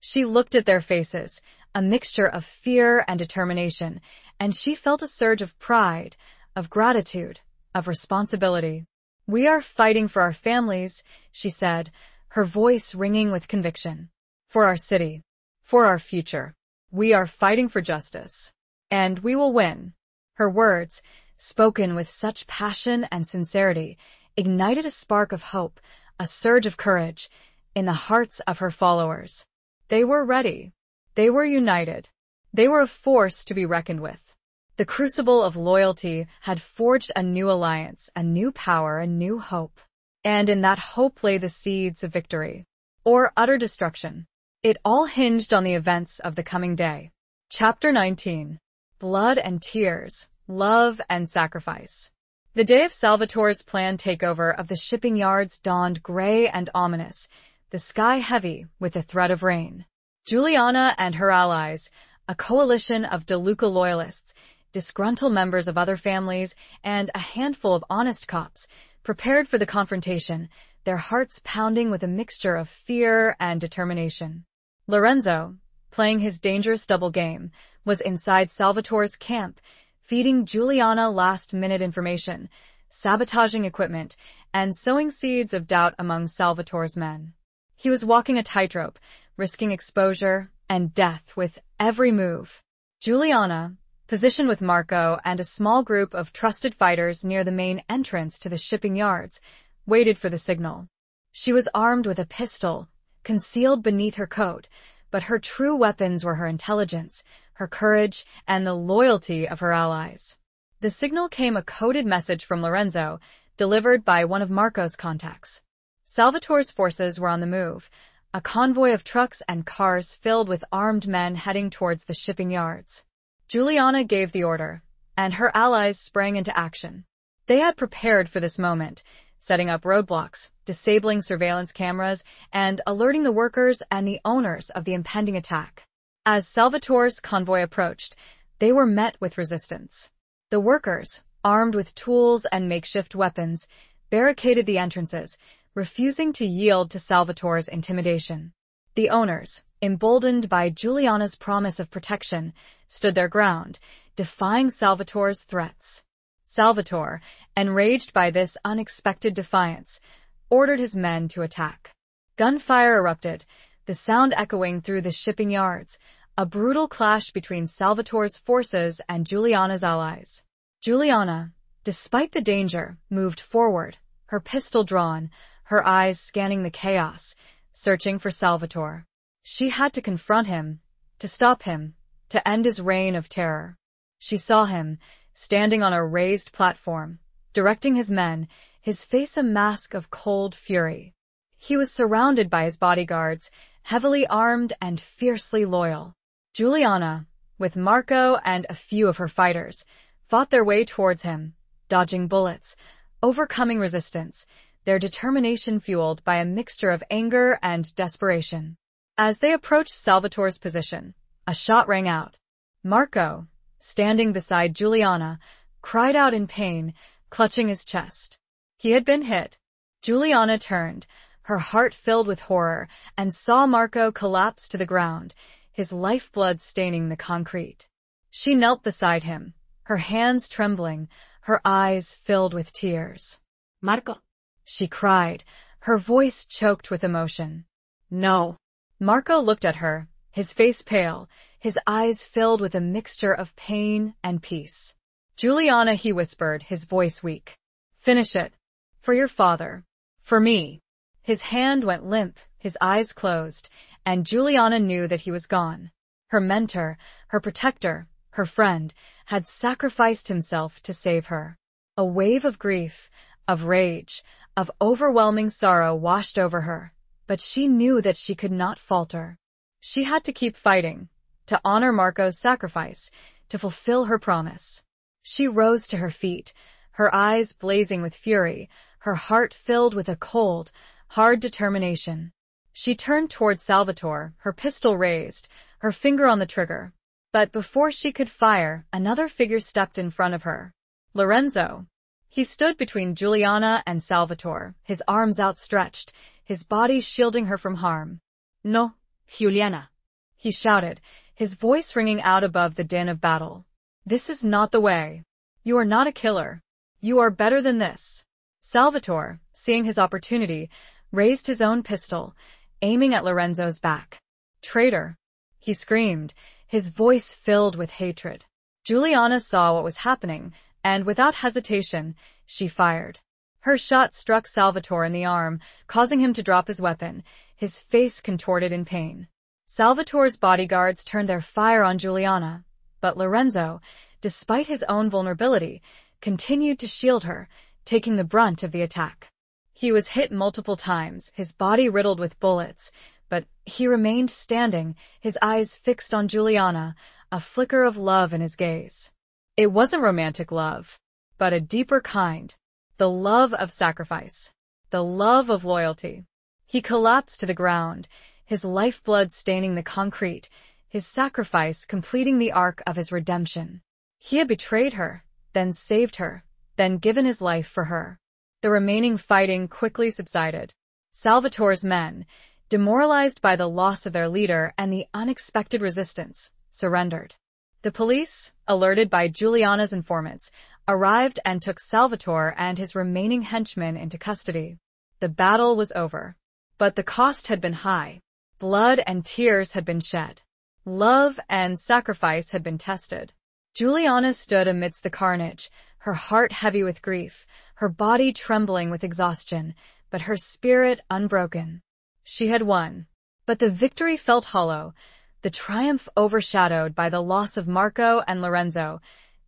She looked at their faces, a mixture of fear and determination, and she felt a surge of pride, of gratitude, of responsibility. "We are fighting for our families," she said, her voice ringing with conviction. "For our city. For our future. We are fighting for justice. And we will win." Her words, spoken with such passion and sincerity, ignited a spark of hope, a surge of courage, in the hearts of her followers. They were ready. They were united. They were a force to be reckoned with. The crucible of loyalty had forged a new alliance, a new power, a new hope. And in that hope lay the seeds of victory, or utter destruction. It all hinged on the events of the coming day. Chapter 19. Blood and Tears, Love and Sacrifice. The day of Salvatore's planned takeover of the shipping yards dawned gray and ominous, the sky heavy with the threat of rain. Juliana and her allies, a coalition of DeLuca loyalists, disgruntled members of other families, and a handful of honest cops, prepared for the confrontation, their hearts pounding with a mixture of fear and determination. Lorenzo, playing his dangerous double game, was inside Salvatore's camp, feeding Juliana last-minute information, sabotaging equipment, and sowing seeds of doubt among Salvatore's men. He was walking a tightrope, risking exposure and death with every move. Juliana, positioned with Marco and a small group of trusted fighters near the main entrance to the shipping yards, waited for the signal. She was armed with a pistol, concealed beneath her coat, but her true weapons were her intelligence, her courage, and the loyalty of her allies. The signal came a coded message from Lorenzo, delivered by one of Marco's contacts. Salvatore's forces were on the move, a convoy of trucks and cars filled with armed men heading towards the shipping yards. Juliana gave the order, and her allies sprang into action. They had prepared for this moment, setting up roadblocks, disabling surveillance cameras, and alerting the workers and the owners of the impending attack. As Salvatore's convoy approached, they were met with resistance. The workers, armed with tools and makeshift weapons, barricaded the entrances, refusing to yield to Salvatore's intimidation. The owners, emboldened by Juliana's promise of protection, stood their ground, defying Salvatore's threats. Salvatore, enraged by this unexpected defiance, ordered his men to attack. Gunfire erupted, the sound echoing through the shipping yards, a brutal clash between Salvatore's forces and Juliana's allies. Juliana, despite the danger, moved forward, her pistol drawn, her eyes scanning the chaos, searching for Salvatore. She had to confront him, to stop him, to end his reign of terror. She saw him, standing on a raised platform, directing his men, his face a mask of cold fury. He was surrounded by his bodyguards, heavily armed and fiercely loyal. Juliana, with Marco and a few of her fighters, fought their way towards him, dodging bullets, overcoming resistance, their determination fueled by a mixture of anger and desperation. As they approached Salvatore's position, a shot rang out. Marco, standing beside Juliana, cried out in pain, clutching his chest. He had been hit. Juliana turned, her heart filled with horror, and saw Marco collapse to the ground, his lifeblood staining the concrete. She knelt beside him, her hands trembling, her eyes filled with tears. "Marco," she cried, her voice choked with emotion. "No." Marco looked at her, his face pale, his eyes filled with a mixture of pain and peace. "Juliana," he whispered, his voice weak. "Finish it. For your father. For me." His hand went limp, his eyes closed, and Juliana knew that he was gone. Her mentor, her protector, her friend, had sacrificed himself to save her. A wave of grief, of rage, of overwhelming sorrow washed over her, but she knew that she could not falter. She had to keep fighting, to honor Marco's sacrifice, to fulfill her promise. She rose to her feet, her eyes blazing with fury, her heart filled with a cold, hard determination. She turned toward Salvatore, her pistol raised, her finger on the trigger. But before she could fire, another figure stepped in front of her. Lorenzo. He stood between Juliana and Salvatore, his arms outstretched, his body shielding her from harm. "No, Juliana," he shouted, his voice ringing out above the din of battle. "This is not the way. You are not a killer. You are better than this." Salvatore, seeing his opportunity, raised his own pistol, aiming at Lorenzo's back. "Traitor!" he screamed, his voice filled with hatred. Juliana saw what was happening, and without hesitation, she fired. Her shot struck Salvatore in the arm, causing him to drop his weapon, his face contorted in pain. Salvatore's bodyguards turned their fire on Juliana, but Lorenzo, despite his own vulnerability, continued to shield her, taking the brunt of the attack. He was hit multiple times, his body riddled with bullets, but he remained standing, his eyes fixed on Juliana, a flicker of love in his gaze. It wasn't romantic love, but a deeper kind, the love of sacrifice, the love of loyalty. He collapsed to the ground, his lifeblood staining the concrete, his sacrifice completing the arc of his redemption. He had betrayed her, then saved her, then given his life for her. The remaining fighting quickly subsided. Salvatore's men, demoralized by the loss of their leader and the unexpected resistance, surrendered. The police, alerted by Juliana's informants, arrived and took Salvatore and his remaining henchmen into custody. The battle was over. But the cost had been high. Blood and tears had been shed. Love and sacrifice had been tested. Juliana stood amidst the carnage, her heart heavy with grief, her body trembling with exhaustion, but her spirit unbroken. She had won. But the victory felt hollow, the triumph overshadowed by the loss of Marco and Lorenzo,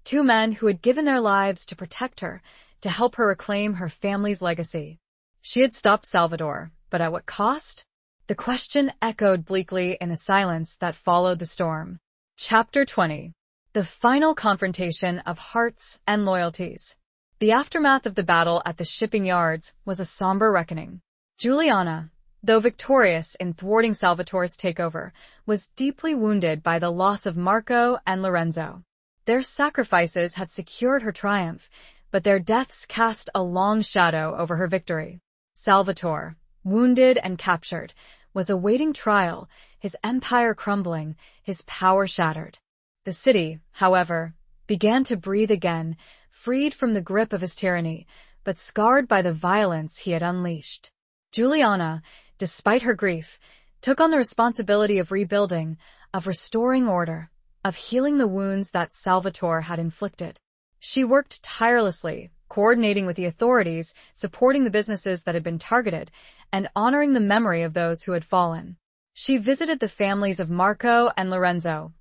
two men who had given their lives to protect her, to help her reclaim her family's legacy. She had stopped Salvatore, but at what cost? The question echoed bleakly in the silence that followed the storm. Chapter 20. The final confrontation of hearts and loyalties. The aftermath of the battle at the shipping yards was a somber reckoning. Juliana, though victorious in thwarting Salvatore's takeover, was deeply wounded by the loss of Marco and Lorenzo. Their sacrifices had secured her triumph, but their deaths cast a long shadow over her victory. Salvatore, wounded and captured, was awaiting trial, his empire crumbling, his power shattered. The city, however, began to breathe again, freed from the grip of his tyranny, but scarred by the violence he had unleashed. Juliana, despite her grief, took on the responsibility of rebuilding, of restoring order, of healing the wounds that Salvatore had inflicted. She worked tirelessly, coordinating with the authorities, supporting the businesses that had been targeted, and honoring the memory of those who had fallen. She visited the families of Marco and Lorenzo,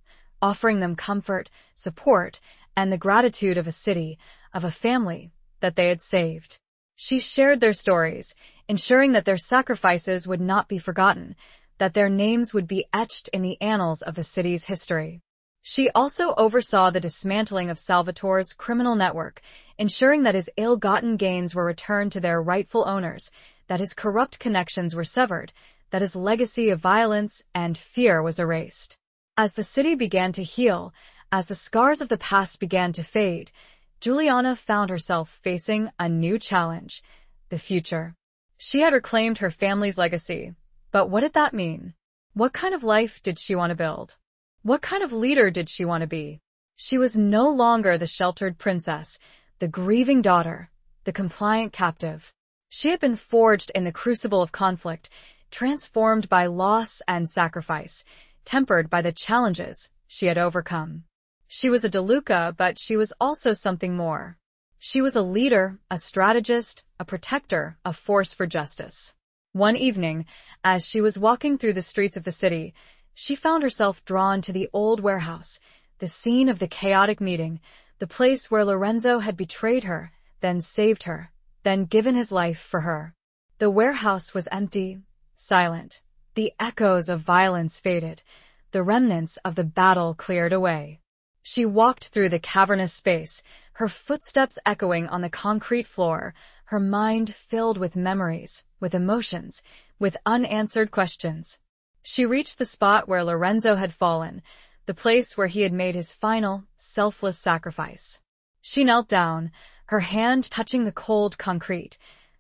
offering them comfort, support, and the gratitude of a city, of a family, that they had saved. She shared their stories, ensuring that their sacrifices would not be forgotten, that their names would be etched in the annals of the city's history. She also oversaw the dismantling of Salvatore's criminal network, ensuring that his ill-gotten gains were returned to their rightful owners, that his corrupt connections were severed, that his legacy of violence and fear was erased. As the city began to heal, as the scars of the past began to fade, Juliana found herself facing a new challenge, the future. She had reclaimed her family's legacy, but what did that mean? What kind of life did she want to build? What kind of leader did she want to be? She was no longer the sheltered princess, the grieving daughter, the compliant captive. She had been forged in the crucible of conflict, transformed by loss and sacrifice, tempered by the challenges she had overcome. She was a DeLuca, but she was also something more. She was a leader, a strategist, a protector, a force for justice. One evening, as she was walking through the streets of the city, she found herself drawn to the old warehouse, the scene of the chaotic meeting, the place where Lorenzo had betrayed her, then saved her, then given his life for her. The warehouse was empty, silent. The echoes of violence faded, the remnants of the battle cleared away. She walked through the cavernous space, her footsteps echoing on the concrete floor, her mind filled with memories, with emotions, with unanswered questions. She reached the spot where Lorenzo had fallen, the place where he had made his final, selfless sacrifice. She knelt down, her hand touching the cold concrete,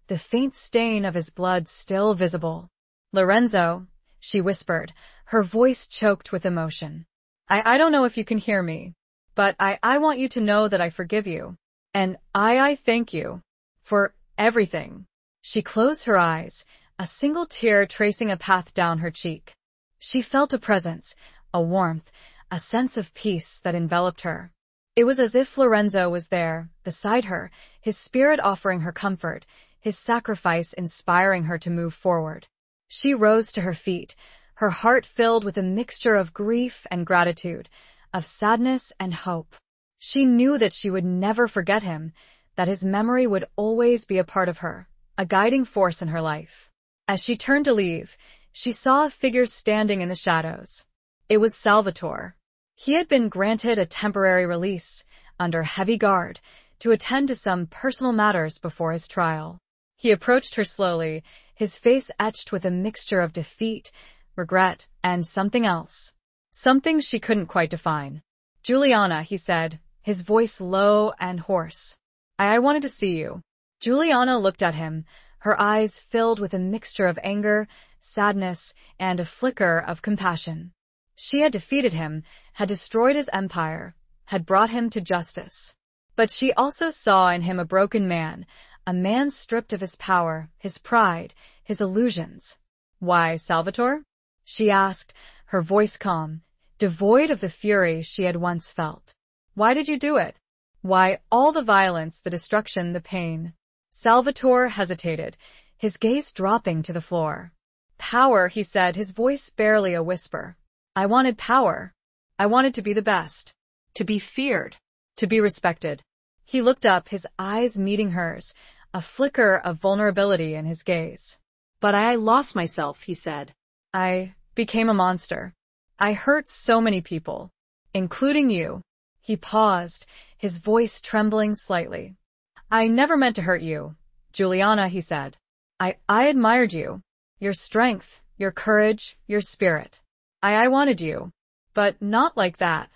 the faint stain of his blood still visible. Lorenzo, she whispered, her voice choked with emotion. I don't know if you can hear me, but I want you to know that I forgive you. And I thank you for everything. She closed her eyes, a single tear tracing a path down her cheek. She felt a presence, a warmth, a sense of peace that enveloped her. It was as if Lorenzo was there, beside her, his spirit offering her comfort, his sacrifice inspiring her to move forward. She rose to her feet, her heart filled with a mixture of grief and gratitude, of sadness and hope. She knew that she would never forget him, that his memory would always be a part of her, a guiding force in her life. As she turned to leave, she saw a figure standing in the shadows. It was Salvatore. He had been granted a temporary release, under heavy guard, to attend to some personal matters before his trial. He approached her slowly, his face etched with a mixture of defeat, regret, and something else. Something she couldn't quite define. "Juliana," he said, his voice low and hoarse. I wanted to see you." Juliana looked at him, her eyes filled with a mixture of anger, sadness, and a flicker of compassion. She had defeated him, had destroyed his empire, had brought him to justice. But she also saw in him a broken man, a man stripped of his power, his pride, his illusions. "Why, Salvatore?" she asked, her voice calm, devoid of the fury she had once felt. "Why did you do it? Why all the violence, the destruction, the pain?" Salvatore hesitated, his gaze dropping to the floor. "Power," he said, his voice barely a whisper. "I wanted power. I wanted to be the best, To be feared. to be respected." He looked up, his eyes meeting hers, a flicker of vulnerability in his gaze. But I lost myself, he said. "I became a monster. I hurt so many people, including you." He paused, his voice trembling slightly. "I never meant to hurt you, Juliana," he said. I admired you, your strength, your courage, your spirit. I wanted you, but not like that.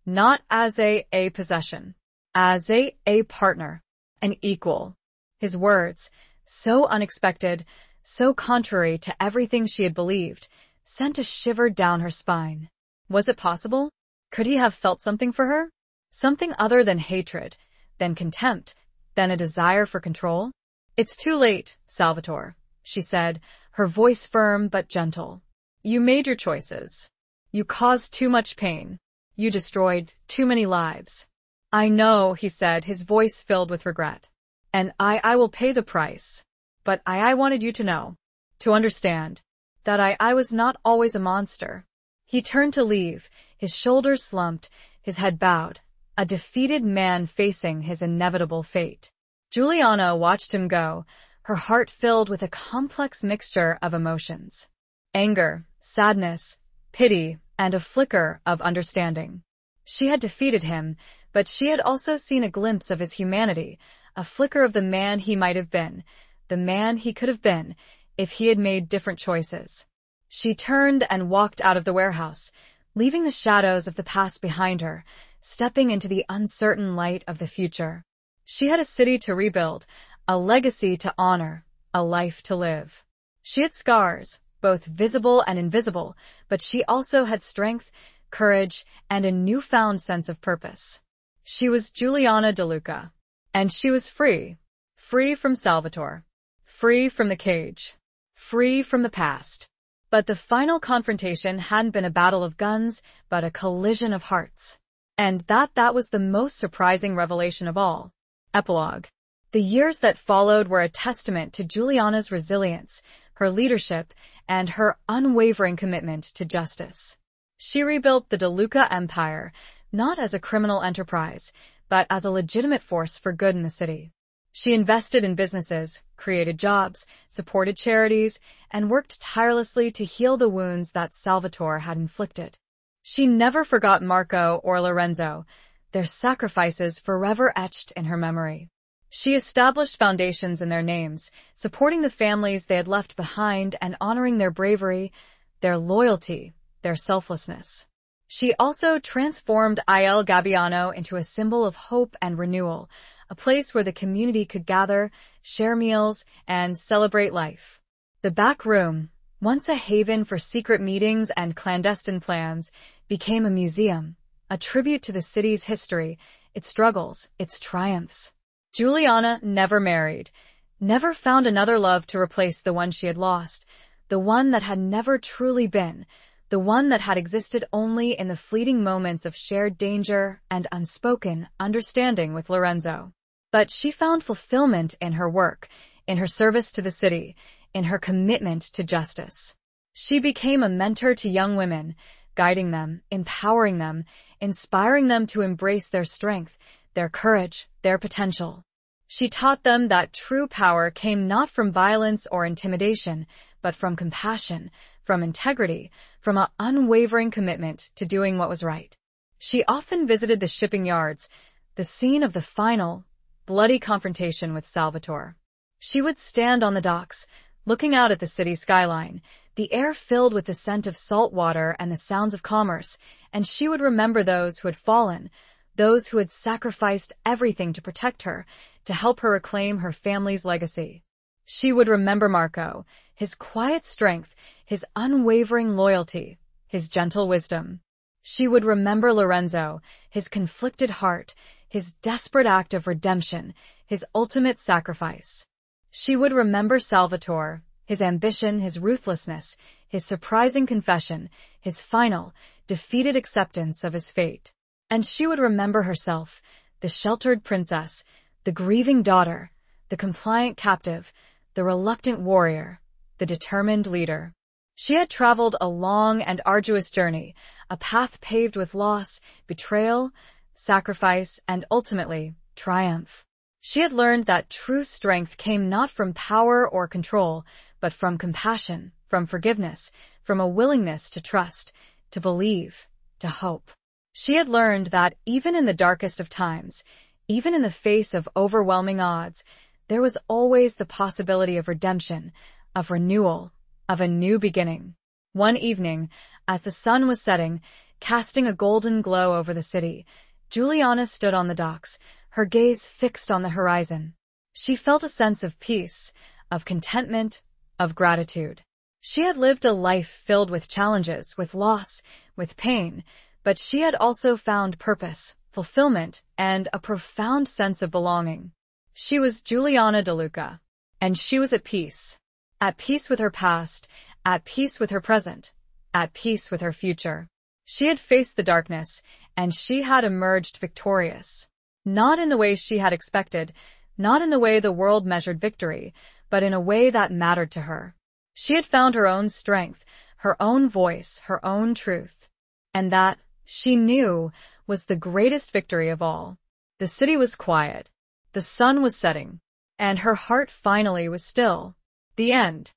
Not as a possession. As a partner, an equal." His words, so unexpected, so contrary to everything she had believed, sent a shiver down her spine. Was it possible? Could he have felt something for her? Something other than hatred, than contempt, than a desire for control? "It's too late, Salvatore," she said, her voice firm but gentle. "You made your choices. You caused too much pain. You destroyed too many lives." "I know," he said, his voice filled with regret. "And I will pay the price. But I wanted you to know, to understand, that I was not always a monster." He turned to leave, his shoulders slumped, his head bowed, a defeated man facing his inevitable fate. Juliana watched him go, her heart filled with a complex mixture of emotions. Anger, sadness, pity, and a flicker of understanding. She had defeated him, but she had also seen a glimpse of his humanity, a flicker of the man he might have been, the man he could have been, if he had made different choices. She turned and walked out of the warehouse, leaving the shadows of the past behind her, stepping into the uncertain light of the future. She had a city to rebuild, a legacy to honor, a life to live. She had scars, both visible and invisible, but she also had strength, courage, and a newfound sense of purpose. She was Juliana De Luca, and she was free. Free from Salvatore. Free from the cage. Free from the past. But the final confrontation hadn't been a battle of guns, but a collision of hearts. And that was the most surprising revelation of all. Epilogue. The years that followed were a testament to Juliana's resilience, her leadership, and her unwavering commitment to justice. She rebuilt the De Luca empire, not as a criminal enterprise, but as a legitimate force for good in the city. She invested in businesses, created jobs, supported charities, and worked tirelessly to heal the wounds that Salvatore had inflicted. She never forgot Marco or Lorenzo, their sacrifices forever etched in her memory. She established foundations in their names, supporting the families they had left behind and honoring their bravery, their loyalty, their selflessness. She also transformed Il Gabbiano into a symbol of hope and renewal, a place where the community could gather, share meals, and celebrate life. The back room, once a haven for secret meetings and clandestine plans, became a museum, a tribute to the city's history, its struggles, its triumphs. Juliana never married, never found another love to replace the one she had lost, the one that had never truly been, the one that had existed only in the fleeting moments of shared danger and unspoken understanding with Lorenzo. But she found fulfillment in her work, in her service to the city, in her commitment to justice. She became a mentor to young women, guiding them, empowering them, inspiring them to embrace their strength, their courage, their potential. She taught them that true power came not from violence or intimidation, but from compassion, from integrity, from an unwavering commitment to doing what was right. She often visited the shipping yards, the scene of the final, bloody confrontation with Salvatore. She would stand on the docks, looking out at the city skyline, the air filled with the scent of salt water and the sounds of commerce, and she would remember those who had fallen, those who had sacrificed everything to protect her, to help her reclaim her family's legacy. She would remember Marco, his quiet strength, his unwavering loyalty, his gentle wisdom. She would remember Lorenzo, his conflicted heart, his desperate act of redemption, his ultimate sacrifice. She would remember Salvatore, his ambition, his ruthlessness, his surprising confession, his final, defeated acceptance of his fate. And she would remember herself, the sheltered princess, the grieving daughter, the compliant captive, the reluctant warrior, the determined leader. She had traveled a long and arduous journey, a path paved with loss, betrayal, sacrifice, and ultimately, triumph. She had learned that true strength came not from power or control, but from compassion, from forgiveness, from a willingness to trust, to believe, to hope. She had learned that even in the darkest of times, even in the face of overwhelming odds, there was always the possibility of redemption, of renewal, of a new beginning. One evening, as the sun was setting, casting a golden glow over the city, Juliana stood on the docks, her gaze fixed on the horizon. She felt a sense of peace, of contentment, of gratitude. She had lived a life filled with challenges, with loss, with pain, but she had also found purpose, fulfillment, and a profound sense of belonging. She was Juliana DeLuca, and she was at peace with her past, at peace with her present, at peace with her future. She had faced the darkness, and she had emerged victorious. Not in the way she had expected, not in the way the world measured victory, but in a way that mattered to her. She had found her own strength, her own voice, her own truth. And that, she knew, was the greatest victory of all. The city was quiet. The sun was setting. And her heart finally was still. The end.